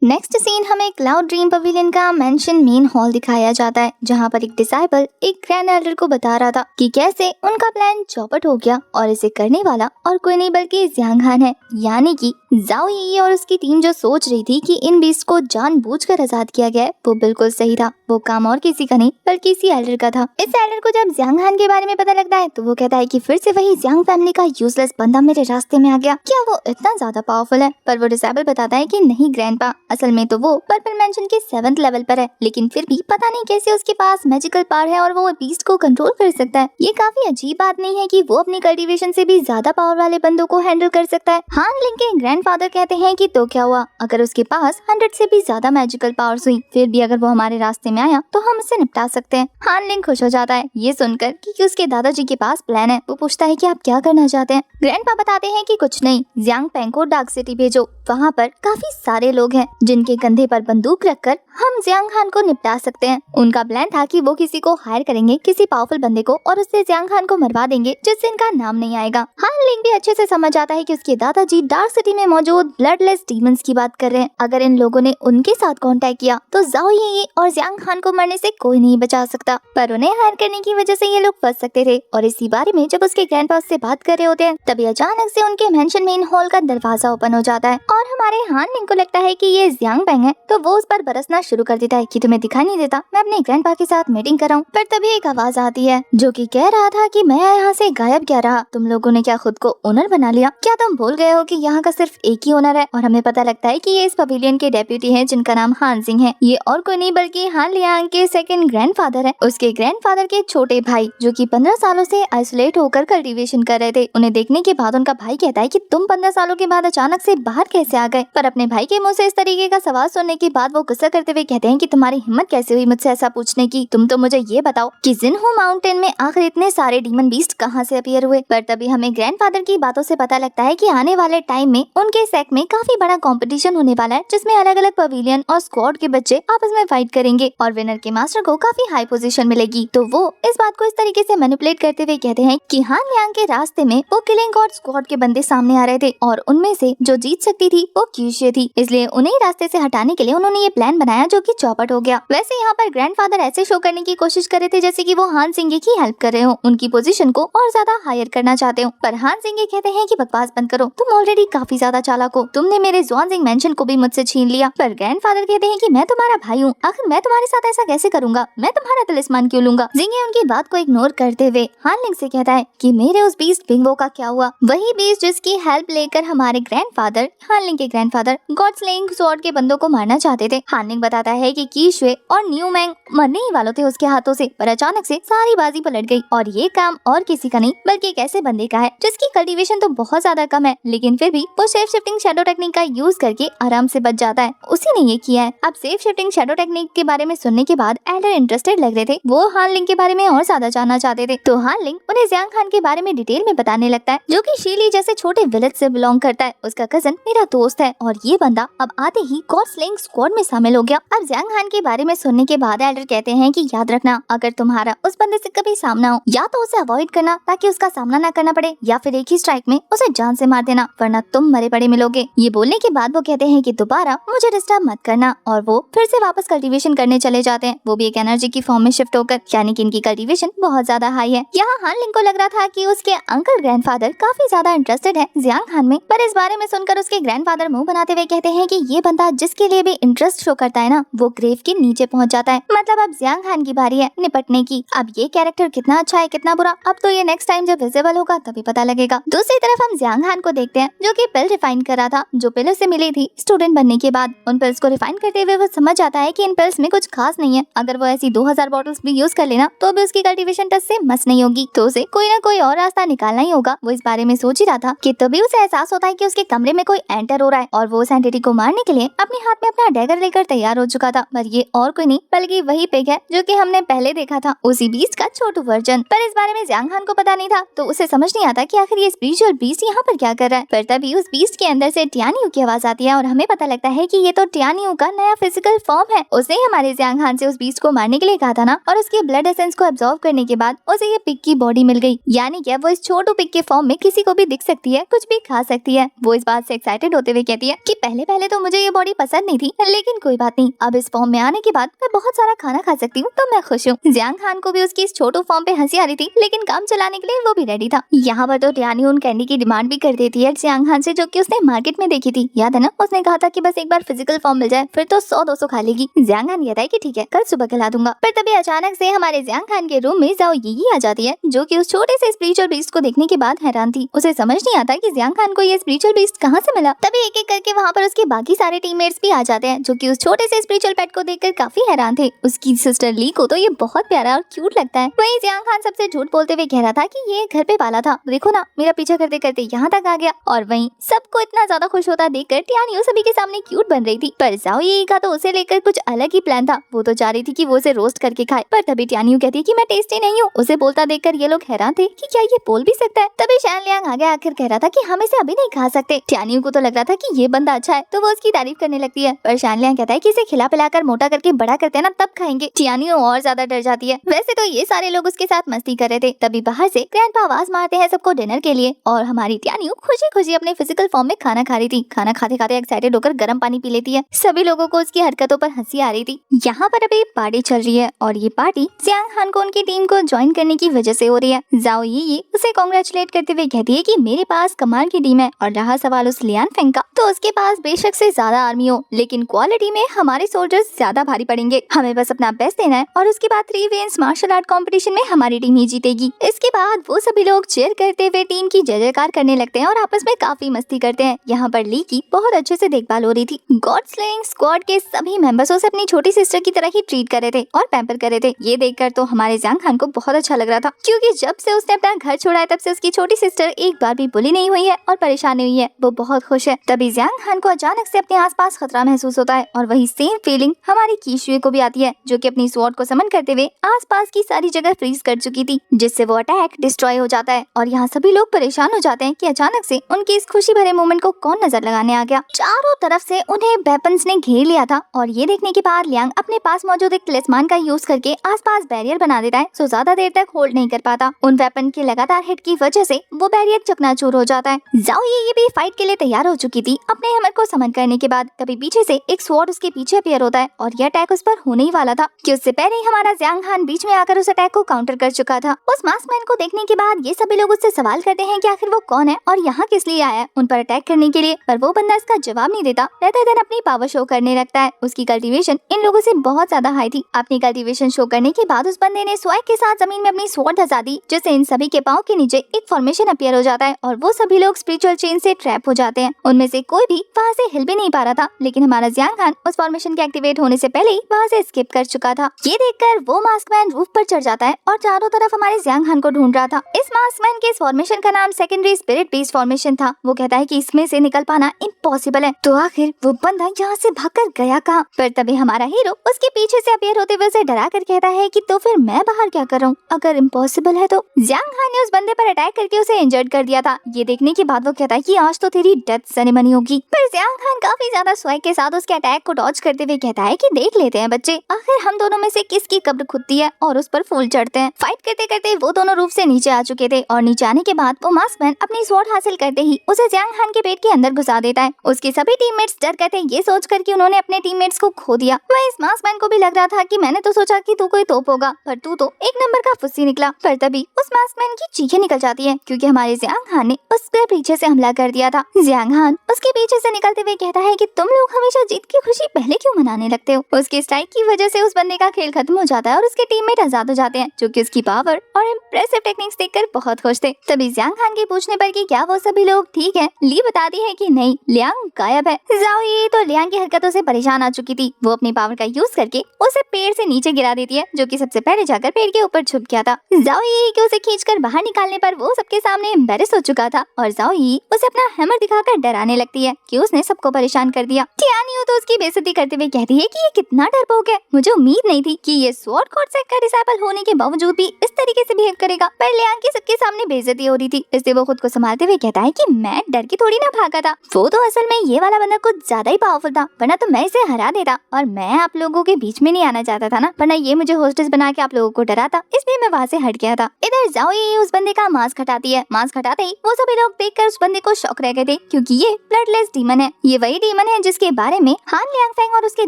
नेक्स्ट सीन हमें क्लाउड ड्रीम पवेलियन का मेंशन मेन हॉल दिखाया जाता है, जहाँ पर एक डिसाइबल एक ग्रैंड एल्डर को बता रहा था कि कैसे उनका प्लान चौपट हो गया और इसे करने वाला और कोई नहीं बल्कि जियांग हान है। यानी कि जाओ यी और उसकी टीम जो सोच रही थी कि इन बीस्ट को जानबूझकर आजाद किया गया है वो बिल्कुल सही था। वो काम और किसी का नहीं बल्कि इसी एल्डर का था। इस एल्डर को जब जियांग हान के बारे में पता लगता है तो वो कहता है कि फिर से वही जियांग फैमिली का यूजलेस बंदा मेरे रास्ते में आ गया, क्या वो इतना ज्यादा पावरफुल है? पर वो डिसाइबल बताता है कि नहीं ग्रैंडपा, असल में तो वो पर्पल मेंशन के 7th लेवल पर है, लेकिन फिर भी पता नहीं कैसे उसके पास मैजिकल पावर है और वो बीस्ट को कंट्रोल कर सकता है। ये काफी अजीब बात नहीं है कि वो अपनी कल्टीवेशन से भी ज्यादा पावर वाले बंदों को हैंडल कर सकता है। हान लिंग के ग्रैंडफादर कहते हैं कि तो क्या हुआ अगर उसके पास 100 से भी ज्यादा मैजिकल पावर्स हुई, फिर भी अगर वो हमारे रास्ते में आया तो हम उसे निपटा सकते हैं। हान लिंग खुश हो जाता है ये सुनकर कि उसके दादाजी के पास प्लान है। वो पूछता है कि आप क्या करना चाहते हैं? ग्रैंडपा बताते हैं कि कुछ नहीं, जियांग पेंग को डार्क सिटी भेजो, वहाँ पर काफी सारे लोग हैं जिनके कंधे पर बंदूक रखकर हम जियांग हान को निपटा सकते हैं। उनका प्लान था कि वो किसी को हायर करेंगे, किसी पावरफुल बंदे को, और उससे जियांग हान को मरवा देंगे जिससे इनका नाम नहीं आएगा। हान लिंग भी अच्छे से समझ आता है कि उसके दादाजी डार्क सिटी में मौजूद ब्लडलेस डीमंस की बात कर रहे हैं। अगर इन लोगों ने उनके साथ कांटेक्ट किया तो जाओ ये और जियांग हान को मरने से कोई नहीं बचा सकता। पर उन्हें हायर करने की वजह से ये लोग फंस सकते थे। और इसी बारे में जब उसके ग्रैंडपा से बात कर रहे होते हैं तभी अचानक से उनके मेंशन मेन हॉल का दरवाजा ओपन हो जाता है और हमारे हान लिंग को लगता है कि ये जियांग पेंग है, तो वो उस पर बरसना शुरू कर देता है कि तुम्हें दिखाई नहीं देता मैं अपने ग्रैंडपा के साथ मीटिंग कर रहा हूँ। पर तभी एक आवाज आती है जो कि कह रहा था कि मैं यहाँ से गायब क्या रहा, तुम लोगों ने क्या खुद को ओनर बना लिया? क्या तुम भूल गए हो कि यहाँ का सिर्फ एक ही ओनर है? और हमें पता लगता है कि ये इस पवेलियन के डेप्यूटी हैं जिनका नाम हान सिंह है। ये और कोई नहीं बल्कि हान लियांग के सेकंड ग्रैंडफादर है, उसके ग्रैंडफादर के छोटे भाई जो कि 15 सालों से आइसोलेट होकर कल्टीवेशन कर रहे थे। उन्हें देखने के बाद उनका भाई कहता है कि तुम 15 सालों के बाद अचानक से बाहर कैसे आ गए? पर अपने भाई के मुंह से इस तरीके का सवाल सुनने के बाद वो गुस्सा करते हुए कहते हैं कि तुम्हारी हिम्मत कैसे हुई मुझसे ऐसा पूछने की? तुम तो मुझे ये बताओ कि जिनहू माउंटेन में आखिर इतने सारे डीमन बीस्ट कहाँ से अपीयर हुए? पर तभी हमें ग्रैंडफादर की बातों से पता लगता है कि आने वाले टाइम में उनके सेक्ट में काफी बड़ा कंपटीशन होने वाला है जिसमें अलग अलग पवेलियन और स्क्वाड के बच्चे आपस में फाइट करेंगे और विनर के मास्टर को काफी हाई पोजीशन मिलेगी। तो वो इस बात को इस तरीके से मैनिपुलेट करते हुए कहते हैं कि हान लियांग के रास्ते में वो किलिंग गॉड स्क्वाड के बंदे सामने आ रहे थे और उनमें से जो जीत सकती थी वो क्यूशिया थी, इसलिए उन्हें रास्ते से हटाने के लिए उन्होंने ये प्लान बनाया जो कि चौपट हो गया। वैसे यहाँ पर ग्रैंडफादर ऐसे शो करने की कोशिश कर रहे थे जैसे कि वो हान सिंह की हेल्प कर रहे हो, उनकी पोजीशन को और ज्यादा हायर करना चाहते हो। पर हान सिंह कहते हैं कि बकवास बंद करो, तुम ऑलरेडी काफी ज्यादा चालाक हो, तुमने मेरे ज़्वानजिंग मेंशन को भी मुझसे छीन लिया। पर ग्रैंडफादर कहते हैं कि मैं तुम्हारा भाई हूँ, आखिर मैं तुम्हारे साथ ऐसा कैसे करूंगा? मैं तुम्हारा तलिस्मान क्यों लूंगा? जिंगे उनकी बात को इग्नोर करते हुए हान लिंग से कहता है कि मेरे उस बीस्ट बिंगो का क्या हुआ? वही बीस्ट जिसकी हेल्प लेकर हमारे ग्रैंडफादर हान लिंग के ग्रैंडफादर गॉड स्लेइंग स्वॉर्ड के बंदों को मारना चाहते थे। हान लिंग बताता है कि कीशुए और न्यू मैंग मरने ही वालों थे उसके हाथों से, पर अचानक से सारी बाजी पलट गई और ये काम और किसी का नहीं बल्कि एक ऐसे बंदे का है जिसकी कल्टीवेशन तो बहुत ज्यादा कम है लेकिन फिर भी वो सेफ शिफ्टिंग शैडो टेक्निक का यूज करके आराम से बच जाता है। उसी ने ये किया है। अब सेफ शिफ्टिंग शैडो टेक्निक के बारे में सुनने के बाद एल्डर इंटरेस्टेड लग रहे थे। वो हान लिंग के बारे में और ज्यादा जानना चाहते थे। तो हान लिंग उन्हें जियांग खान के बारे में डिटेल में बताने लगता है, जो कि शीली जैसे छोटे विलेज से बिलोंग करता है। उसका कजन मेरा दोस्त है और ये बंदा अब आते ही गॉड स्लेइंग स्क्वाड में शामिल हो गया। अब जियांग खान के बारे में सुनने के बाद एल्डर कहते हैं कि याद रखना, अगर तुम्हारा उस बंदे से कभी सामना हो, या तो उसे अवॉइड करना ताकि उसका सामना न करना पड़े, या फिर एक ही स्ट्राइक में उसे जान से मार देना, वरना तुम मरे पड़े मिलोगे। ये बोलने के बाद वो कहते हैं कि दोबारा मुझे डिस्टर्ब मत करना, और वो फिर से वापस कल्टीवेशन करने चले जाते हैं। वो भी एक एनर्जी की फॉर्म में शिफ्ट होकर, यानी कि इनकी कल्टीवेशन बहुत ज्यादा हाई है। यहाँ हान लिंग को लग रहा था कि उसके अंकल ग्रैंडफादर काफी ज्यादा इंटरेस्टेड है जियांग खान में, पर इस बारे में सुनकर उसके ग्रैंडफादर मुंह बनाते हुए कहते हैं कि ये बंदा जिसके लिए भी इंटरेस्ट शो करता है ना, वो ग्रेव के नीचे पहुंच जाता है। मतलब अब जियांग खान की बारी है निपटने की। अब ये कैरेक्टर कितना अच्छा है कितना बुरा, अब तो ये नेक्स्ट टाइम जब विजिबल होगा तभी पता लगेगा। दूसरी तरफ हम जियांग खान को देखते हैं, जो कि पिल रिफाइन कर रहा था, जो पिल उसे मिली थी स्टूडेंट बनने के बाद। उन पिल्स को रिफाइन करते हुए वो समझ जाता है कि इन पिल्स में कुछ खास नहीं है। अगर वो ऐसी 2000 बॉटल्स भी यूज कर लेना तो भी उसकी कल्टीवेशन टच से मस नहीं होगी, तो उसे कोई ना कोई और रास्ता निकालना ही होगा। वो इस बारे में सोच ही रहा था कि तभी उसे एहसास होता है कि उसके कमरे में कोई एंटर हो रहा है, और वो उस एंटिटी को मारने के लिए अपने हाथ में अपना डैगर लेकर तैयार हो चुका था। पर ये और कोई नहीं बल्कि वही पिग है जो कि हमने पहले देखा था, उसी बीस्ट का छोटू वर्जन। पर इस बारे में जियांग खान को पता नहीं था, तो उसे समझ नहीं आता कि आखिर ये स्पिरिचुअल बीस्ट यहाँ पर क्या कर रहा है। पर तभी उस बीस्ट के अंदर से टियानियो की आवाज आती है और हमें पता लगता है कि ये तो टियानियो का नया फिजिकल फॉर्म है। उसने हमारे जियांग खान से उस बीस्ट को मारने के लिए कहा था ना, और उसके ब्लड एसेंस को एब्जॉर्ब करने के बाद उसे ये पिग की बॉडी मिल गई, यानी कि वो इस छोटू पिग के फॉर्म में किसी को भी दिख सकती है, कुछ भी खा सकती है। वो इस बात से एक्साइटेड होते हुए कहती है कि पहले तो मुझे ये बॉडी पसंद नहीं थी, लेकिन कोई बात नहीं, अब इस फॉर्म में आने के बाद मैं बहुत सारा खाना खा सकती हूँ, तो मैं खुश हूँ। जियांग खान को भी उसकी इस छोटू फॉर्म पे हंसी आ रही थी, लेकिन काम चलाने के लिए वो भी रेडी था। यहाँ पर तो टियानियो उन कैंडी की डिमांड भी कर देती है जियांग खान से, जो कि उसने मार्केट में देखी थी। याद है ना, उसने कहा था कि बस एक बार फिजिकल फॉर्म मिल जाए फिर तो 100-200 खा लेगी। जियांग खान कहता है कि ठीक है, कल सुबह खिला दूंगा। पर तभी अचानक से हमारे जियांग खान के रूम में जाओ यी आ जाती है, जो कि उस छोटे से स्पिरिचुअल बीस्ट को देखने के बाद हैरान थी। उसे समझ नहीं आता कि जियांग खान को ये स्पिरिचुअल बीस्ट कहाँ से मिला। तभी एक एक करके वहाँ पर उसके बाकी सारे टीममेट्स भी आ जाते हैं, जो कि उस छोटे से स्पिरिचुअल पेट को देखकर काफी हैरान थे। उसकी सिस्टर ली को तो ये बहुत प्यारा और क्यूट लगता है। वहीं जियांग खान सबसे झूठ बोलते हुए कह रहा था कि ये घर पे पाला था, देखो ना मेरा पीछा करते करते यहाँ तक आ गया। और वहीं सबको इतना ज्यादा खुश होता देखकर टियानियो सभी के सामने क्यूट बन रही थी। पर जाओ यी का तो उसे लेकर कुछ अलग ही प्लान था। वो तो चाह रही थी कि वो उसे रोस्ट करके खाए, पर तभी टियानियो कहती है कि मैं टेस्टी नहीं हूँ। उसे बोलता देखकर ये लोग हैरान थे कि क्या ये बोल भी सकता है। तभी शैन लियांग आगे आकर कह रहा था कि हम इसे अभी नहीं खा सकते। टियानियो को तो लग रहा था कि ये बंदा अच्छा है, तो वो उसकी तारीफ करने लगती है। पर शैन लियांग कहता है कि इसे खिला पिलाकर मोटा करके बड़ा करते हैं ना, तब खाएंगे। टियानियो और ज्यादा डर जाती है। वैसे तो ये सारे लोग उसके साथ मस्ती कर रहे थे। तभी बाहर से ग्रैंडपा आवाज मारते हैं सबको डिनर के लिए, और हमारी टियानियो खुशी खुशी अपने फिजिकल फॉर्म में खाना खा रही थी। खाना खाते खाते एक्साइटेड होकर गर्म पानी पी लेती है। सभी लोगों को उसकी हरकतों पर हंसी आ रही थी। यहाँ पर अभी पार्टी चल रही है, और ये पार्टी जियांग खान को उनकी टीम को ज्वाइन करने की वजह से हो रही है। जाओ यी उसे कांग्रेचुलेट करते हुए कहती है कि मेरे पास कमाल की टीम है, और रहा सवाल उस लियान फेंग का, तो उसके पास बेशक से ज्यादा आर्मी हो, लेकिन क्वालिटी में हमारे सोल्जर्स ज्यादा भारी पड़ेंगे। हमें बस अपना बेस्ट देना है, और उसके बाद 3 वे मार्शल आर्ट कंपटीशन में हमारी टीम ही जीतेगी। इसके बाद वो सभी लोग चीयर करते हुए टीम की जय जयकार करने लगते हैं और आपस में काफी मस्ती करते हैं। यहाँ पर ली की बहुत अच्छे से देखभाल हो रही थी। गॉड स्लेइंग स्क्वाड के सभी मेंबर्स उसे अपनी छोटी सिस्टर की तरह ही ट्रीट कर रहे थे और पैम्पर कर रहे थे। ये देखकर तो हमारे जियांग खान को बहुत अच्छा लग रहा था, क्योंकि जब से उसने अपना घर छोड़ा है तब से उसकी छोटी सिस्टर एक बार भी बुली नहीं हुई है और परेशान नहीं हुई है। वो बहुत खुश है। तभी जियांग खान को अचानक से अपने आसपास खतरा महसूस होता है, और वही सेम फीलिंग हमारी कीशुए को भी आती है, जो कि अपनी स्वॉर्ड को समन करते हुए आसपास की सारी जगह फ्रीज कर चुकी थी, जिससे वो अटैक डिस्ट्रॉय हो जाता है। और यहाँ सभी लोग परेशान हो जाते हैं कि अचानक से उनकी इस खुशी भरे मोमेंट को कौन नजर लगाने आ गया। चारों तरफ से उन्हें वेपन्स ने घेर लिया था, और ये देखने के बाद लियांग अपने पास मौजूद एक तलिस्मान का यूज करके आसपास बैरियर बना देता है, सो ज्यादा देर तक होल्ड नहीं कर पाता। उन वेपन के लगातार हिट की वजह से वो बैरियर चकनाचूर हो जाता है। जाओ ये भी फाइट के लिए तैयार हो चुकी थी अपने हैमर को समन करने के बाद। तभी पीछे से एक स्वॉर्ड उसके पीछे अपीयर होता है, और यह अटैक उस पर होने ही वाला था कि उससे पहले ही हमारा जियांग खान बीच में आकर उस अटैक को काउंटर कर चुका था। उस मास्कमैन को देखने के बाद ये सभी लोग उससे सवाल करते हैं कि आखिर वो कौन है और यहाँ किस लिए आया है उन पर अटैक करने के लिए। पर वो बंदा इसका जवाब नहीं देता, रहता देन अपनी पावर शो करने लगता है। उसकी कल्टीवेशन इन लोगों से बहुत ज्यादा हाई थी। अपनी कल्टीवेशन शो करने के बाद उस बंदे ने स्वैग के साथ जमीन में अपनी स्वॉर्ड धसा दी, जिससे इन सभी के पाँव के नीचे एक फॉर्मेशन अपीयर हो जाता है, और वो सभी लोग स्पिरिचुअल चेन से ट्रैप हो जाते हैं। उनमें से कोई भी वहाँ से हिल भी नहीं पा रहा था, लेकिन हमारा जियांग खान उस फॉर्मेशन के एक्टिवेट होने से पहले ही वहाँ से स्किप कर चुका था। ये देखकर वो मास्कमैन रूफ पर चढ़ जाता है और चारों तरफ हमारे जियांग खान को ढूंढ रहा था। इस मास्कमैन के इस फॉर्मेशन का नाम सेकेंडरी स्पिरिट बीस्ट फॉर्मेशन था। वो कहता है कि इसमें से निकल पाना इम्पॉसिबल है। तो आखिर वो बंदा यहाँ से भागकर गया कहाँ? पर तभी हमारा हीरो उसके पीछे से अपीयर होते हुए उसे डरा कर कहता है कि तो फिर मैं बाहर क्या कर रहा हूँ, अगर इम्पॉसिबल है तो। जियांग हान ने उस बंदे पर अटैक करके उसे इंजर्ड कर दिया था। ये देखने के बाद वो कहता है कि आज तो तेरी डेथ सेरेमनी होगी। पर जियांग हान काफी ज्यादा स्वैग के साथ उसके अटैक को डॉज करते हुए कहता है कि देख लेते हैं बच्चे, आखिर हम दोनों में से किसकी कब्र खुदती है, और उस पर फूल चढ़ते हैं। फाइट करते करते वो दोनों रूफ से नीचे आ चुके थे और नीचे आने के बाद वो मास्कमैन अपनी स्वॉर्ड हासिल करते ही उसे जियांग हान के पेट के अंदर घुसा देता है। उसके सभी टीममेट्स डर गए थे ये सोचकर कि उन्होंने अपने टीममेट्स को खो दिया। वह इस मास्कमैन को भी लग रहा था कि मैंने तो सोचा कि तू कोई तोप होगा, पर तू तो एक नंबर का फुस्सी निकला। पर तभी उस मास्कमैन की चीखें निकल जाती है क्योंकि हमारे जियांग हान ने उसके पीछे से हमला कर दिया था। जियांग हान उसके पीछे से निकलते हुए कहता है कि तुम लोग हमेशा जीत की खुशी पहले क्यों मनाने लगते हो। उसके स्ट्राइक की वजह से उस बंदे का खेल खत्म हो जाता है और उसके टीममेट आजाद हो जाते हैं, जो कि उसकी पावर और इम्प्रेसिव टेक्निक्स देखकर बहुत खुश थे। तभी जियांग हान के पूछने पर कि क्या वो सभी लोग ठीक हैं, ली बताती है कि नहीं, लियांग गायब है। जाओ ये तो लियांग की हरकतों से परेशान आ चुकी थी। वो अपनी पावर का यूज करके उसे पेड़ से नीचे गिरा देती है, जो कि सबसे पहले जाकर पेड़ के ऊपर छुप गया था। जाओ ये कि उसे खींचकर बाहर निकालने पर वो सबके सामने एम्बैरेस हो चुका था और जाओ ये उसे अपना हैमर दिखाकर डराने लगती है कि उसने सबको परेशान कर दिया। टियानियो तो उसकी बेइज्जती करते हुए कहती है कि ये कितना डरपोक है, मुझे उम्मीद नहीं थी कि ये स्वॉर्ड कोड सेट का डिसाइपल होने के बावजूद भी इस तरीके से बिहेव करेगा। पर लियांग की सबके सामने बेइज्जती हो रही थी, इसलिए वो खुद को संभालते हुए कहता है कि मैं डर के थोड़ी ना भागा था, वो तो असल में ये वाला बंदा कुछ ज्यादा ही पावरफुल था, वरना तो मैं इसे हरा देता, और मैं आप लोगों के बीच में नहीं आना चाहता था ना, वरना ये मुझे होस्टेस बना के आप लोगों को डराता, इसलिए मैं वहाँ से हट गया था। इधर जाओ ये उस बंदे का मास्क हटाती है। मास्क हटाते ही वो सभी लोग देखकर उस बंदे को शॉक रह गए थे क्योंकि ये ब्लडलेस डीमन है। ये वही डीमन है जिसके बारे में हान लियांगफेंग और उसके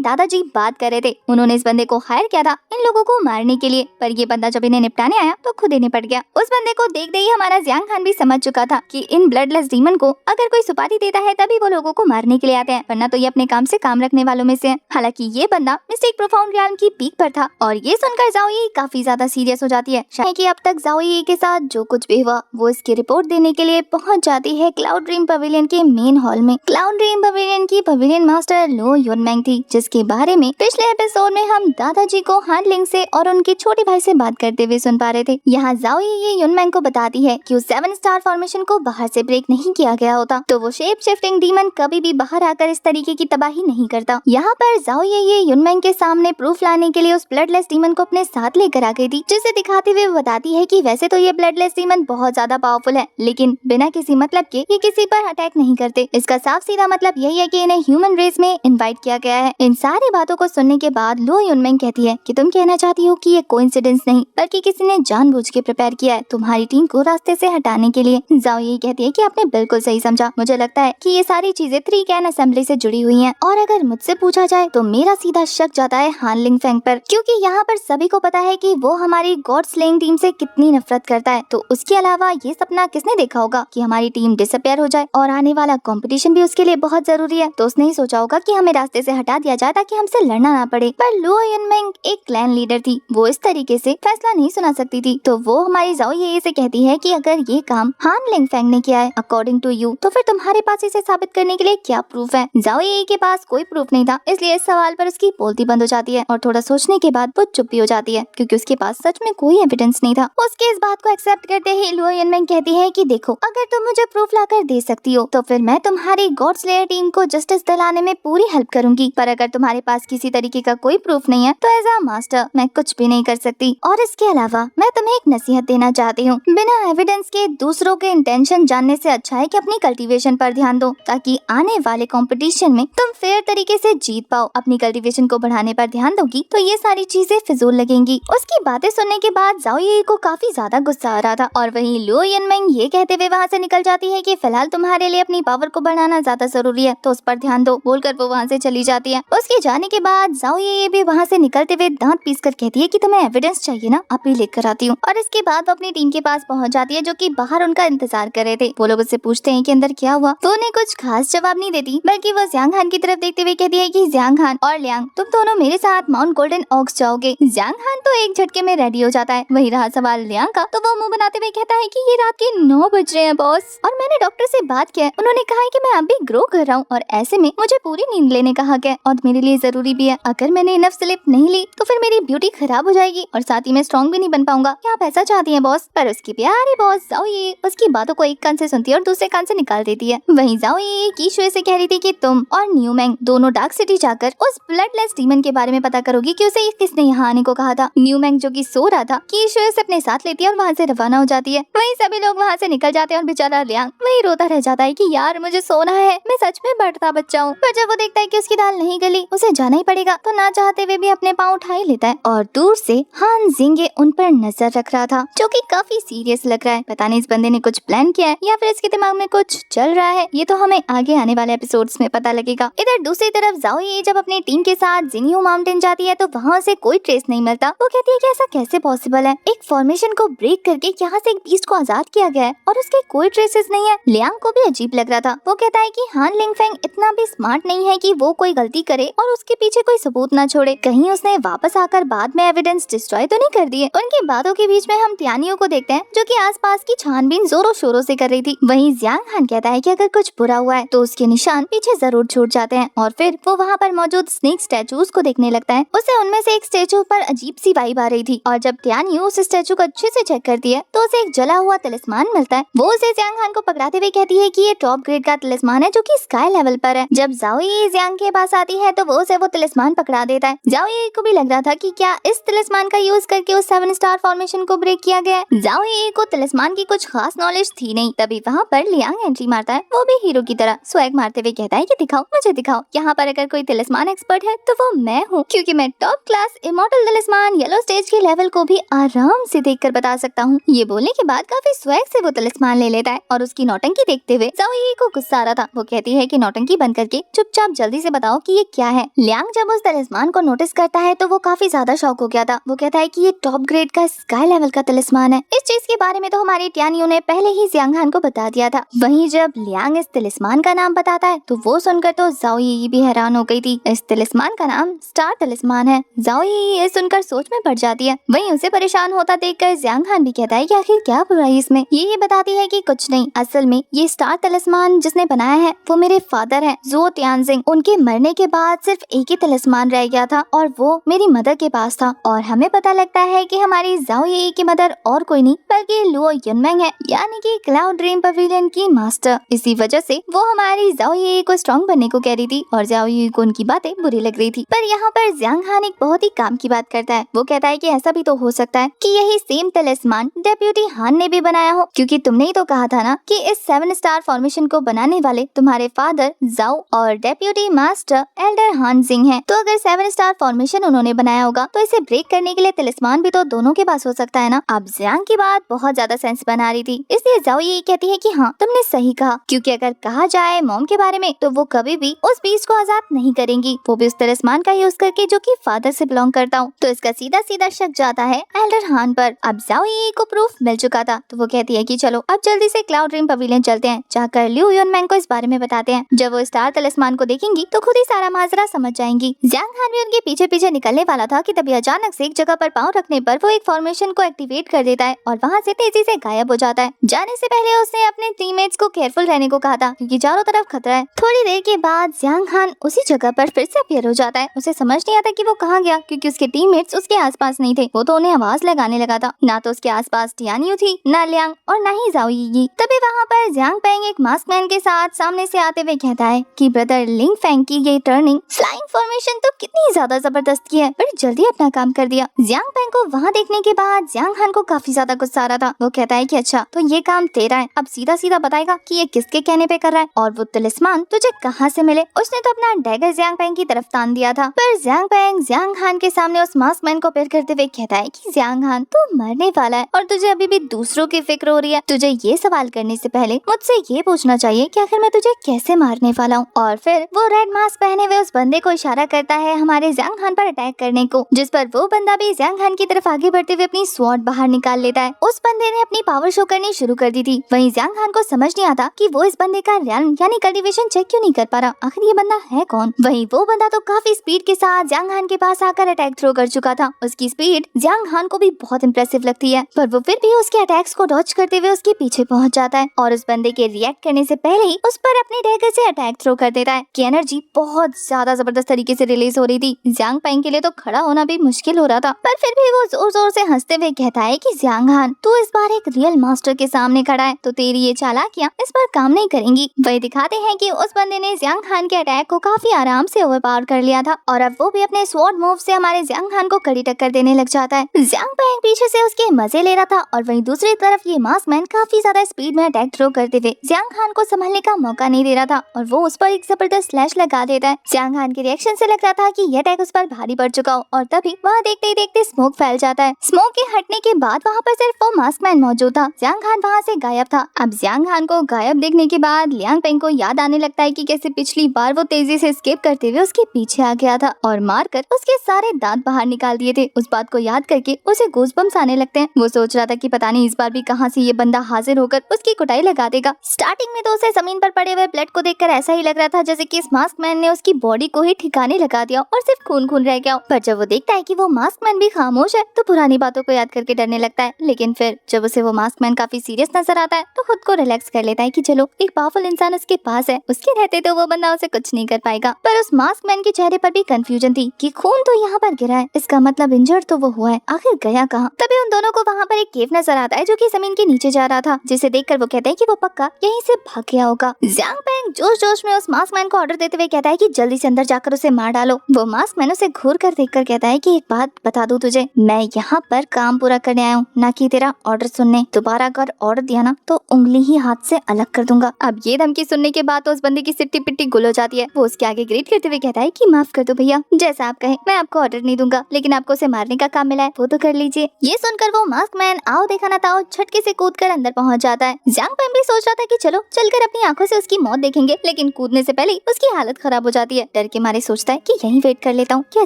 दादाजी बात कर रहे थे। उन्होंने इस बंदे को हायर किया था इन लोगों को मारने के लिए, पर ये बंदा जब इन्हें निपटाने आया तो खुद ही निपट गया। उस बंदे को देखते ही हमारा जियांग हान भी समझ चुका था कि इन ब्लडलेस डीमन को अगर कोई सुपारी देता है तभी वो लोगों को मारने के लिए आते हैं, वरना तो ये अपने काम से काम रखने वालों में से है। हालांकि ये बंदा मिस्टिक प्रोफाउंड रियल्म की पीक पर था और ये सुनकर जाओ ये काफी ज्यादा सीरियस हो जाती है। शायद कि अब तक जाओ ये के साथ जो कुछ भी हुआ वो इसकी रिपोर्ट देने के लिए पहुंच जाती है क्लाउड ड्रीम पवेलियन के मेन हॉल में। क्लाउड ड्रीम पवेलियन की पवेलियन मास्टर लो युनमेंग थी, जिसके बारे में पिछले एपिसोड में हम दादाजी को हान लिंग से और उनके छोटे भाई से बात करते हुए सुन पा रहे थे। यहाँ जाओ ये युनमेंग को बताती है कि उस 7 स्टार फॉर्मेशन को बाहर से ब्रेक नहीं किया गया होता तो वो शेप शिफ्टिंग डीमन कभी भी बाहर आकर इस तरीके की तबाही नहीं करता। यहाँ पर जाओ ये युनमेंग के सामने प्रूफ लाने के लिए उस ब्लडलेस डीमन को अपने साथ लेकर आ गई थी, जिसे दिखाते हुए बताती है कि वैसे तो ये ब्लडलेस डीमन बहुत ज्यादा पावरफुल है, लेकिन बिना किसी मतलब के ये किसी पर अटैक नहीं करते। इसका साफ सीधा मतलब यही है कि इन्हें ह्यूमन रेस में इनवाइट किया गया है। इन सारी बातों को सुनने के बाद लो युनमेंग कहती है कि तुम कहना चाहती हो कि ये कोइंसिडेंस नहीं बल्कि किसी ने जानबूझ के प्रिपेयर किया है तुम्हारी टीम को रास्ते से हटाने के लिए। जाओ ये कहती है कि आपने बिल्कुल सही समझा, मुझे लगता है कि ये सारी चीजें 3 कैन असेंबली से जुड़ी हुई हैं, और अगर मुझसे पूछा जाए तो मेरा सीधा शक जाता है हान लिंगफेंग पर, क्योंकि यहाँ पर सभी को पता है कि वो हमारी गॉड स्लेइंग टीम से कितनी नफरत करता है। तो उसके अलावा ये सपना किसने देखा होगा कि हमारी टीम डिसअपियर हो जाए, और आने वाला कंपटीशन भी उसके लिए बहुत जरूरी है, तो उसने ही सोचा होगा कि हमें रास्ते से हटा दिया जाए ताकि हमसे लड़ना ना पड़े। पर लो युनमेंग एक क्लैन लीडर थी, वो इस तरीके से फैसला नहीं सुना सकती थी, तो वो हमारी जाओ ये से कहती है कि अगर ये काम हान लिंगफेंग ने किया है अकॉर्डिंग टू यू, तो फिर तुम्हारे पास इसे साबित करने के लिए क्या प्रूफ है। जाओ ये के पास कोई प्रूफ नहीं था, इसलिए इस सवाल पर उसकी बोलती बंद हो जाती है और थोड़ा सोचने के बाद वो चुप भी हो जाती है क्योंकि उसके पास सच में कोई एविडेंस नहीं था। उसके इस बात को एक्सेप्ट करते ही लो युनमेंग कहती है कि देखो, अगर तुम मुझे प्रूफ लाकर दे सकती हो तो फिर मैं तुम्हारी गॉड स्लेयर टीम को जस्टिस दिलाने में पूरी हेल्प करूंगी, पर अगर तुम्हारे पास किसी तरीके का कोई प्रूफ नहीं है तो एज अ मास्टर मैं कुछ भी नहीं कर सकती। और इसके अलावा मैं तुम्हें एक नसीहत देना चाहती हूँ, बिना एविडेंस के दूसरों के इंटेंशन जानने से अच्छा है कि अपनी कल्टीवेशन पर ध्यान दो, ताकि आने वाले कंपटीशन में तुम फेयर तरीके से जीत पाओ। अपनी कल्टीवेशन को बढ़ाने पर ध्यान दोगी तो ये सारी चीजें फिजूल लगेंगी। उसकी बातें सुनने के बाद जाओ ये को काफी ज्यादा गुस्सा आ रहा था, और वहीं लो युनमेंग ये कहते हुए वहाँ से निकल जाती है कि फिलहाल तुम्हारे लिए अपनी पावर को बढ़ाना ज्यादा जरूरी है, तो उस पर ध्यान दो, बोलकर वो वहाँ से चली जाती है। उसके जाने के बाद जाओ ये भी वहाँ से निकलते हुए दांत पीस कर कहती है कि तुम्हें एविडेंस चाहिए ना, अभी लेकर आती हूँ। और इसके बाद वो अपनी टीम के पास पहुँच जाती है जो कि बाहर उनका इंतजार कर रहे थे। वो लोग उससे पूछते हैं कि अंदर क्या हुआ, तो उन्हें कुछ खास जवाब नहीं देती, बल्कि वो जियांग हान की तरफ देखते हुए कहती है कि जियांग हान और लियांग तुम दोनों मेरे साथ माउंट गोल्डन ऑक्स जाओगे। जियांग हान तो एक झटके में रेडी हो जाता है। वही रहा सवाल लियांग का, तो वो मुंह बनाते हुए कहता है कि ये रात के 9 बज रहे हैं बॉस, और मैंने डॉक्टर से बात किया है, उन्होंने कहा है कि मैं अभी ग्रो कर रहा हूँ और ऐसे में मुझे पूरी नींद लेने का हक है और मेरे लिए जरूरी भी है। अगर मैंने इनफ स्लीप नहीं ली तो फिर मेरी ब्यूटी खराब हो जाएगी और साथ ही मैं स्ट्रॉन्ग भी नहीं बन पाऊंगा। क्या आप ऐसा चाहती हैं बॉस? पर उसकी प्यारी बॉस जाओ ये उसकी बातों को एक कान से सुनती है और दूसरे कान से निकाल देती है। वहीं जाओ ये कीशुए से कह रही थी कि तुम और न्यूमैंग दोनों डार्क सिटी जाकर उस ब्लडलेस डीमन के बारे में पता करोगी कि उसे किसने यहाँ आने को कहा था। न्यूमैंग जो कि सो रहा था कीशुए से अपने साथ लेती है और वहाँ से रवाना हो जाती है। वहीं सभी लोग वहाँ से निकल जाते हैं और बेचारा लियांग वही रोता रह जाता है कि यार मुझे सोना है, मैं सच में बढ़ता बच्चा हूँ। पर जब वो देखता है कि उसकी दाल नहीं गली, उसे जाना ही पड़ेगा, तो ना चाहते हुए भी अपने पाँव उठा ही लेता है। और दूर से हान जिंगे उन पर नजर रख रहा था जो कि काफी सीरियस लग रहा है। पता नहीं इस बंदे ने कुछ प्लान किया है या फिर इसके दिमाग में कुछ चल रहा है, ये तो हमें आगे आने वाले एपिसोड्स में पता लगेगा। इधर दूसरी तरफ जाओ ये जब अपनी टीम के साथ जिनियो माउंटेन जाती है तो वहाँ से कोई ट्रेस नहीं मिलता। वो कहती है कि ऐसा कैसे पॉसिबल है, एक फॉर्मेशन को ब्रेक करके यहाँ से एक बीस्ट को आजाद किया गया है और उसके कोई ट्रेसेस नहीं है। लियांग को भी अजीब लग रहा था। वो कहता है कि हान लिंगफेंग इतना भी स्मार्ट नहीं है कि वो कोई गलती करे और उसके पीछे कोई सबूत न छोड़े। कहीं उसने वापस आकर बाद में एविडेंस डिस्ट्रॉय तो नहीं कर दिए। उनकी बातों के बीच में हम तियानियों को देखते हैं जो कि आसपास की छानबीन जोरों शोरों से कर रही थी। वहीं जियांग हान कहता है कि अगर कुछ बुरा हुआ है तो उसके निशान पीछे जरूर छूट जाते हैं और फिर वो वहाँ पर मौजूद स्नेक स्टैचूज को देखने लगता है। उसे उनमें से एक स्टैचू पर अजीब सी वाइब आ रही थी और जब तियानियो उस स्टैचू को अच्छे से चेक करती है तो उसे एक जला हुआ तलिस्मान मिलता है। वो उसे जियांग हान को पकड़ाते हुए कहती है कि ये टॉप ग्रेड का तलिस्मान है जो कि स्काई लेवल पर है। जब जाओ ये जियांग के पास आती है तो वो उसे वो तलिस्मान पकड़ा देता है। जाओ ये को भी लग रहा था कि क्या इस तलिस्मान का यूज करके उस 7 स्टार फॉर्मेशन को ब्रेक किया गया है। जाओ ये को तलिस्मान की कुछ खास नॉलेज थी नहीं। तभी वहाँ पर लियांग एंट्री मारता है, वो भी हीरो की तरह स्वैग मारते हुए कहता है कि दिखाओ, मुझे दिखाओ, यहाँ पर अगर कोई तलिस्मान एक्सपर्ट है तो वो मैं हूँ, क्योंकि मैं top class immortal talisman yellow stage के लेवल को भी आराम से देखकर बता सकता हूँ। ये बोलने के बाद काफी स्वैग से वो तलिस्मान ले लेता है और उसकी नौटंकी देखते हुए जाओ ये को गुस्सा आ रहा था। वो कहती है कि नौटंकी बंद करके चुपचाप जल्दी से बताओ कि ये क्या है। लियांग जब उस तलिस्मान को नोटिस करता है तो वो काफी ज्यादा शॉक हो गया था। वो कहता है कि ये टॉप ग्रेड का स्काई लेवल का तलिस्मान है। इस चीज के बारे में तो हमारी टियानियों ने पहले ही जियांग हान को बता दिया था। वहीं जब लियांग इस तलिस्मान का नाम बताता है तो वो सुनकर तो जाओ ये भी हैरान हो गई थी। इस तलिस्मान का नाम स्टार तलिस्मान है। जाओ ये सुनकर सोच में पड़ जाती है। वहीं उसे परेशान होता देखकर जियांग हान भी कहता है कि आखिर क्या बुराई इसमें। ये बताती है कि कुछ नहीं, असल में ये स्टार तलिस्मान जिसने बनाया है वो मेरे फादर हैं, ज़ो तियानजिंग। उनके मरने के बाद सिर्फ एक ही तलिस्मान रह गया था और वो मेरी मदर के पास था। और हमें पता लगता है कि हमारी जाओ ये की मदर और कोई नहीं बल्कि लुओ युनमेंग है, यानी कि क्लाउड ड्रीम पवेलियन की मास्टर। इसी वजह से वो हमारी जाओ ये को स्ट्रॉन्ग बनने को कह रही थी और जाओ ये को उनकी बातें बुरी लग रही थी। पर यहाँ पर जियांग हान एक बहुत ही काम की बात करता है। वो कहता है कि ऐसा भी तो हो सकता है कि यही सेम तलिस्मान डेप्यूटी हान ने भी बनाया हो, क्योंकि तुमने ही तो कहा था ना कि इस 7 स्टार फॉर्मेशन को बनाने वाले तुम्हारे फादर जाओ और डेप्यूटी मास्टर एल्डर हान जिंग हैं। तो अगर 7 स्टार फॉर्मेशन उन्होंने बनाया होगा तो इसे ब्रेक करने के लिए तलिस्मान भी तो दोनों के पास हो सकता है ना। अब जियांग की बात बहुत ज्यादा सेंस बना रही थी, इसलिए जाओ ये कहती है कि हाँ तुमने सही कहा, क्योंकि अगर कहा जाए मॉम के बारे में तो वो कभी भी उस बीस्ट को आजाद नहीं करेंगी, वो भी उस तलिस्मान का यूज करके जो कि फादर से बिलोंग करता हूँ। तो इसका सीधा सीधा शक जाता है एल्डर हान पर। अब जाओ ये को प्रूफ मिल चुका था तो वो कहती है कि चलो अब जल्दी से क्लाउड ड्रीम पवेलियन चलते हैं, जाकर लिu युनमेंग को इस बारे में बताते हैं। जब वो स्टार तलिस्मान को देखेंगी तो खुद ही सारा माजरा समझ जाएंगी। जियांग हान भी उनके पीछे पीछे निकलने वाला था कि तभी अचानक से एक जगह पर पाँव रखने पर वो एक फॉर्मेशन को एक्टिवेट कर देता है और वहाँ से तेजी से गायब हो जाता है। जाने से पहले उसने अपने टीममेट्स को केयरफुल रहने को कहा था क्योंकि चारों तरफ खतरा है। थोड़ी देर के बाद जियांग हान उसी जगह पर फिर से अपीयर हो जाता है। उसे समझ नहीं आता कि वो कहाँ गया, क्योंकि उसके टीममेट्स उसके आसपास नहीं थे। वो तो उन्हें आवाज लगाने लगा था। ना तो उसके आसपास टियानियो थी, ना लियांग और ना ही जाओ यी। तभी वहाँ पर जियांग पेंग एक मास्क मैन के साथ सामने से आते हुए कहता है कि ब्रदर लिंग फेंग की ये टर्निंग फ्लाइंग फॉर्मेशन तो कितनी ज्यादा जबरदस्त की है, बड़ी जल्दी अपना काम कर दिया। जियांग पेंग को वहाँ देखने के बाद जियांग हान को काफी ज्यादा गुस्सा आ रहा था। वो कहता है कि अच्छा तो ये काम तेरा है, अब सीधा सीधा बताएगा कि ये किसके कहने पे कर रहा है और वो तलिस्मान तुझे कहाँ से मिले। उसने तो अपना डैगर जियांग पेंग की तरफ तान दिया था, पर जियांग पेंग जियांग हान के सामने उस मास्क मैन को पेड़ करते हुए कहता है कि जियांग हान तू मरने वाला है और तुझे अभी भी दूसरों की फिक्र हो रही है। तुझे ये सवाल करने से पहले मुझसे ये पूछना चाहिए कि आखिर मैं तुझे कैसे मारने वाला हूँ। और फिर वो रेड मास्क पहने हुए उस बंदे को इशारा करता है हमारे जियांग हान पर अटैक करने को, जिस पर वो बंदा भी जियांग हान की तरफ आगे बढ़ते हुए अपनी स्वॉर्ड बाहर निकाल लेता है। उस बंदे ने अपनी पावर शो करनी शुरू कर दी थी। वहीं जियांग हान को समझ नहीं आता कि वो इस बंदे का रैंक यानी कल्टीवेशन चेक क्यों नहीं कर पा रहा, आखिर ये बंदा है कौन। वहीं वो बंदा तो काफी स्पीड के साथ जियांग हान के पास आकर अटैक थ्रो कर चुका था। उसकी स्पीड जियांग हान को भी बहुत इंप्रेसिव लगती है, पर वो फिर भी उसके अटैक्स को डॉज करते हुए उसके पीछे पहुंच जाता है और उस बंदे के रिएक्ट करने से पहले ही उस पर अपने डैगर से अटैक थ्रो कर देता है कि एनर्जी बहुत ज्यादा जबरदस्त तरीके से रिलीज हो रही थी। जियांग पेंग के लिए तो खड़ा होना भी मुश्किल हो रहा था, पर फिर भी वो जोर जोर से हंसते हुए कहता है कि जियांग हान तू इस बार एक रियल मास्टर के सामने खड़ा है, तो तेरी ये चालाकियां इस पर काम नहीं करेंगी। वही दिखाते हैं कि उस बंदे ने जियांग खान के अटैक को काफी आराम से ओवरपावर कर लिया था और अब वो भी अपने स्वॉर्ड मूव से हमारे जियांग खान को कड़ी टक्कर देने लग जाता है। जियांग पेंग पीछे से उसके मजे ले रहा था और वहीं दूसरी तरफ ये मास्क मैन काफी ज्यादा स्पीड में अटैक थ्रो करते हुए जियांग खान को संभलने का मौका नहीं दे रहा था और वो उस पर एक जबरदस्त स्लैश लगा देता है। जियांग खान के रिएक्शन से लग रहा था कि यह अटैक उस पर भारी पड़ चुका हो और तभी वहाँ देखते ही देखते स्मोक फैल जाता है। स्मोक के हटने के बाद वहाँ पर सिर्फ वो मास्क मैन मौजूद था। जियांग खान वहाँ से गायब था। अब जियांग खान को गायब देखने के बाद लियांग पेंग को याद आने लगता है कि कैसे पिछली बार वो तेजी से एस्केप करते हुए उसके पीछे आ गया था और मारकर उसके सारे दांत बाहर निकाल दिए थे। उस बात को याद करके उसे गूज़बम्स आने लगते हैं। वो सोच रहा था कि पता नहीं इस बार भी कहाँ से ये बंदा हाजिर होकर उसकी कुटाई लगा देगा। स्टार्टिंग में तो उसे जमीन पर पड़े हुए ब्लड को देखकर ऐसा ही लग रहा था जैसे कि इस मास्क मैन ने उसकी बॉडी को ही ठिकाने लगा दिया और सिर्फ खून खून रह गया। पर जब वो देखता है कि वो मास्क मैन भी खामोश है तो पुरानी बातों को याद करके डरने लगता है। लेकिन फिर जब उसे वो मास्क मैन काफी सीरियस नजर आता है तो खुद को रिलैक्स कर लेता है कि चलो एक पावरफुल इंसान उसके पास है, उसके रहते तो वो बंदा उसे कुछ नहीं कर पाएगा। पर उस मास्क मैन के चेहरे पर भी कंफ्यूजन थी कि खून तो यहाँ पर गिरा है, इसका मतलब इंजर्ड तो वो हुआ है, आखिर गया कहाँ। तभी उन दोनों को वहाँ पर एक केव नजर आता है जो कि जमीन के नीचे जा रहा था, जिसे देखकर वो कहते हैं कि वो पक्का यहीं से भाग गया होगा। जियांग पेंग जोश जोश में उस मास्क मैन को ऑर्डर देते हुए कहता है कि जल्दी से अंदर जाकर उसे मार डालो। वो मास्क मैन उसे घूर कर देखकर कहता है कि एक बात बता दूं तुझे, मैं यहाँ पर काम पूरा करने आया हूँ, ना कि तेरा ऑर्डर सुनने। दोबारा अगर ऑर्डर दिया ना तो उंगली ही हाथ से अलग कर दूंगा। अब ये धमकी सुनने के बाद तो उस बंदे की सिट्टी पिट्टी गुल हो जाती है। वो उसके आगे ग्रीट करते हुए कहता है कि माफ कर दो भैया, जैसा आप कहें, मैं आपको ऑर्डर नहीं दूंगा, लेकिन आपको उसे मारने का काम मिला है वो तो कर लीजिए। ये सुनकर वो मास्क मैन आओ देखा ना ताओ झटके से कूदकर अंदर पहुंच जाता है। जियांग पेंग भी सोच रहा था कि चलो चलकर अपनी आंखों से उसकी मौत देखेंगे, लेकिन कूदने से पहले उसकी हालत खराब हो जाती है। डर के मारे सोचता है कि यहीं वेट कर लेता हूँ, क्या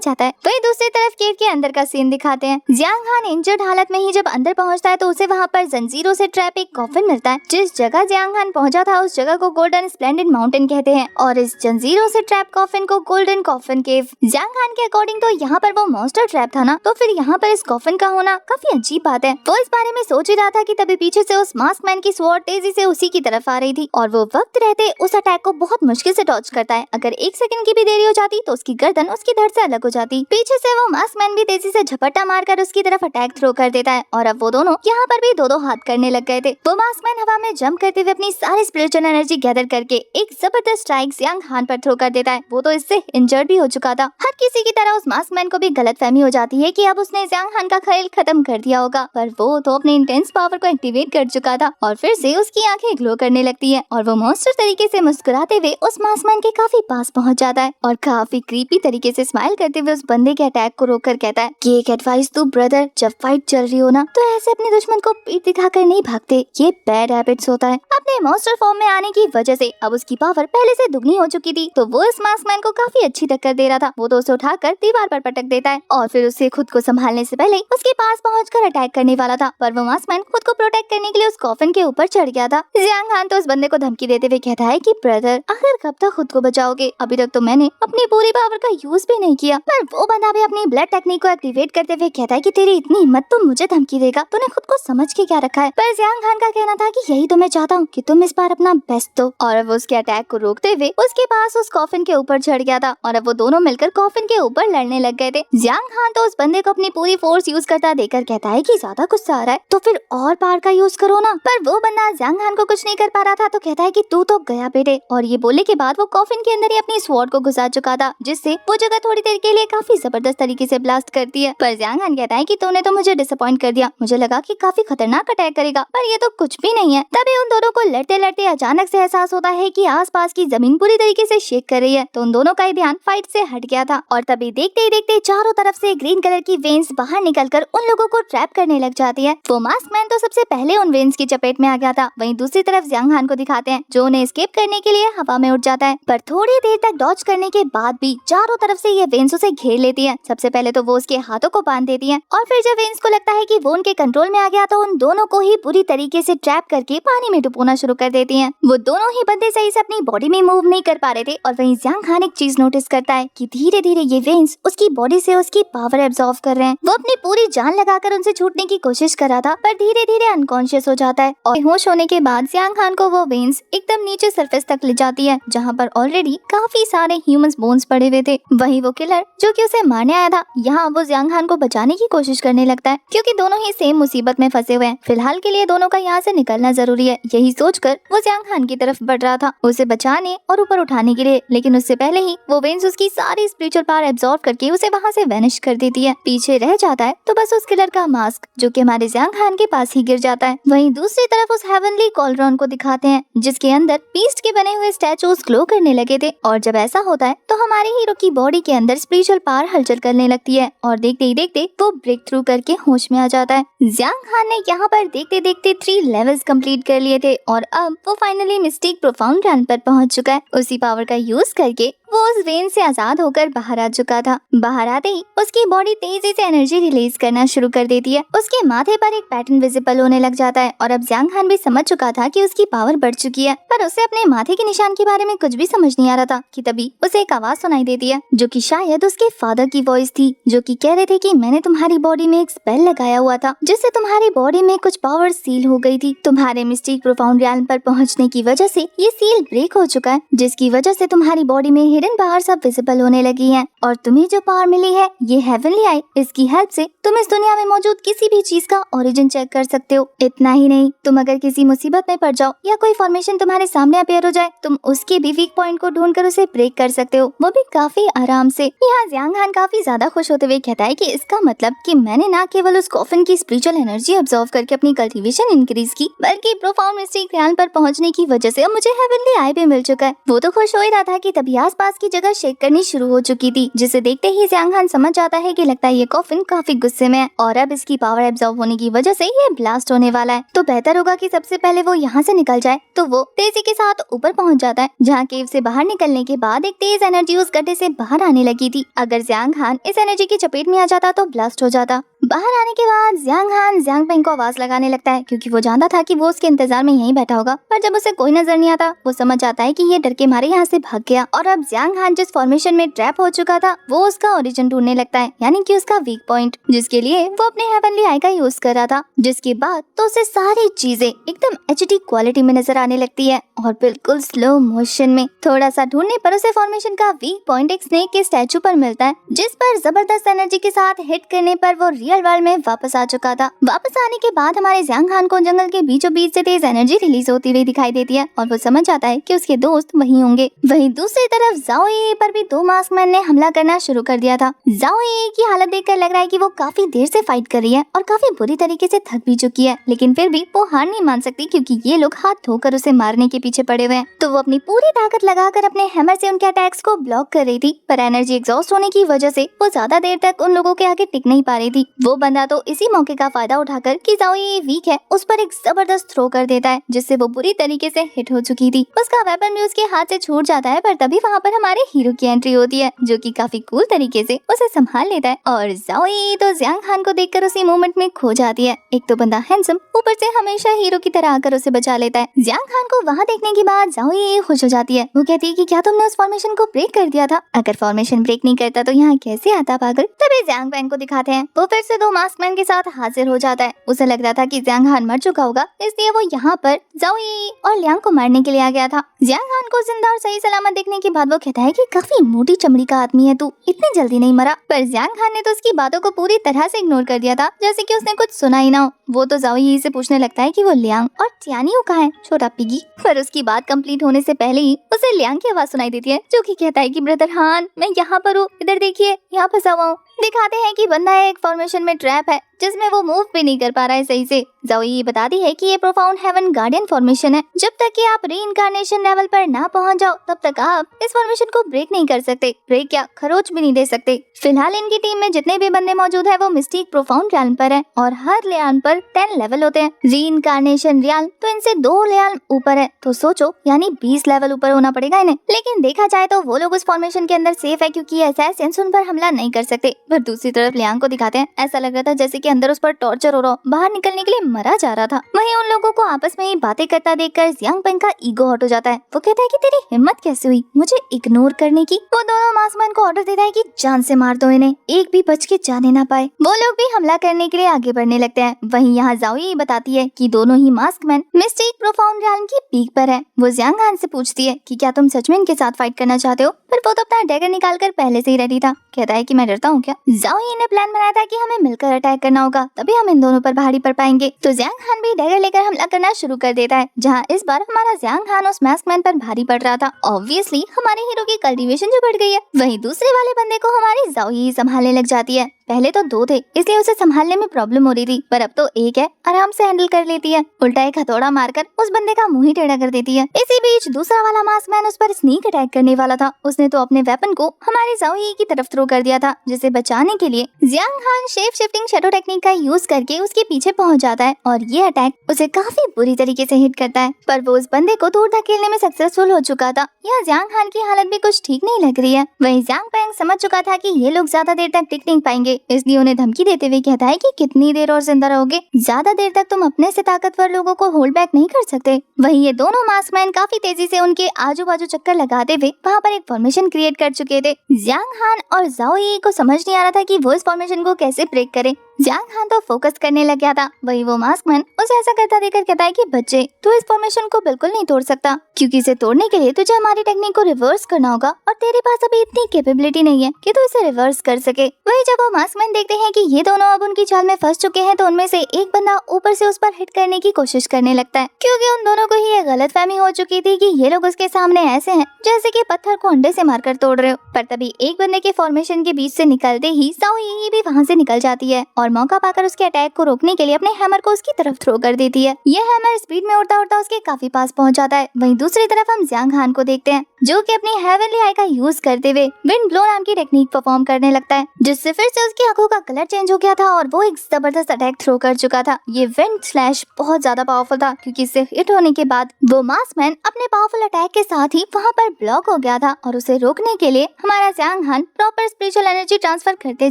चाहता है। वही दूसरी तरफ केव के अंदर का सीन दिखाते हैं। जियांग खान इंजर्ड हालत में ही जब अंदर पहुंचता है तो उसे वहाँ पर जंजीरों से ट्रैप एक कॉफिन मिलता है। जिस जगह जियांग खान पहुंचा था उस जगह को गोल्डन स्प्लेंडेड माउंटेन कहते हैं और इस जंजीरों से ट्रैप कॉफिन को गोल्डन कॉफिन केव। जियांग खान के अकॉर्डिंग तो यहाँ पर वो मॉन्स्टर ट्रैप था ना, तो फिर यहाँ पर इस कॉफिन का होना काफी अजीब बात है। वो इस बारे में सोच ही रहा था कि तभी पीछे से उस मास्क मैन की स्वॉर्ड तेजी से उसी की तरफ आ रही थी और वो वक्त रहते उस अटैक को बहुत मुश्किल से डॉज करता है। अगर एक सेकंड की भी देरी हो जाती तो उसकी गर्दन उसकी धड़ से अलग हो जाती। पीछे से वो मास्क मैन भी तेजी से झपट्टा मारकर उसकी तरफ अटैक थ्रो कर देता है और अब वो दोनों यहाँ पर भी दो दो हाथ करने लग गए थे। वो मास्क मैन हवा में जंप करते हुए अपनी सारी स्पिरिचुअल एनर्जी गैदर करके एक जबरदस्त स्ट्राइक जियांग खान पर थ्रो कर देता है। वो तो इससे इंजर्ड भी हो चुका था। हर किसी की तरह उस मास्क मैन को भी गलतफहमी हो जाती है कि अब उसने जियांग खान का खेल खत्म कर दिया होगा, पर वो तो अपने इंटेंस पावर को एक्टिवेट कर चुका था और फिर से उसकी आंखें ग्लो करने लगती है और वो मॉन्स्टर तरीके से मुस्कुराते हुए उस मास्क मैन के काफी पास पहुंच जाता है और काफी क्रीपी तरीके से स्माइल करते हुए उस बंदे के अटैक को रोककर कहता है कि एक एडवाइस दो ब्रदर, जब फाइट चल रही हो ना तो ऐसे अपने दुश्मन को पीठ दिखाकर नहीं भागते, ये बैड हैबिट्स होता है। अपने मॉन्स्टर फॉर्म में आने की वजह से अब उसकी पावर पहले से दुगनी हो चुकी थी, तो वो इस मास्क मैन को काफी अच्छी टक्कर दे रहा था। वो तो उसे उठाकर दीवार पर पटक देता है और फिर उसे खुद को संभालने से पहले उसके पास पहुंचकर अटैक करने वाला था, पर वो मास्क मैन खुद को प्रोटेक्ट करने के लिए उस कॉफिन के ऊपर चढ़ गया था। जियांग खान तो उस बंदे को धमकी देते हुए कहता है कि ब्रदर, आखिर कब तक खुद को बचाओगे? अभी तक तो मैंने अपनी पूरी पावर का यूज भी नहीं किया। पर वो बंदा भी अपनी ब्लड टेक्निक को एक्टिवेट करते हुए कहता है कि तेरी इतनी हिम्मत, तो मुझे धमकी देगा? तूने खुद को समझ के क्या रखा है? पर जियांग खान का कहना था कि यही तो मैं चाहता हूँ कि तुम इस बार अपना बेस्ट दो, और अब उसके अटैक को रोकते हुए उसके पास उस कॉफिन के ऊपर चढ़ गया था और अब वो दोनों मिलकर कॉफिन के ऊपर लड़ने लग गए थे। जियांग खान तो उस बंदे को अपनी पूरी फोर्स यूज करता देखकर कहता है कि ज्यादा गुस्सा आ रहा है तो फिर और पावर का यूज करो ना। पर वो बंदा जियांग खान को कुछ नहीं कर पा रहा था तो कहता है कि तू तो गया बेटे, और ये बोलने के बाद वो कॉफिन के अंदर ही अपनी स्वॉर्ड को घुसा चुका था, जिससे वो जगह थोड़ी देर के लिए काफी जबरदस्त तरीके से ब्लास्ट करती है। पर जियांग खान कहता है कि तूने तो मुझे डिसअपॉइंट कर दिया, मुझे लगा कि काफी खतरनाक अटैक करेगा, पर ये तो कुछ भी नहीं है। तभी उन दोनों को लड़ते लड़ते अचानक से एहसास होता है कि आसपास की जमीन पूरी तरीके से शेक कर रही है, तो उन दोनों का ध्यान फाइट से हट गया था और तभी देखते ही देखते चारों तरफ से ग्रीन कलर की वेन्स बाहर निकलकर उन लोगों को ट्रैप करने लग जाती है। वो मास्क मैन तो सबसे पहले उन वेन्स की चपेट में आ गया था। वहीं दूसरी तरफ जियांग खान को दिखाते हैं जो उन्हें एस्केप करने के लिए हवा में उड़ जाता है, पर थोड़ी देर तक डॉज करने के बाद भी चारों तरफ से ये वेन्स उसे घेर लेती है। सबसे पहले तो वो उसके हाथों को बांध देती है और फिर जब वेन्स को लगता है कि वो उनके कंट्रोल में आ गया तो उन दोनों को ही पूरी तरीके से ट्रैप करके पानी में डुबोना शुरू कर देती हैं। वो दोनों ही बंदे सही से अपनी बॉडी में मूव नहीं कर पा रहे थे और वहीं जियांग खान एक चीज नोटिस करता है कि धीरे धीरे ये वेन्स उसकी बॉडी से उसकी पावर एब्जॉर्ब कर रहे हैं। वो अपनी पूरी जान लगाकर उनसे छूटने की कोशिश कर रहा था, पर धीरे धीरे अनकॉन्शियस हो जाता है और होश होने के बाद जियांग खान को वो वेन्स एकदम नीचे सरफेस तक ले जाती है, जहाँ पर ऑलरेडी काफी सारे ह्यूमंस बोन्स पड़े हुए थे। वहीं वो किलर जो कि उसे मारने आया था, यहाँ वो जियांग खान को बचाने की कोशिश करने लगता है, क्योंकि दोनों ही सेम मुसीबत में फंसे हुए हैं। फिलहाल के लिए दोनों का यहाँ से निकलना जरूरी है। यही सोच सोचकर वो जियांग खान की तरफ बढ़ रहा था, उसे बचाने और ऊपर उठाने के लिए। लेकिन उससे पहले ही वो वेन्स उसकी सारी स्पिरिचुअल पावर एब्जॉर्ब करके उसे वहाँ से वैनिश कर देती है। पीछे रह जाता है तो बस उस किलर का मास्क, जो कि हमारे जियांग खान के पास ही गिर जाता है। वहीं दूसरी तरफ उस हेवनली कॉलरॉन को दिखाते हैं, जिसके अंदर बीस्ट के बने हुए स्टैचूज ग्लो करने लगे थे। और जब ऐसा होता है तो हमारे हीरो की बॉडी के अंदर स्पिरिचुअल पावर हलचल करने लगती है और देखते ही देखते वो ब्रेक थ्रू करके होश में आ जाता है। जियांग खान ने यहाँ पर देखते देखते 3 लेवल्स कंप्लीट कर लिए थे और अब वो फाइनली मिस्टिक प्रोफाउंड रैंक पर पहुंच चुका है। उसी पावर का यूज करके वो उस वेन से आजाद होकर बाहर आ चुका था। बाहर आते ही उसकी बॉडी तेजी से एनर्जी रिलीज करना शुरू कर देती है। उसके माथे पर एक पैटर्न विजिबल होने लग जाता है और अब जियांग खान भी समझ चुका था कि उसकी पावर बढ़ चुकी है, पर उसे अपने माथे के निशान के बारे में कुछ भी समझ नहीं आ रहा था कि तभी उसे एक आवाज सुनाई देती है, जो कि शायद उसके फादर की वॉइस थी, जो कि कह रहे थे कि मैंने तुम्हारी बॉडी में एक स्पेल लगाया हुआ था, जिससे तुम्हारी बॉडी में कुछ पावर सील हो गई थी। तुम्हारे मिस्टिक प्रोफाउंड रियल्म पर पहुंचने की वजह से ये सील ब्रेक हो चुका है, जिसकी वजह से तुम्हारी बॉडी में हिडन पावर सब विजिबल होने लगी हैं। और तुम्हें जो पावर मिली है ये हेवनली आई, इसकी हेल्प से तुम इस दुनिया में मौजूद किसी भी चीज का ओरिजिन चेक कर सकते हो। इतना ही नहीं, तुम अगर किसी मुसीबत में पड़ जाओ या कोई फॉर्मेशन तुम्हारे सामने अपीयर हो जाए, तुम उसके भी वीक पॉइंट को ढूंढकर उसे ब्रेक कर सकते हो, वो भी काफी आराम से। यहाँ जियांग खान काफी ज्यादा खुश होते हुए कहता है कि इसका मतलब कि मैंने न केवल उस कॉफिन की स्पिरिचुअल एनर्जी ऑब्जर्व करके अपनी कल्टीवेशन इंक्रीज की, बल्कि प्रोफाउंड मिस्टिक रियल्म पर पहुंचने की वजह से अब मुझे हेवनली आई भी मिल चुका है। वो तो खुश हो ही रहा था कि तभी आसपास की जगह शेक करनी शुरू हो चुकी थी, जिसे देखते ही जियांग खान समझ जाता है कि लगता है ये कॉफिन काफी गुस्से में है और अब इसकी पावर एब्जॉर्ब होने की वजह से ये ब्लास्ट होने वाला है। तो बेहतर होगा कि सबसे पहले वो यहाँ से निकल जाए। तो वो तेजी के साथ ऊपर पहुँच जाता है, जहाँ केव से बाहर निकलने के बाद एक तेज एनर्जी उस गड्ढे से बाहर आने लगी थी। अगर जियांग खान इस एनर्जी की चपेट में आ जाता तो ब्लास्ट हो जाता। बाहर आने के बाद जियांग खान जियांग पेंग को आवाज लगाने लगता है, क्योंकि वो जानता था कि वो उसके इंतजार में यहीं बैठा होगा। पर जब उसे कोई नजर नहीं आता, वो समझ जाता है कि ये डर के मारे यहाँ से भाग गया। और अब जियांग खान जिस फॉर्मेशन में ट्रैप हो चुका था, वो उसका ओरिजिन ढूंढने लगता है, यानी कि उसका वीक पॉइंट, जिसके लिए वो अपने हेवनली आई का यूज कर रहा था। जिसके बाद तो उसे सारी चीजें एकदम एचडी क्वालिटी में नजर आने लगती है और बिल्कुल स्लो मोशन में। थोड़ा सा ढूंढने पर उसे फॉर्मेशन का वीक पॉइंट एक स्नेक के स्टैचू पर मिलता है, जिस पर जबरदस्त एनर्जी के साथ हिट करने पर वो रियल वर्ल्ड में वापस आ चुका था। वापस आने के बाद हमारे जियांग खान को जंगल के बीचों बीच से तेज एनर्जी रिलीज होती हुई दिखाई देती है और वो समझ जाता है कि उसके दोस्त वहीं होंगे। वहीं दूसरी तरफ जाओ ये पर भी 2 मास्कमैन ने हमला करना शुरू कर दिया था। जाओ ये की हालत देखकर लग रहा है कि वो काफी देर से फाइट कर रही है और काफी बुरी तरीके से थक भी चुकी है, लेकिन फिर भी वो हार नहीं मान सकती, क्योंकि ये लोग हाथ धोकर उसे मारने के पीछे पड़े हुए हैं। तो वो अपनी पूरी ताकत लगाकर अपने हैमर से उनके अटैक्स को ब्लॉक कर रही थी, पर एनर्जी एग्जॉस्ट होने की वजह से वो ज्यादा देर तक उन लोगों के आगे टिक नहीं पा रही थी। वो बंदा तो इसी मौके का फायदा उठाकर कि जाओ ये वीक है, उस पर एक जबरदस्त थ्रो कर देता है, जिससे वो बुरी तरीके से हिट हो चुकी थी। उसका वेपन भी उसके हाथ से छूट जाता है, पर तभी वहाँ पर हमारे हीरो की एंट्री होती है, जो कि काफी कूल तरीके से उसे संभाल लेता है। और जाओ ये तो जियांग खान को देखकर उसी मोमेंट में खो जाती है। एक तो बंदा हैंडसम, ऊपर से हमेशा हीरो की तरह आकर उसे बचा लेता है। जियांग खान को वहाँ देखने के बाद जाओ ये खुश हो जाती है। वो कहती है कि क्या तुमने उस फॉर्मेशन को ब्रेक कर दिया था? अगर फॉर्मेशन ब्रेक नहीं करता तो यहाँ कैसे आता पागल? तभी जियांग पेंग को दिखाते हैं, वो फिर से 2 मास्कमैन के साथ हाजिर हो जाता है। उसे लग रहा था कि जियांग खान मर चुका होगा, इसलिए वो यहाँ पर जाओ ये और लियांग को मारने के लिए आ गया था। जियांग खान को जिंदा और सही सलामत देखने के बाद वो कहता है कि काफी मोटी चमड़ी का आदमी है तू, इतनी जल्दी नहीं मरा। पर जियांग खान ने तो उसकी बातों को पूरी तरह से इग्नोर कर दिया था, जैसे कि उसने कुछ सुना ही ना हो। वो तो जाओ ये से पूछने लगता है कि वो लियांग और टियानियो कहाँ है, छोटा पिगी। पर उसकी बात कंप्लीट होने से पहले ही उसे लियांग की आवाज सुनाई देती है, जो कि कहता है कि ब्रदर हान, मैं यहाँ पर हूँ, इधर देखिए, यहाँ फंसा हुआ हूँ। दिखाते हैं कि बंदा एक फॉर्मेशन में ट्रैप है, जिसमें वो मूव भी नहीं कर पा रहा है सही से। जाओ ये बताती है कि ये प्रोफाउंड हेवन गार्डियन फॉर्मेशन है। जब तक कि आप रीइंकार्नेशन लेवल पर ना पहुंच जाओ, तब तक आप इस फॉर्मेशन को ब्रेक नहीं कर सकते, ब्रेक क्या खरोच भी नहीं दे सकते। फिलहाल इनकी टीम में जितने भी बंदे मौजूद है वो मिस्टिक प्रोफाउंड रियल्म पर है और हर रियल्म पर 10 लेवल होते हैं। रीइंकार्नेशन रियल्म तो इनसे 2 रियल्म ऊपर है, तो सोचो यानी 20 लेवल ऊपर होना पड़ेगा इन्हें। लेकिन देखा जाए तो वो लोग उस फॉर्मेशन के अंदर सेफ है, क्योंकि असैसिन्स उन पर हमला नहीं कर सकते। पर दूसरी तरफ लियांग को दिखाते हैं, ऐसा लग रहा था जैसे कि अंदर उस पर टॉर्चर हो रहा, बाहर निकलने के लिए मरा जा रहा था। वहीं उन लोगों को आपस में ही बातें करता देखकर जियांग पेंग का ईगो हट हो जाता है। वो कहता है कि तेरी हिम्मत कैसे हुई मुझे इग्नोर करने की? वो दोनों मास्कमैन को ऑर्डर देता है कि जान से मार दो इन्हें, एक भी बच के जाने ना पाए। वो लोग भी हमला करने के लिए आगे बढ़ने लगते हैं। वहीं यहाँ जाओ ये बताती है कि दोनों ही मास्कमैन मिस्टिक प्रोफाउंड रियल्म की पीक पर है। वो जियांग खान से पूछती है कि क्या तुम सच में इनके साथ फाइट करना चाहते हो? पर वो तो अपना डैगर निकालकर पहले से ही रेडी था, कहता है कि मैं डरता हूँ क्या? जाओ यी ने प्लान बनाया था कि हमें मिलकर अटैक करना होगा, तभी हम इन दोनों पर भारी पड़ पाएंगे। तो जियांग हान भी डैगर लेकर हमला करना शुरू कर देता है, जहाँ इस बार हमारा जियांग हान उस मास्कमैन पर भारी पड़ रहा था। ऑब्वियसली हमारे हीरो की कल्टीवेशन जो बढ़ गई है। वहीं दूसरे वाले बंदे को हमारी जाओ यी संभालने लग जाती है। पहले तो 2 थे, इसलिए उसे संभालने में प्रॉब्लम हो रही थी, पर अब तो 1 है, आराम से हैंडल कर लेती है। उल्टा एक हथौड़ा मारकर उस बंदे का मुंह ही टेढ़ा कर देती है। इसी बीच दूसरा वाला मास्कमैन उस पर स्नीक अटैक करने वाला था। उसने तो अपने वेपन को हमारे जाओ यी की तरफ थ्रो कर दिया था, जिसे बचाने के लिए जियांग हान शेप शिफ्टिंग शैडो टेक्निक का यूज करके उसके पीछे पहुंच जाता है और ये अटैक उसे काफी बुरी तरीके से हिट करता है। पर वो उस बंदे को दूर धकेलने में सक्सेसफुल हो चुका था। यह जियांग हान की हालत भी कुछ ठीक नहीं लग रही है। वहीं जियांग पेंग समझ चुका था कि ये लोग ज्यादा देर तक टिक नहीं पाएंगे, इसलिए उन्हें धमकी देते हुए कहता है कि कितनी देर और जिंदा रहोगे, ज्यादा देर तक तुम अपने से ताकतवर लोगों को होल्ड बैक नहीं कर सकते। वहीं ये दोनों मास्कमैन काफी तेजी से उनके आजू बाजू चक्कर लगाते हुए वहाँ पर एक फॉर्मेशन क्रिएट कर चुके थे। जियांग हान और जाओ यी को समझ नहीं आ रहा था कि वो इस फॉर्मेशन को कैसे ब्रेक करे। जियांग हान तो फोकस करने लग गया था। वही वो मास्कमैन उसे ऐसा करता देखकर कहता है कि बच्चे, तू इस फॉर्मेशन को बिल्कुल नहीं तोड़ सकता, क्योंकि इसे तोड़ने के लिए तुझे हमारी टेक्निक को रिवर्स करना होगा और तेरे पास अभी इतनी कैपेबिलिटी नहीं है कि तू इसे रिवर्स कर सके। वही जब वो मास्कमैन देखते हैं कि ये दोनों अब उनकी चाल में फंस चुके हैं, तो उनमें से एक बंदा ऊपर से उस पर हिट करने की कोशिश करने लगता है, क्योंकि उन दोनों को ही ये गलतफहमी हो चुकी थी कि ये लोग उसके सामने ऐसे हैं जैसे कि पत्थर को अंडे से मारकर तोड़ रहे हो। पर तभी एक बंदे के फॉर्मेशन के बीच से निकलते ही जाओ यी भी वहाँ से निकल जाती है और मौका पाकर उसके अटैक को रोकने के लिए अपने हैमर को उसकी तरफ थ्रो कर देती है। यह हैमर स्पीड में उड़ता उड़ता उसके काफी पास पहुंच जाता है। वहीं दूसरी तरफ हम जियांग हान को देखते हैं, जो कि अपनी हेवनली आई का यूज करते हुए विंड ब्लो नाम की टेक्निक परफॉर्म करने लगता है, जिससे फिर से उसकी आंखों का कलर चेंज हो गया था और वो एक जबरदस्त अटैक थ्रो कर चुका था। ये विंड स्लैश बहुत ज्यादा पावरफुल था, क्योंकि इससे हिट होने के बाद वो मास्कमैन अपने पावरफुल अटैक के साथ ही वहाँ पर ब्लॉक हो गया था और उसे रोकने के लिए हमारा जियांग हान प्रॉपर स्पिरिचुअल एनर्जी ट्रांसफर करते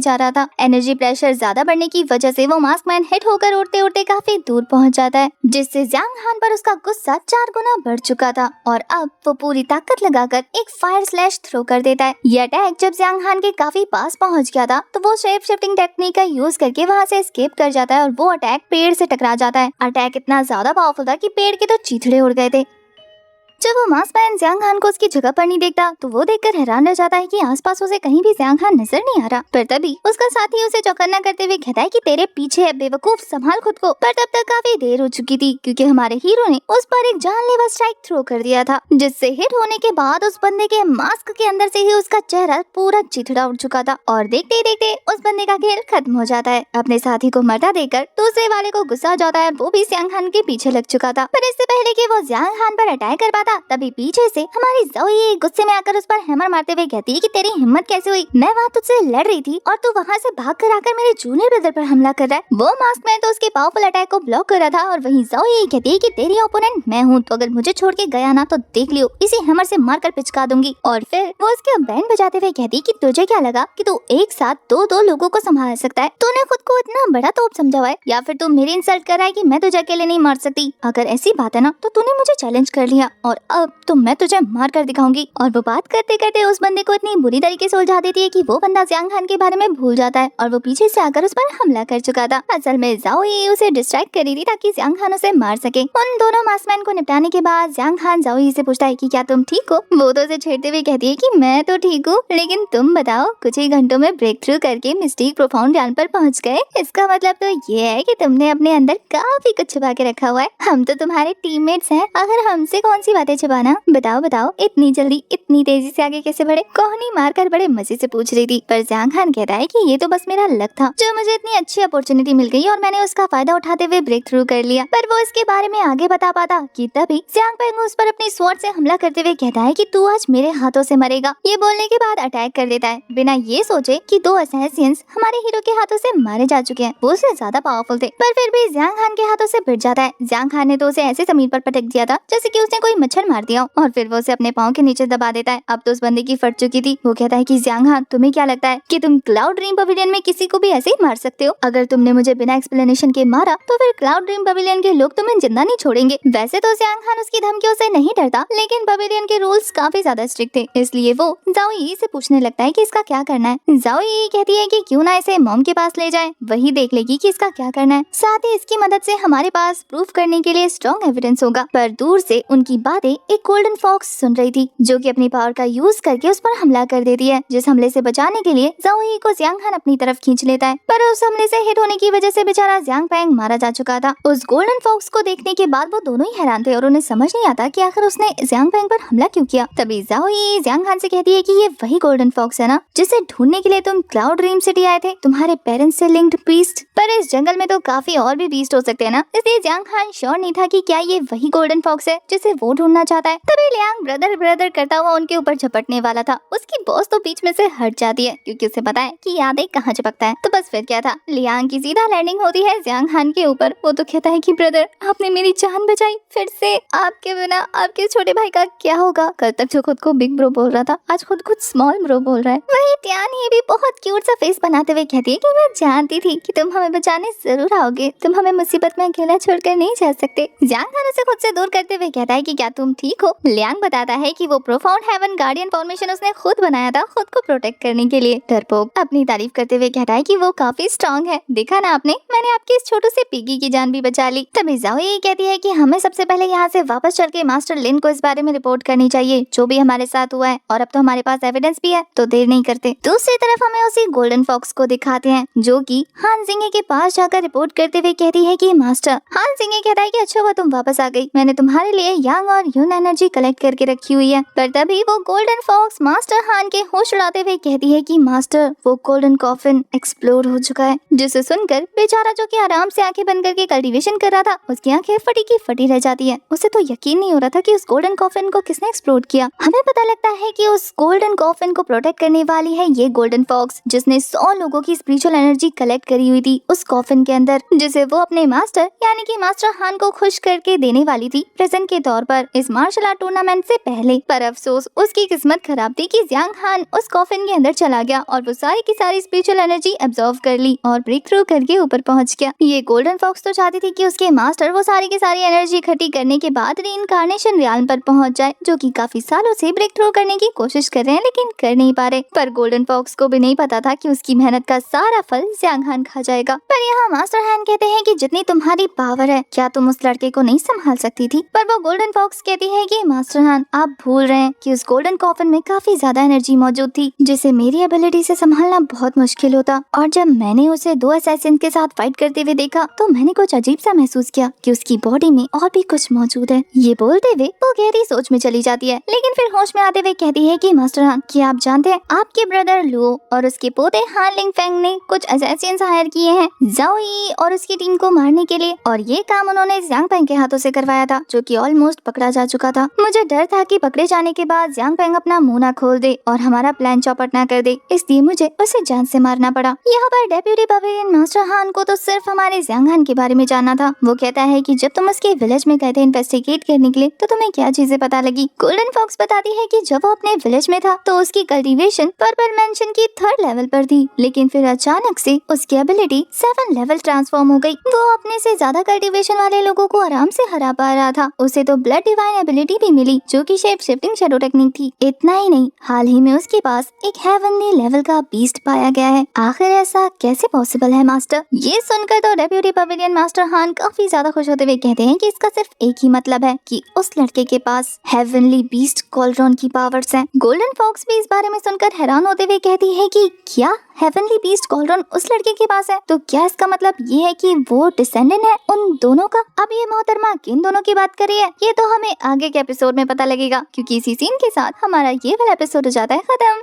जा रहा था। एनर्जी प्रेशर ज्यादा बढ़ने की वजह से वो मास्कमैन हिट होकर उड़ते उड़ते काफी दूर पहुंच जाता है, जिससे जियांग हान पर उसका गुस्सा 4 गुना बढ़ चुका था और अब वो पूरी ताकत लगाकर एक फायर स्लैश थ्रो कर देता है। ये अटैक जब जियांग हान के काफी पास पहुंच गया था, तो वो शेप शिफ्टिंग टेक्निक का यूज करके वहाँ से एस्केप कर जाता है और वो अटैक पेड़ से टकरा जाता है। अटैक इतना ज्यादा पावरफुल था कि पेड़ के तो चीथड़े उड़ गए थे। जब वो मास्कमैन जियांग हान को उसकी जगह पर नहीं देखता, तो वो देखकर हैरान रह जाता है कि आसपास उसे कहीं भी जियांग हान नजर नहीं आ रहा। पर तभी उसका साथी उसे चौकन्ना करते हुए कहता है कि तेरे पीछे है बेवकूफ, संभाल खुद को। पर तब तक काफी देर हो चुकी थी, क्योंकि हमारे हीरो ने उस पर एक जानलेवा स्ट्राइक थ्रो कर दिया था, जिससे हिट होने के बाद उस बंदे के मास्क के अंदर से ही उसका चेहरा पूरा चिथड़ा उठ चुका था और देखते ही देखते उस बंदे का खेल खत्म हो जाता है। अपने साथी को मरता देखकर दूसरे वाले को गुस्सा आ जाता है, वो भी जियांग हान के पीछे लग चुका था। पर इससे पहले कि वो जियांग हान पर अटैक कर पाता, तभी पीछे से हमारी जाओ यी गुस्से में आकर उस पर हैमर मारते हुए कहती है कि तेरी हिम्मत कैसे हुई, मैं वहाँ तुझसे लड़ रही थी और तू वहाँ से भाग कर आकर मेरे जूनियर ब्रदर पर हमला कर रहा है। वो मास्कमैन तो उसके पावरफुल अटैक को ब्लॉक कर रहा था और वहीं जाओ यी कहती है कि तेरी ओपोनेंट मैं हूँ, तो अगर मुझे छोड़ के गया ना तो देख लियो, इसी हैमर से मारकर पिचका दूंगी। और फिर वो उसके बैंड बजाते हुए कहती कि तुझे क्या लगा कि तू एक साथ दो लोगों को संभाल सकता है? तूने खुद को इतना बड़ा तोप समझा हुआ है, या फिर तू मेरी इंसल्ट कर रहा है कि मैं तुझे अकेले नहीं मार सकती? अगर ऐसी बात है ना, तो तूने मुझे चैलेंज कर लिया और अब तो मैं तुझे मार कर दिखाऊंगी। और वो बात करते करते उस बंदे को इतनी बुरी तरीके से उलझा देती है कि वो बंदा जियांग हान के बारे में भूल जाता है और वो पीछे से आकर उस पर हमला कर चुका था। असल में जाओ यी उसे डिस्ट्रैक्ट कर रही थी ताकि जियांग हान उसे मार सके। उन दोनों मास्कमैन को निपटाने के बाद जियांग हान जाओ यी से पूछता है कि क्या तुम ठीक हो? वो तो उसे छेड़ते हुए कहती है कि मैं तो ठीक हूँ, लेकिन तुम बताओ, कुछ ही घंटों में ब्रेक थ्रू करके मिस्टिक प्रोफाउंड ज्ञान पर पहुँच गए। इसका मतलब तो ये है कि तुमने अपने अंदर काफी कुछ छुपा के रखा हुआ है। हम तो तुम्हारे टीममेट्स हैं, आखिर हमसे कौन सी बातें छुपाना? बताओ इतनी जल्दी इतनी तेजी से आगे कैसे बढ़े? कोहनी मारकर बड़े मजे से पूछ रही थी। पर जियांग हान कहता है कि ये तो बस मेरा लक था, जो मुझे इतनी अच्छी अपॉर्चुनिटी मिल गई और मैंने उसका फायदा उठाते हुए ब्रेक थ्रू कर लिया। पर वो इसके बारे में आगे बता पाता कि तभी जियांग पेंग उस पर अपनी स्वॉर्ड से हमला करते हुए कहता है कि तू आज मेरे हाथों से मरेगा। ये बोलने के बाद अटैक कर देता है, बिना ये सोचे कि 2 असैसिन्स हमारे हीरो के हाथों से मारे जा चुके हैं। वो उससे ज्यादा पावरफुल थे, पर फिर भी जियांग हान के हाथों से भिड़ जाता है। जियांग हान ने तो उसे ऐसे जमीन पर पटक दिया था जैसे कि उसने कोई मच्छर मार दिया और फिर वो उसे अपने पाँव के नीचे दबा देता है। अब तो उस बंदे की फट चुकी थी। वो कहता है कि जियांग हान, तुम्हें क्या लगता है कि तुम क्लाउड ड्रीम पवेलियन में किसी को भी ऐसे ही मार सकते हो? अगर तुमने मुझे बिना एक्सप्लेनेशन के मारा तो फिर क्लाउड ड्रीम पवेलियन के लोग तुम्हें जिंदा नहीं छोड़ेंगे। वैसे तो जियांग हान उसकी धमकियों से नहीं डरता, लेकिन पवेलियन के रूल्स काफी ज्यादा स्ट्रिक्ट थे, इसलिए वो जाओ यी से पूछने लगता है कि इसका क्या करना है। जाओ यी कहती है कि क्यों ना इसे मॉम के पास ले जाए, वही देख लेगी कि इसका क्या करना है। साथ ही इसकी मदद से हमारे पास प्रूफ करने के लिए स्ट्रॉन्ग एविडेंस होगा। पर दूर से उनकी बातें बातें एक गोल्डन फॉक्स सुन रही थी, जो कि अपनी पावर का यूज करके उस पर हमला कर देती है। जिस हमले से बचाने के लिए ज़ाओई को जियांग हान अपनी तरफ खींच लेता है, पर उस हमले से हिट होने की वजह से बेचारा जियांग फेंग मारा जा चुका था। उस गोल्डन फॉक्स को देखने के बाद वो दोनों ही हैरान थे और उन्हें समझ नहीं आता कि आखिर उसने जियांग फेंग पर हमला क्यों किया। तभी ज़ाओई जियांग हान से कहती है कि ये वही गोल्डन फॉक्स है ना, जिसे ढूंढने के लिए तुम क्लाउड ड्रीम सिटी आए थे, तुम्हारे पेरेंट्स से लिंक्ड बीस्ट। पर इस जंगल में तो काफी और भी बीस्ट हो सकते हैं ना, इसलिए जियांग हान श्योर नहीं था कि क्या ये वही गोल्डन फॉक्स है जिसे वो ढूंढना चाहता है। तभी लियांग ब्रदर ब्रदर करता हुआ उनके ऊपर झपटने वाला था। उसकी बॉस तो बीच में से हट जाती है क्योंकि उसे पता है कि यादें कहाँ चिपकता है। तो बस फिर क्या था, लियांग की सीधा लैंडिंग होती है जियांग हान के ऊपर। वो तो कहता है कि ब्रदर आपने मेरी जान बचाई, फिर से आपके बिना आपके छोटे भाई का क्या होगा। कल तक जो खुद को बिग ब्रो बोल रहा था, आज खुद स्मॉल ब्रो बोल रहा है। वही टियान ही भी बहुत क्यूट सा फेस बनाते हुए कहती है कि मैं जानती थी कि तुम हमें बचाने जरूर आओगे, तुम हमें मुसीबत में अकेला छोड़कर नहीं जा सकते। जियांग हान उसे खुद से दूर करते हुए कहता है कि क्या तुम ठीक हो। लियांग बताता है कि वो प्रोफाउंड हेवन गार्डियन फॉर्मेशन उसने खुद बनाया था खुद को प्रोटेक्ट करने के लिए। डरपोक अपनी तारीफ करते हुए कहता है कि वो काफी स्ट्रॉन्ग है, देखा ना आपने, मैंने आपके इस छोटू से पिगी की जान भी बचा ली। तभी ज़ाओई कहती है कि हमें सबसे पहले यहाँ से वापस चल के मास्टर लिन को इस बारे में रिपोर्ट करनी चाहिए जो भी हमारे साथ हुआ है, और अब तो हमारे पास एविडेंस भी है, तो देर नहीं करते। दूसरी तरफ हमें उसी गोल्डन फॉक्स को दिखाते हैं जो कि हान जिंगे के पास जाकर रिपोर्ट करते हुए कहती है कि मास्टर। हान जिंगे कहता है कि अच्छा हुआ तुम वापस आ गई, मैंने तुम्हारे लिए यांग और यून एनर्जी कलेक्ट करके रखी हुई है। पर तभी वो गोल्डन फॉक्स मास्टर हान के होश उड़ाते हुए कहती है कि मास्टर वो गोल्डन कॉफिन एक्सप्लोर हो चुका है। जिसे सुनकर बेचारा जो कि आराम से आंखें बंद करके कल्टीवेशन कर रहा था, उसकी आंखें फटी की फटी रह जाती है। उसे तो यकीन नहीं हो रहा था कि उस गोल्डन कॉफिन को किसने एक्सप्लोर किया। हमें पता लगता है कि उस गोल्डन कॉफिन को प्रोटेक्ट करने वाली है ये गोल्डन फॉक्स, जिसने 100 लोगों की स्पिरिचुअल एनर्जी कलेक्ट करी हुई थी उस कॉफिन के अंदर, जिसे वो अपने मास्टर यानी कि मास्टर हान को खुश करके देने वाली थी प्रेजेंट के तौर पर इस मार्शल आर्ट टूर्नामेंट से पहले। पर अफसोस उसकी किस्मत खराब थी कि जियांग हान उस कॉफिन के अंदर चला गया और वो सारी की सारी स्पिरिचुअल एनर्जी एब्जॉर्व कर ली और ब्रेक थ्रू करके ऊपर पहुंच गया। ये गोल्डन फॉक्स तो चाहती थी कि उसके मास्टर वो सारी की सारी एनर्जी इकट्ठी करने के बाद रीइंकार्नेशन रियाल्म पर पहुंच जाए, जो कि काफी सालों से ब्रेक थ्रू करने की कोशिश कर रहे हैं लेकिन कर नहीं पा रहे। पर गोल्डन फॉक्स को भी नहीं पता था कि उसकी मेहनत का सारा फल जियांग हान खा जाएगा। पर यहाँ मास्टर हान कहते हैं कि जितनी तुम्हारी पावर है क्या तुम उस लड़के को नहीं संभाल सकती थी। पर वो गोल्डन फॉक्स कहती है कि मास्टर हान आप भूल रहे हैं कि उस गोल्डन कॉफिन में काफी ज्यादा एनर्जी मौजूद थी जिसे मेरी एबिलिटी से संभालना बहुत मुश्किल होता, और जब मैंने उसे 2 असैसिन के साथ फाइट करते हुए देखा तो मैंने कुछ अजीब सा महसूस किया कि उसकी बॉडी में और भी कुछ मौजूद है। ये बोलते हुए वो गहरी सोच में चली जाती है, लेकिन फिर होश में आते हुए कहती है कि मास्टर हान क्या आप जानते हैं आपके ब्रदर लुओ और उसके पोते हान लिंग फेंग ने कुछ असैसिन्स हायर किए हैं ज़ाओई और उसकी टीम को मारने के लिए, और ये काम उन्होंने जियांग फेंग के हाथों से करवाया था जो कि ऑलमोस्ट पकड़ा जा चुका था। मुझे डर था कि पकड़े जाने के बाद जियांग फेंग अपना मुंह ना खोल दे और हमारा प्लान चौपट ना कर दे, इसलिए मुझे उसे जान से मारना पड़ा। यहाँ पर डेप्यूटी पवेलियन मास्टर हान को तो सिर्फ हमारे जियांग हान के बारे में जानना था। वो कहता है कि जब तुम उसके विलेज में गए थे इन्वेस्टिगेट करने के लिए तो तुम्हें क्या चीजें पता लगी। गोल्डन फॉक्स बताती है कि जब वो अपने विलेज में था तो उसकी कल्टीवेशन पर्पल मेंशन की 3rd लेवल पर थी, लेकिन फिर अचानक से उसकी एबिलिटी 7 लेवल ट्रांसफॉर्म हो गई। वो अपने से ज्यादा कल्टीवेशन वाले लोगों को आराम से हरा पा रहा था। उसे तो ब्लड डिवाइन एबिलिटी भी मिली जो कि शेप शिफ्टिंग शैडो टेक्निक थी। इतना ही नहीं, हाल ही में उसके पास एक हेवनली लेवल का बीस्ट पाया गया है। आखिर ऐसा कैसे पॉसिबल है मास्टर। ये सुनकर तो डेप्यूटी पवेलियन मास्टर हान काफी ज्यादा खुश होते हुए कहते हैं कि इसका सिर्फ एक ही मतलब है कि उस लड़के के पास हेवनली बीस्ट कॉलरॉन की पावर्स हैं। गोल्डन फॉक्स भी इस बारे में सुनकर हैरान होते हुए कहती है कि क्या हेवनली बीस्ट कॉलरॉन उस लड़के के पास है, तो क्या इसका मतलब ये है कि वो डिसेंडेंट है उन दोनों का। अब ये मोहतरमा किन दोनों की बात कर रही है ये तो हमें आगे के एपिसोड में पता लगेगा, क्योंकि इसी सीन के साथ हमारा ये वाला एपिसोड हो जाता है खत्म।